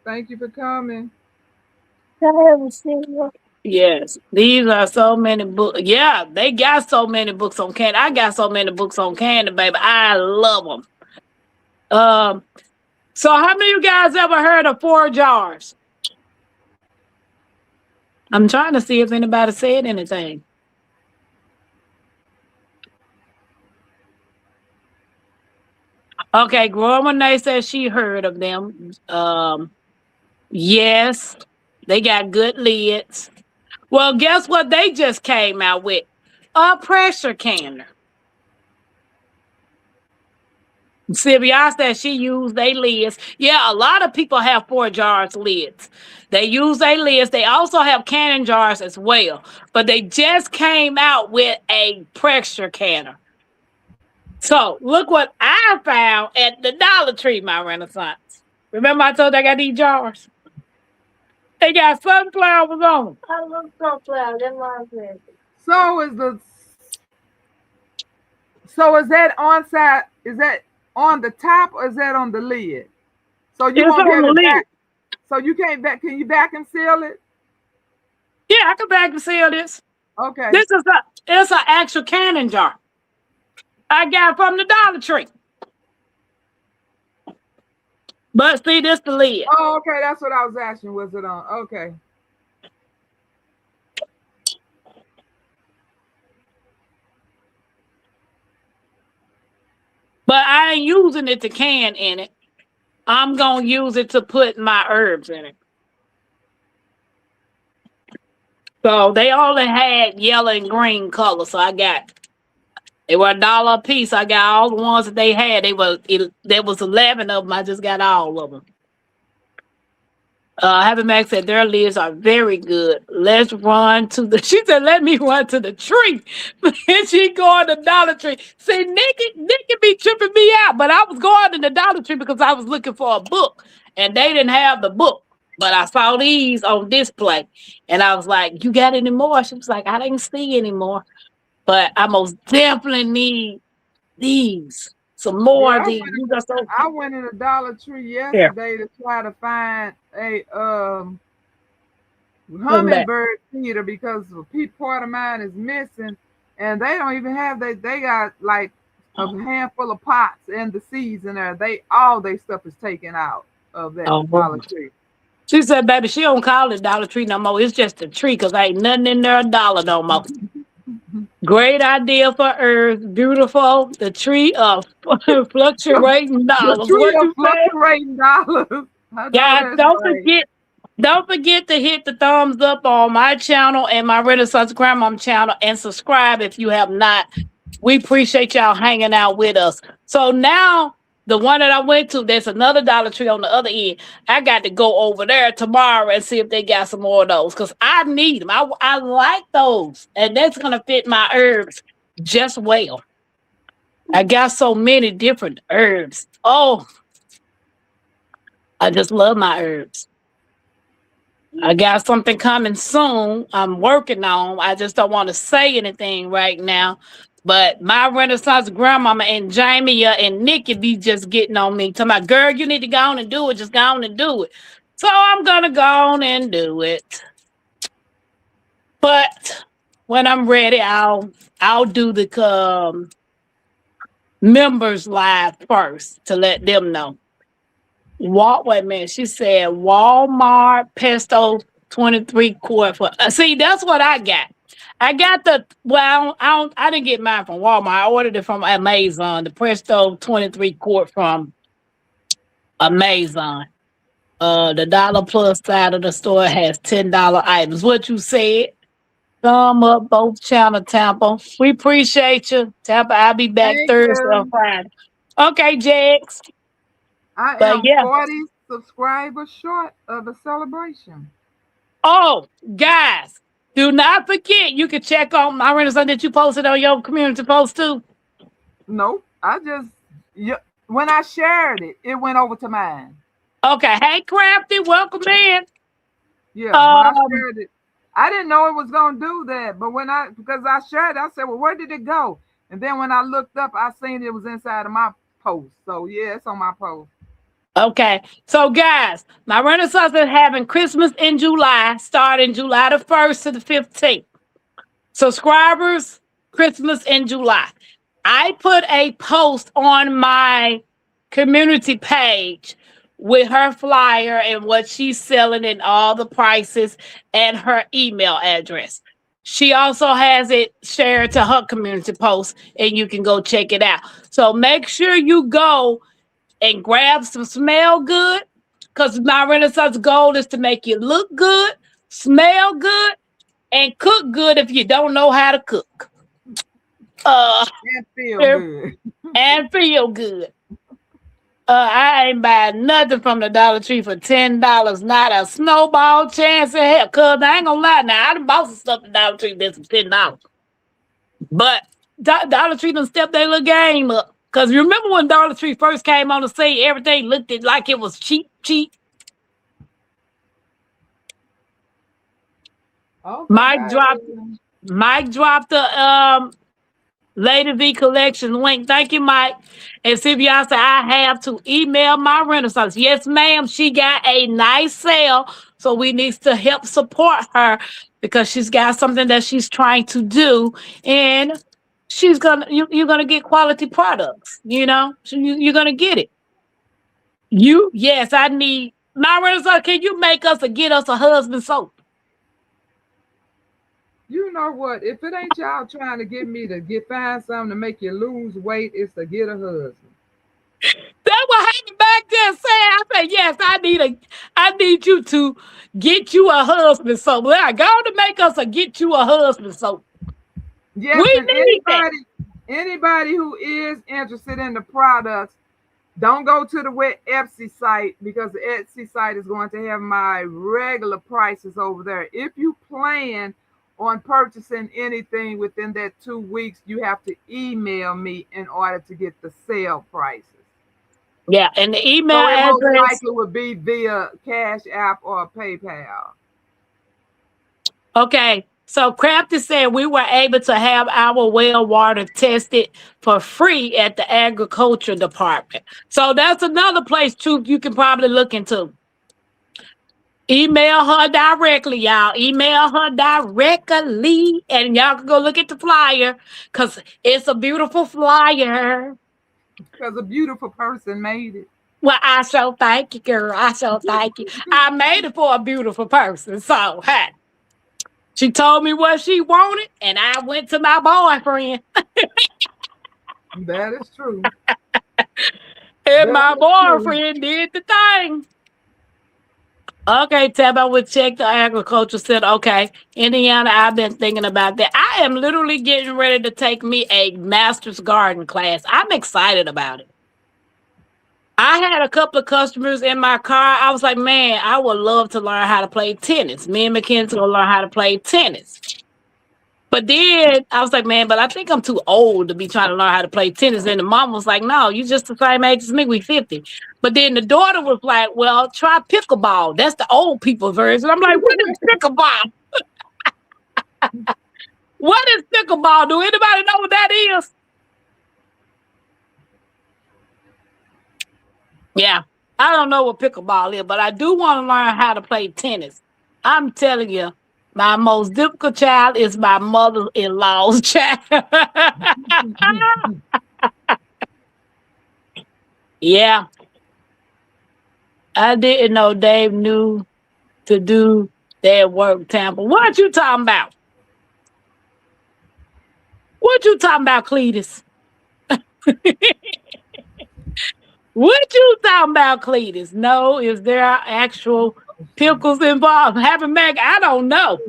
[SPEAKER 4] Thank you for coming.
[SPEAKER 2] Yes, these are so many books. Yeah, they got so many books on candy. I got so many books on candy, baby. I love them. Um, so how many of you guys ever heard of 4 jars? I'm trying to see if anybody said anything. Okay, Growing Renee says she heard of them. Yes, they got good lids. Well, guess what they just came out with? A pressure canner. Sylvia said she used their lids. Yeah, a lot of people have 4 jars lids. They use their lids. They also have canning jars as well. But they just came out with a pressure canner. So look what I found at the Dollar Tree, my Renaissance. Remember I told you I got these jars? They got sunflowers on them.
[SPEAKER 3] I love sunflower. They're my favorite.
[SPEAKER 4] So is the so is that on side? Is that on the top or is that on the lid? So you
[SPEAKER 2] It's
[SPEAKER 4] won't be
[SPEAKER 2] on
[SPEAKER 4] able
[SPEAKER 2] the
[SPEAKER 4] to
[SPEAKER 2] lid.
[SPEAKER 4] back. So you can't back. Can you back and seal it?
[SPEAKER 2] Yeah, I can back and seal this.
[SPEAKER 4] Okay.
[SPEAKER 2] This is it's an actual canning jar. I got it from the Dollar Tree. But see, this the lid.
[SPEAKER 4] Oh, okay. That's what I was asking. Was it on? Okay.
[SPEAKER 2] But I ain't using it to can in it. I'm gonna use it to put my herbs in it. So they only had yellow and green color. So I got they were $1 a piece. I got all the ones that they had. There was 11 of them. I just got all of them. Happy Max said their lids are very good. Let's run to the. She said, "Let me run to the tree." And she going to Dollar Tree. See, Nikki be tripping me out, but I was going to the Dollar Tree because I was looking for a book, and they didn't have the book. But I saw these on display, and I was like, "You got any more?" She was like, "I didn't see any more, but I most definitely need these. Some more
[SPEAKER 4] Yeah,
[SPEAKER 2] of these. These are so
[SPEAKER 4] I went in a Dollar Tree
[SPEAKER 2] here.
[SPEAKER 4] yesterday to try to find a
[SPEAKER 2] Look back.
[SPEAKER 4] hummingbird feeder because a part of mine is missing, and they don't even have they got like a handful of pots and the seeds in there. They all their stuff is taken out of that
[SPEAKER 2] Oh.
[SPEAKER 4] Dollar Tree.
[SPEAKER 2] She said, baby, she don't call it Dollar Tree no more. It's just a tree because ain't nothing in there $1 no more. Great idea for Earth. Beautiful. The tree of fluctuating
[SPEAKER 4] The
[SPEAKER 2] dollars.
[SPEAKER 4] tree
[SPEAKER 2] What
[SPEAKER 4] of
[SPEAKER 2] you say?
[SPEAKER 4] fluctuating dollars. I know
[SPEAKER 2] Guys,
[SPEAKER 4] that's right.
[SPEAKER 2] don't forget to hit the thumbs up on my channel and my Renaissance Grandmom channel and subscribe if you have not. We appreciate y'all hanging out with us. So now the one that I went to, there's another Dollar Tree on the other end. I got to go over there tomorrow and see if they got some more of those because I need them. I like those, and that's gonna fit my herbs just well. I got so many different herbs. Oh, I just love my herbs. I got something coming soon. I'm working on. I just don't want to say anything right now. But my Renaissance grandmama and Jamie and Nikki be just getting on me. Talking about, girl, you need to go on and do it. Just go on and do it. So I'm gonna go on and do it. But when I'm ready, I'll do the members live first to let them know. Wait a minute. She said Walmart pesto 23 quart for. See, that's what I got. I got I didn't get mine from Walmart. I ordered it from Amazon. The pesto 23 quart from Amazon. The dollar plus side of the store has $10 items. What you said? Thumb up both channel, Tampa. We appreciate you, Tampa. I'll be back
[SPEAKER 4] Thank
[SPEAKER 2] Thursday or
[SPEAKER 4] you.
[SPEAKER 2] Friday. Okay, Jax.
[SPEAKER 4] I
[SPEAKER 2] But
[SPEAKER 4] am
[SPEAKER 2] yeah.
[SPEAKER 4] 40 subscribers short of a celebration.
[SPEAKER 2] Oh, guys, do not forget you can check on my Renaissance that you posted on your community post too.
[SPEAKER 4] Nope. When I shared it, it went over to mine.
[SPEAKER 2] Okay, hey Crafty, welcome in.
[SPEAKER 4] Yeah, when I shared it, I didn't know it was gonna do that, but because I shared it, I said, well, where did it go? And then when I looked up, I seen it was inside of my post. So yeah, it's on my post.
[SPEAKER 2] Okay, so guys, my Renaissance is having Christmas in July, starting July the 1st to the 15th. Subscribers, Christmas in July. I put a post on my community page with her flyer and what she's selling and all the prices and her email address. She also has it shared to her community post, and you can go check it out. So make sure you go and grab some smell good, because my Renaissance goal is to make you look good, smell good, and cook good if you don't know how to cook.
[SPEAKER 4] And feel good.
[SPEAKER 2] And feel good. I ain't buying nothing from the Dollar Tree for $10. Not a snowball chance in hell. Cause I ain't gonna lie now. I done bought some stuff at Dollar Tree that's $10. But Dollar Tree done stepped their little game up. Cause remember when Dollar Tree first came on the scene, everything looked like it was cheap.
[SPEAKER 4] Okay,
[SPEAKER 2] Mike dropped the Lady V collection link. Thank you, Mike. And Sylvia said, I have to email my Renaissance. Yes, ma'am. She got a nice sale. So we need to help support her because she's got something that she's trying to do. And you're gonna get quality products, you know? So you're gonna get it. Yes, I need my Renaissance. Can you make us get us a husband soap?
[SPEAKER 4] You know what? If it ain't y'all trying to get me to find something to make you lose weight, it's to get a husband.
[SPEAKER 2] That was hanging back there saying, I said, yes, I need you to get you a husband soap. I go to make us get you a husband soap.
[SPEAKER 4] Yes,
[SPEAKER 2] we
[SPEAKER 4] need anybody who is interested in the products, don't go to the Etsy site because the Etsy site is going to have my regular prices over there. If you plan on purchasing anything within that 2 weeks, you have to email me in order to get the sale prices.
[SPEAKER 2] Yeah, and the email
[SPEAKER 4] address most likely
[SPEAKER 2] would
[SPEAKER 4] be via Cash App or PayPal.
[SPEAKER 2] Okay, so Crafty said we were able to have our well water tested for free at the agriculture department. So that's another place too you can probably look into. Email her directly, y'all. Email her directly, and y'all can go look at the flyer because it's a beautiful flyer.
[SPEAKER 4] Because a beautiful person made it.
[SPEAKER 2] Well, I so thank you, girl. I so thank you. I made it for a beautiful person. So, hey, she told me what she wanted, and I went to my boyfriend.
[SPEAKER 4] That is true.
[SPEAKER 2] And my boyfriend did the thing. Okay, Tab, I would check the agriculture. Said, okay, Indiana, I've been thinking about that. I am literally getting ready to take me a master's garden class. I'm excited about it. I had a couple of customers in my car. I was like, man, I would love to learn how to play tennis. Me and Mackenzie will learn how to play tennis. But then I was like, man, but I think I'm too old to be trying to learn how to play tennis. And the mom was like, no, you just the same age as me. We 50. But then the daughter was like, well, try pickleball. That's the old people version. I'm like, what is pickleball? What is pickleball? Do anybody know what that is? Yeah, I don't know what pickleball is, but I do want to learn how to play tennis. I'm telling you, my most difficult child is my mother-in-law's child. Yeah, I didn't know Dave knew to do that work, Tampa. What you talking about? What you talking about, Cletus? What you talking about, Cletus? No, is there actual pickles involved? Happy Mac, I don't know.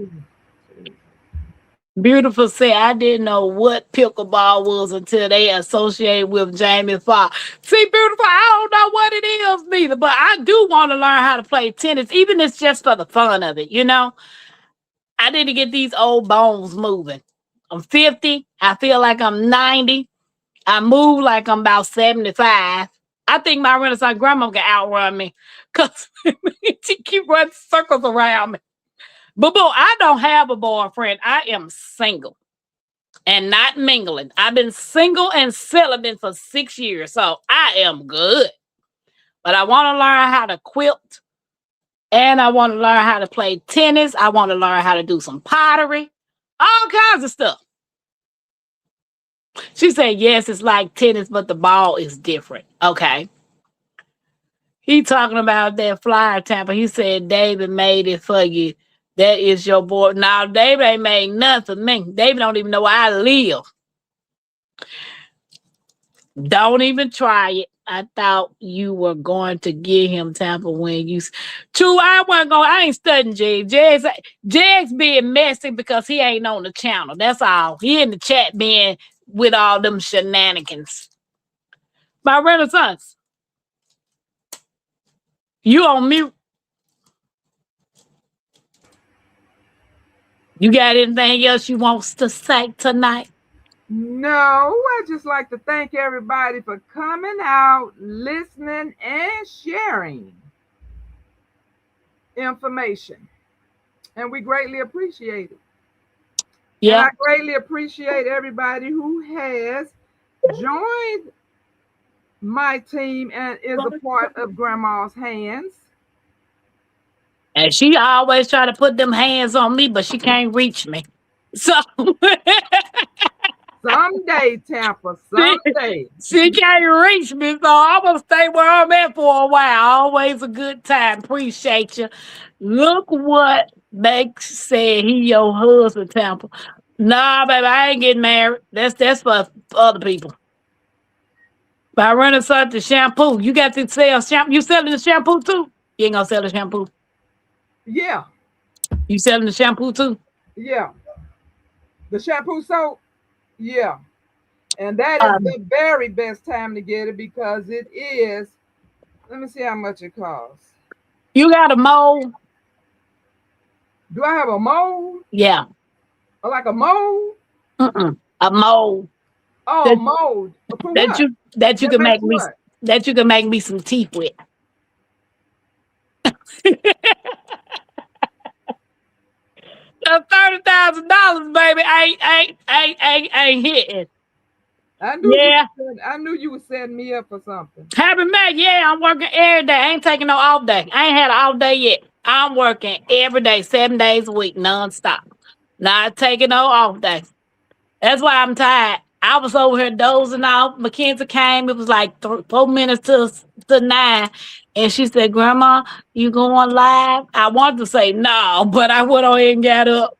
[SPEAKER 2] Beautiful said, I didn't know what pickleball was until they associated with Jamie Foxx. See, Beautiful, I don't know what it is neither, but I do want to learn how to play tennis, even if it's just for the fun of it, you know? I need to get these old bones moving. I'm 50. I feel like I'm 90. I move like I'm about 75. I think my Renaissance grandma can outrun me because she keep running circles around me. But boo, I don't have a boyfriend. I am single and not mingling. I've been single and celibate for 6 years, so I am good. But I want to learn how to quilt and I want to learn how to play tennis. I want to learn how to do some pottery, all kinds of stuff. She said, yes, it's like tennis, but the ball is different. Okay. He talking about that flyer, Tampa. He said David made it for you. That is your boy. Now, David ain't made nothing for me. David don't even know where I live. Don't even try it. I thought you were going to get him, Tampa, when you... True, I wasn't going. I ain't studying Jags. Jags being messy because he ain't on the channel. That's all. He in the chat being with all them shenanigans. My Renaissance, you on mute. You got anything else you want to say tonight?
[SPEAKER 4] No, I just like to thank everybody for coming out, listening, and sharing information. And we greatly appreciate it. Yeah. And I greatly appreciate everybody who has joined my team and is a part of Grandma's Hands.
[SPEAKER 2] And she always try to put them hands on me, but she can't reach me. So
[SPEAKER 4] someday, Tampa, someday.
[SPEAKER 2] She can't reach me, so I'm gonna stay where I'm at for a while. Always a good time. Appreciate you. Look what Max said. He your husband, Tampa. Nah, baby, I ain't getting married. That's for other people. By running such the shampoo, you got to sell shampoo. You selling the shampoo too? You ain't gonna sell the shampoo.
[SPEAKER 4] Yeah.
[SPEAKER 2] You selling the shampoo too?
[SPEAKER 4] Yeah. The shampoo soap? Yeah. And that is the very best time to get it because it is, let me see how much it costs.
[SPEAKER 2] You got a mold?
[SPEAKER 4] Do I have a mold?
[SPEAKER 2] Yeah.
[SPEAKER 4] Or like a mold?
[SPEAKER 2] A mold.
[SPEAKER 4] Oh, that, mold.
[SPEAKER 2] That you can make me what? That you can make me some teeth with. $30,000, baby. Ain't hitting.
[SPEAKER 4] I knew you were setting me up for something.
[SPEAKER 2] Happy Mac, yeah, I'm working every day. I ain't taking no off day. I ain't had an off day yet. I'm working every day, 7 days a week, nonstop. Not taking no off day. That's why I'm tired. I was over here dozing off. Mackenzie came. It was like 4 minutes to 9. And she said, Grandma, you going live? I wanted to say no, but I went on ahead and got up.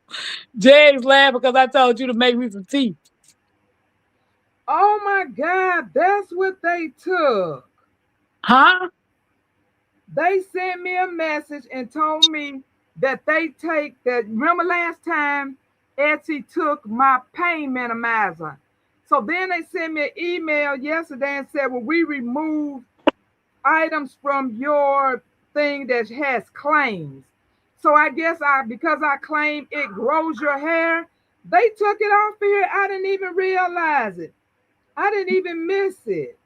[SPEAKER 2] Jay's laughing because I told you to make me some tea.
[SPEAKER 4] Oh, my God. That's what they took.
[SPEAKER 2] Huh?
[SPEAKER 4] They sent me a message and told me that they take that. Remember last time Etsy took my pain minimizer. So then they sent me an email yesterday and said, well, we removed items from your thing that has claims. So I guess because I claim it grows your hair, they took it off here. I didn't even realize it. I didn't even miss it.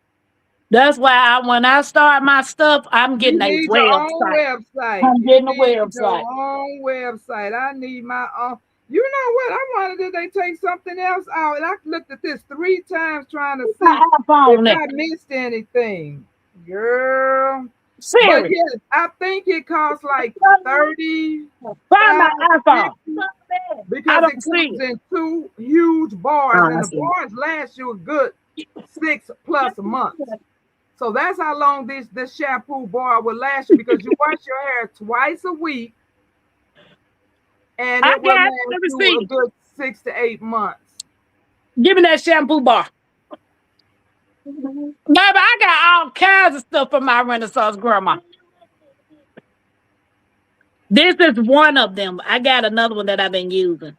[SPEAKER 2] That's why when I start my stuff, I'm
[SPEAKER 4] You
[SPEAKER 2] getting a
[SPEAKER 4] need your own
[SPEAKER 2] website.
[SPEAKER 4] website.
[SPEAKER 2] I'm
[SPEAKER 4] You
[SPEAKER 2] getting a
[SPEAKER 4] need your
[SPEAKER 2] website.
[SPEAKER 4] own website. I need my own. You know what? I wondered did they take something else out, and I looked at this 3 times trying to see
[SPEAKER 2] My
[SPEAKER 4] if
[SPEAKER 2] iPhone there.
[SPEAKER 4] I missed anything, girl. But
[SPEAKER 2] Serious.
[SPEAKER 4] yes, I think it costs like
[SPEAKER 2] Find my
[SPEAKER 4] 35,
[SPEAKER 2] iPhone.
[SPEAKER 4] 50
[SPEAKER 2] I
[SPEAKER 4] because it
[SPEAKER 2] don't see
[SPEAKER 4] comes
[SPEAKER 2] it.
[SPEAKER 4] in 2 huge bars,
[SPEAKER 2] Oh, I
[SPEAKER 4] and the
[SPEAKER 2] see it.
[SPEAKER 4] bars last you a good 6+ months. So that's how long this shampoo bar will last you because you wash your hair twice a week and
[SPEAKER 2] I
[SPEAKER 4] it will
[SPEAKER 2] got it.
[SPEAKER 4] last
[SPEAKER 2] Let me
[SPEAKER 4] you a
[SPEAKER 2] see.
[SPEAKER 4] good 6 to 8 months.
[SPEAKER 2] Give me that shampoo bar. Baby, I got all kinds of stuff from my Renaissance grandma. This is one of them. I got another one that I've been using.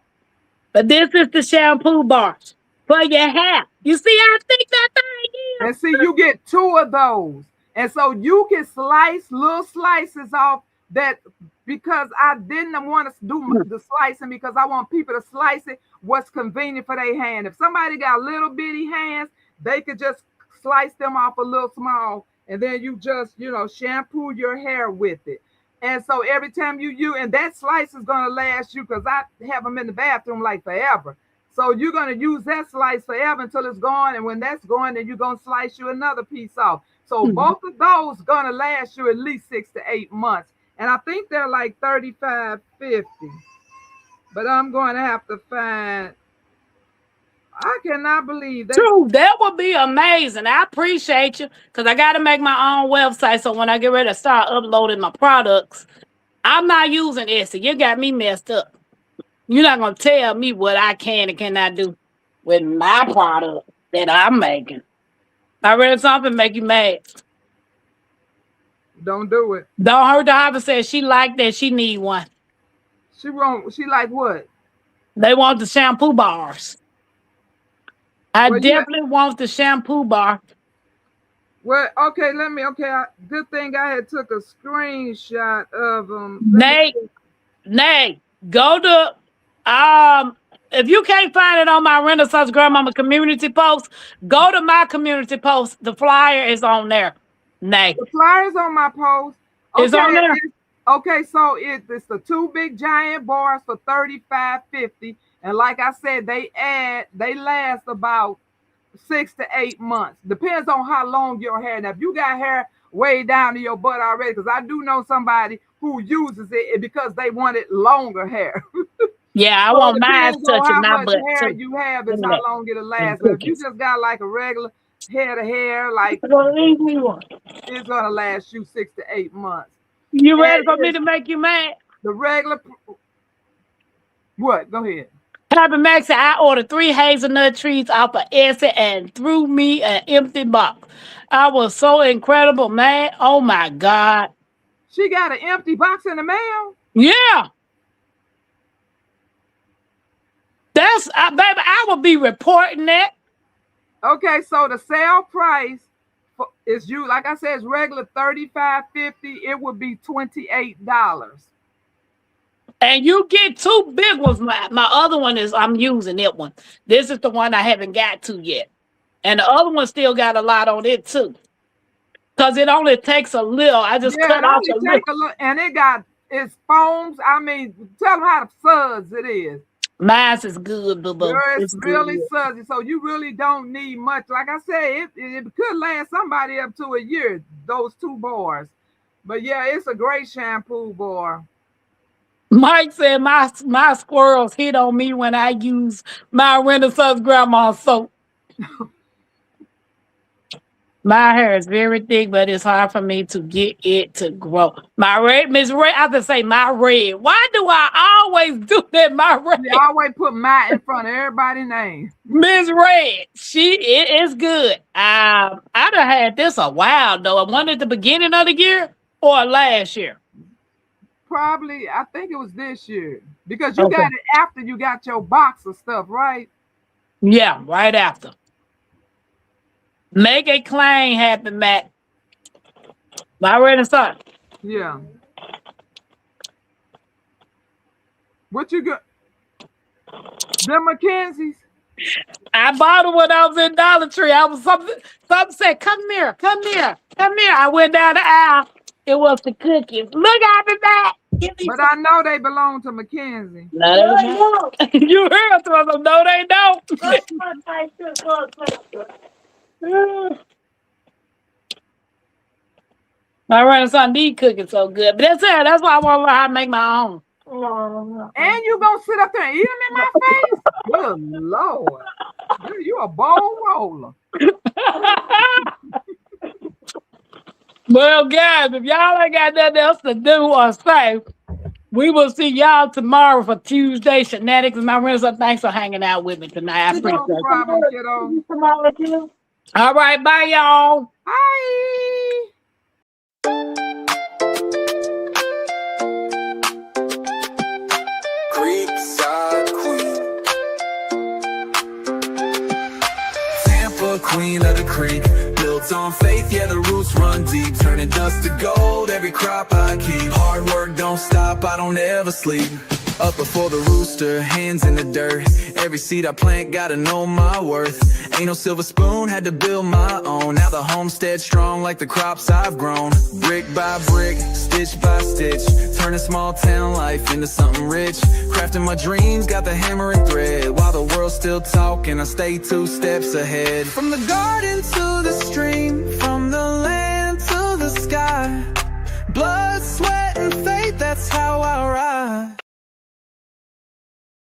[SPEAKER 2] But this is the shampoo bar for your hair. You see how thick that thing
[SPEAKER 4] And see, you get 2 of those. And so you can slice little slices off that because I didn't want to do
[SPEAKER 2] is?
[SPEAKER 4] the slicing because I want people to slice it what's convenient for their hand. If somebody got little bitty hands, they could just slice them off a little small and then you just, shampoo your hair with it. And so every time and that slice is going to last you because I have them in the bathroom like forever. So you're gonna use that slice forever until it's gone, and when that's gone, then you're gonna slice you another piece off. So both of those gonna last you at least 6 to 8 months, and I think they're like 35, 50. But I'm going to have to find. I cannot believe they.
[SPEAKER 2] True, that would be amazing. I appreciate you because I got to make my own website. So when I get ready to start uploading my products, I'm not using Etsy. You got me messed up. You're not gonna tell me what I can and cannot do with my product that I'm making. I read something make you mad.
[SPEAKER 4] Don't do it.
[SPEAKER 2] Don't hurt the Harvard said she like that. She need one.
[SPEAKER 4] She won't. She like what?
[SPEAKER 2] They want the shampoo bars. I
[SPEAKER 4] Well, yeah.
[SPEAKER 2] definitely want the shampoo bar.
[SPEAKER 4] Well, okay. Let me. Okay. Good thing I had took a screenshot of them. Let me
[SPEAKER 2] Nate,
[SPEAKER 4] see.
[SPEAKER 2] Nate, go to if you can't find it on my Renaissance Grandmama community post, go to my community post. The flyer is on there. Nate.
[SPEAKER 4] The flyers on my post.
[SPEAKER 2] It's
[SPEAKER 4] Okay,
[SPEAKER 2] on there.
[SPEAKER 4] okay. So it's the 2 big giant bars for 35.50, and like I said, they last about 6 to 8 months. Depends on how long your hair. Now, if you got hair way down to your butt already, because I do know somebody who uses it because they wanted longer hair.
[SPEAKER 2] Yeah, I
[SPEAKER 4] So
[SPEAKER 2] want
[SPEAKER 4] it
[SPEAKER 2] mine
[SPEAKER 4] depends on
[SPEAKER 2] touching
[SPEAKER 4] how
[SPEAKER 2] my
[SPEAKER 4] much
[SPEAKER 2] butt
[SPEAKER 4] hair
[SPEAKER 2] too.
[SPEAKER 4] you have
[SPEAKER 2] Give
[SPEAKER 4] is
[SPEAKER 2] me
[SPEAKER 4] how
[SPEAKER 2] that.
[SPEAKER 4] long it'll
[SPEAKER 2] And
[SPEAKER 4] last. But if you
[SPEAKER 2] cookies.
[SPEAKER 4] just got like a regular hair to hair, like it's gonna last you 6 to 8 months.
[SPEAKER 2] You
[SPEAKER 4] And
[SPEAKER 2] ready for me
[SPEAKER 4] it's
[SPEAKER 2] to make you mad?
[SPEAKER 4] the regular. What? Go ahead.
[SPEAKER 2] Happy Max said I ordered 3 hazelnut trees off of Etsy and threw me an empty box. I was so incredible, man. Oh my God.
[SPEAKER 4] She got an empty box in the mail.
[SPEAKER 2] Yeah, that's baby. I will be reporting that.
[SPEAKER 4] Okay, so the sale price is you like I said, it's regular 35.50. It would be $28.
[SPEAKER 2] And you get 2 big ones. My other one is I'm using it one. This is the one I haven't got to yet. And the other one still got a lot on it too. Because it only takes a little. I just
[SPEAKER 4] Yeah,
[SPEAKER 2] cut
[SPEAKER 4] it
[SPEAKER 2] off
[SPEAKER 4] only
[SPEAKER 2] a little.
[SPEAKER 4] take a look, and it's foams. I mean, tell them how the suds it is.
[SPEAKER 2] Mine is good, boo
[SPEAKER 4] Girl,
[SPEAKER 2] boo.
[SPEAKER 4] it's
[SPEAKER 2] It's
[SPEAKER 4] really
[SPEAKER 2] good.
[SPEAKER 4] sudsy, so you really don't need much. Like I said, it could last somebody up to a year. Those 2 bars, but yeah, it's a great shampoo bar.
[SPEAKER 2] Mike said my squirrels hit on me when I use my Renaissance grandma soap. My hair is very thick, but it's hard for me to get it to grow. My red, Miss Red, I have to say my red. Why do I always do that? My
[SPEAKER 4] You
[SPEAKER 2] red,
[SPEAKER 4] always put my in front of everybody's name.
[SPEAKER 2] Miss Red. It is good. I done had this a while though. I won at the beginning of the year or last year.
[SPEAKER 4] Probably, I think it was this year because you
[SPEAKER 2] Okay.
[SPEAKER 4] got it after you got your box of stuff, right?
[SPEAKER 2] Yeah, right after. Make a claim happen, Matt. My Renaissance.
[SPEAKER 4] Yeah. What you got? The Mackenzies?
[SPEAKER 2] I bought it when I was in Dollar Tree. I was something said, come here, come here, come here. I went down the aisle. It was the cookies. Look at me back. Give me
[SPEAKER 4] But I know they belong to Mackenzie.
[SPEAKER 2] no, they don't. You heard them. No, they don't. My Renaissance need cooking so good. But that's it. That's why I want to learn how to make my own.
[SPEAKER 4] And you gonna sit up there and eat them in my face? Good Lord. You a bowl roller.
[SPEAKER 2] Well, guys, if y'all ain't got nothing else to do or say, we will see y'all tomorrow for Tuesday Shenanigans. My Renaissance, thanks for hanging out with me tonight. I appreciate
[SPEAKER 4] No
[SPEAKER 2] it.
[SPEAKER 4] problem, kiddo.
[SPEAKER 3] Tomorrow too.
[SPEAKER 2] All right, bye, y'all.
[SPEAKER 4] Bye.
[SPEAKER 1] Creekside Queen, Tampa, queen of the creek. Built on faith, yeah, the roots run deep. Turning dust to gold, every crop I keep. Hard work don't stop, I don't ever sleep. Up before the rooster, hands in the dirt. Every seed I plant, gotta know my worth. Ain't no silver spoon, had to build my own. Now the homestead strong like the crops I've grown. Brick by brick, stitch by stitch, turning small town life into something rich. Crafting my dreams, got the hammer and thread. While the world's still talking, I stay 2 steps ahead. From the garden to the stream, from the land to the sky,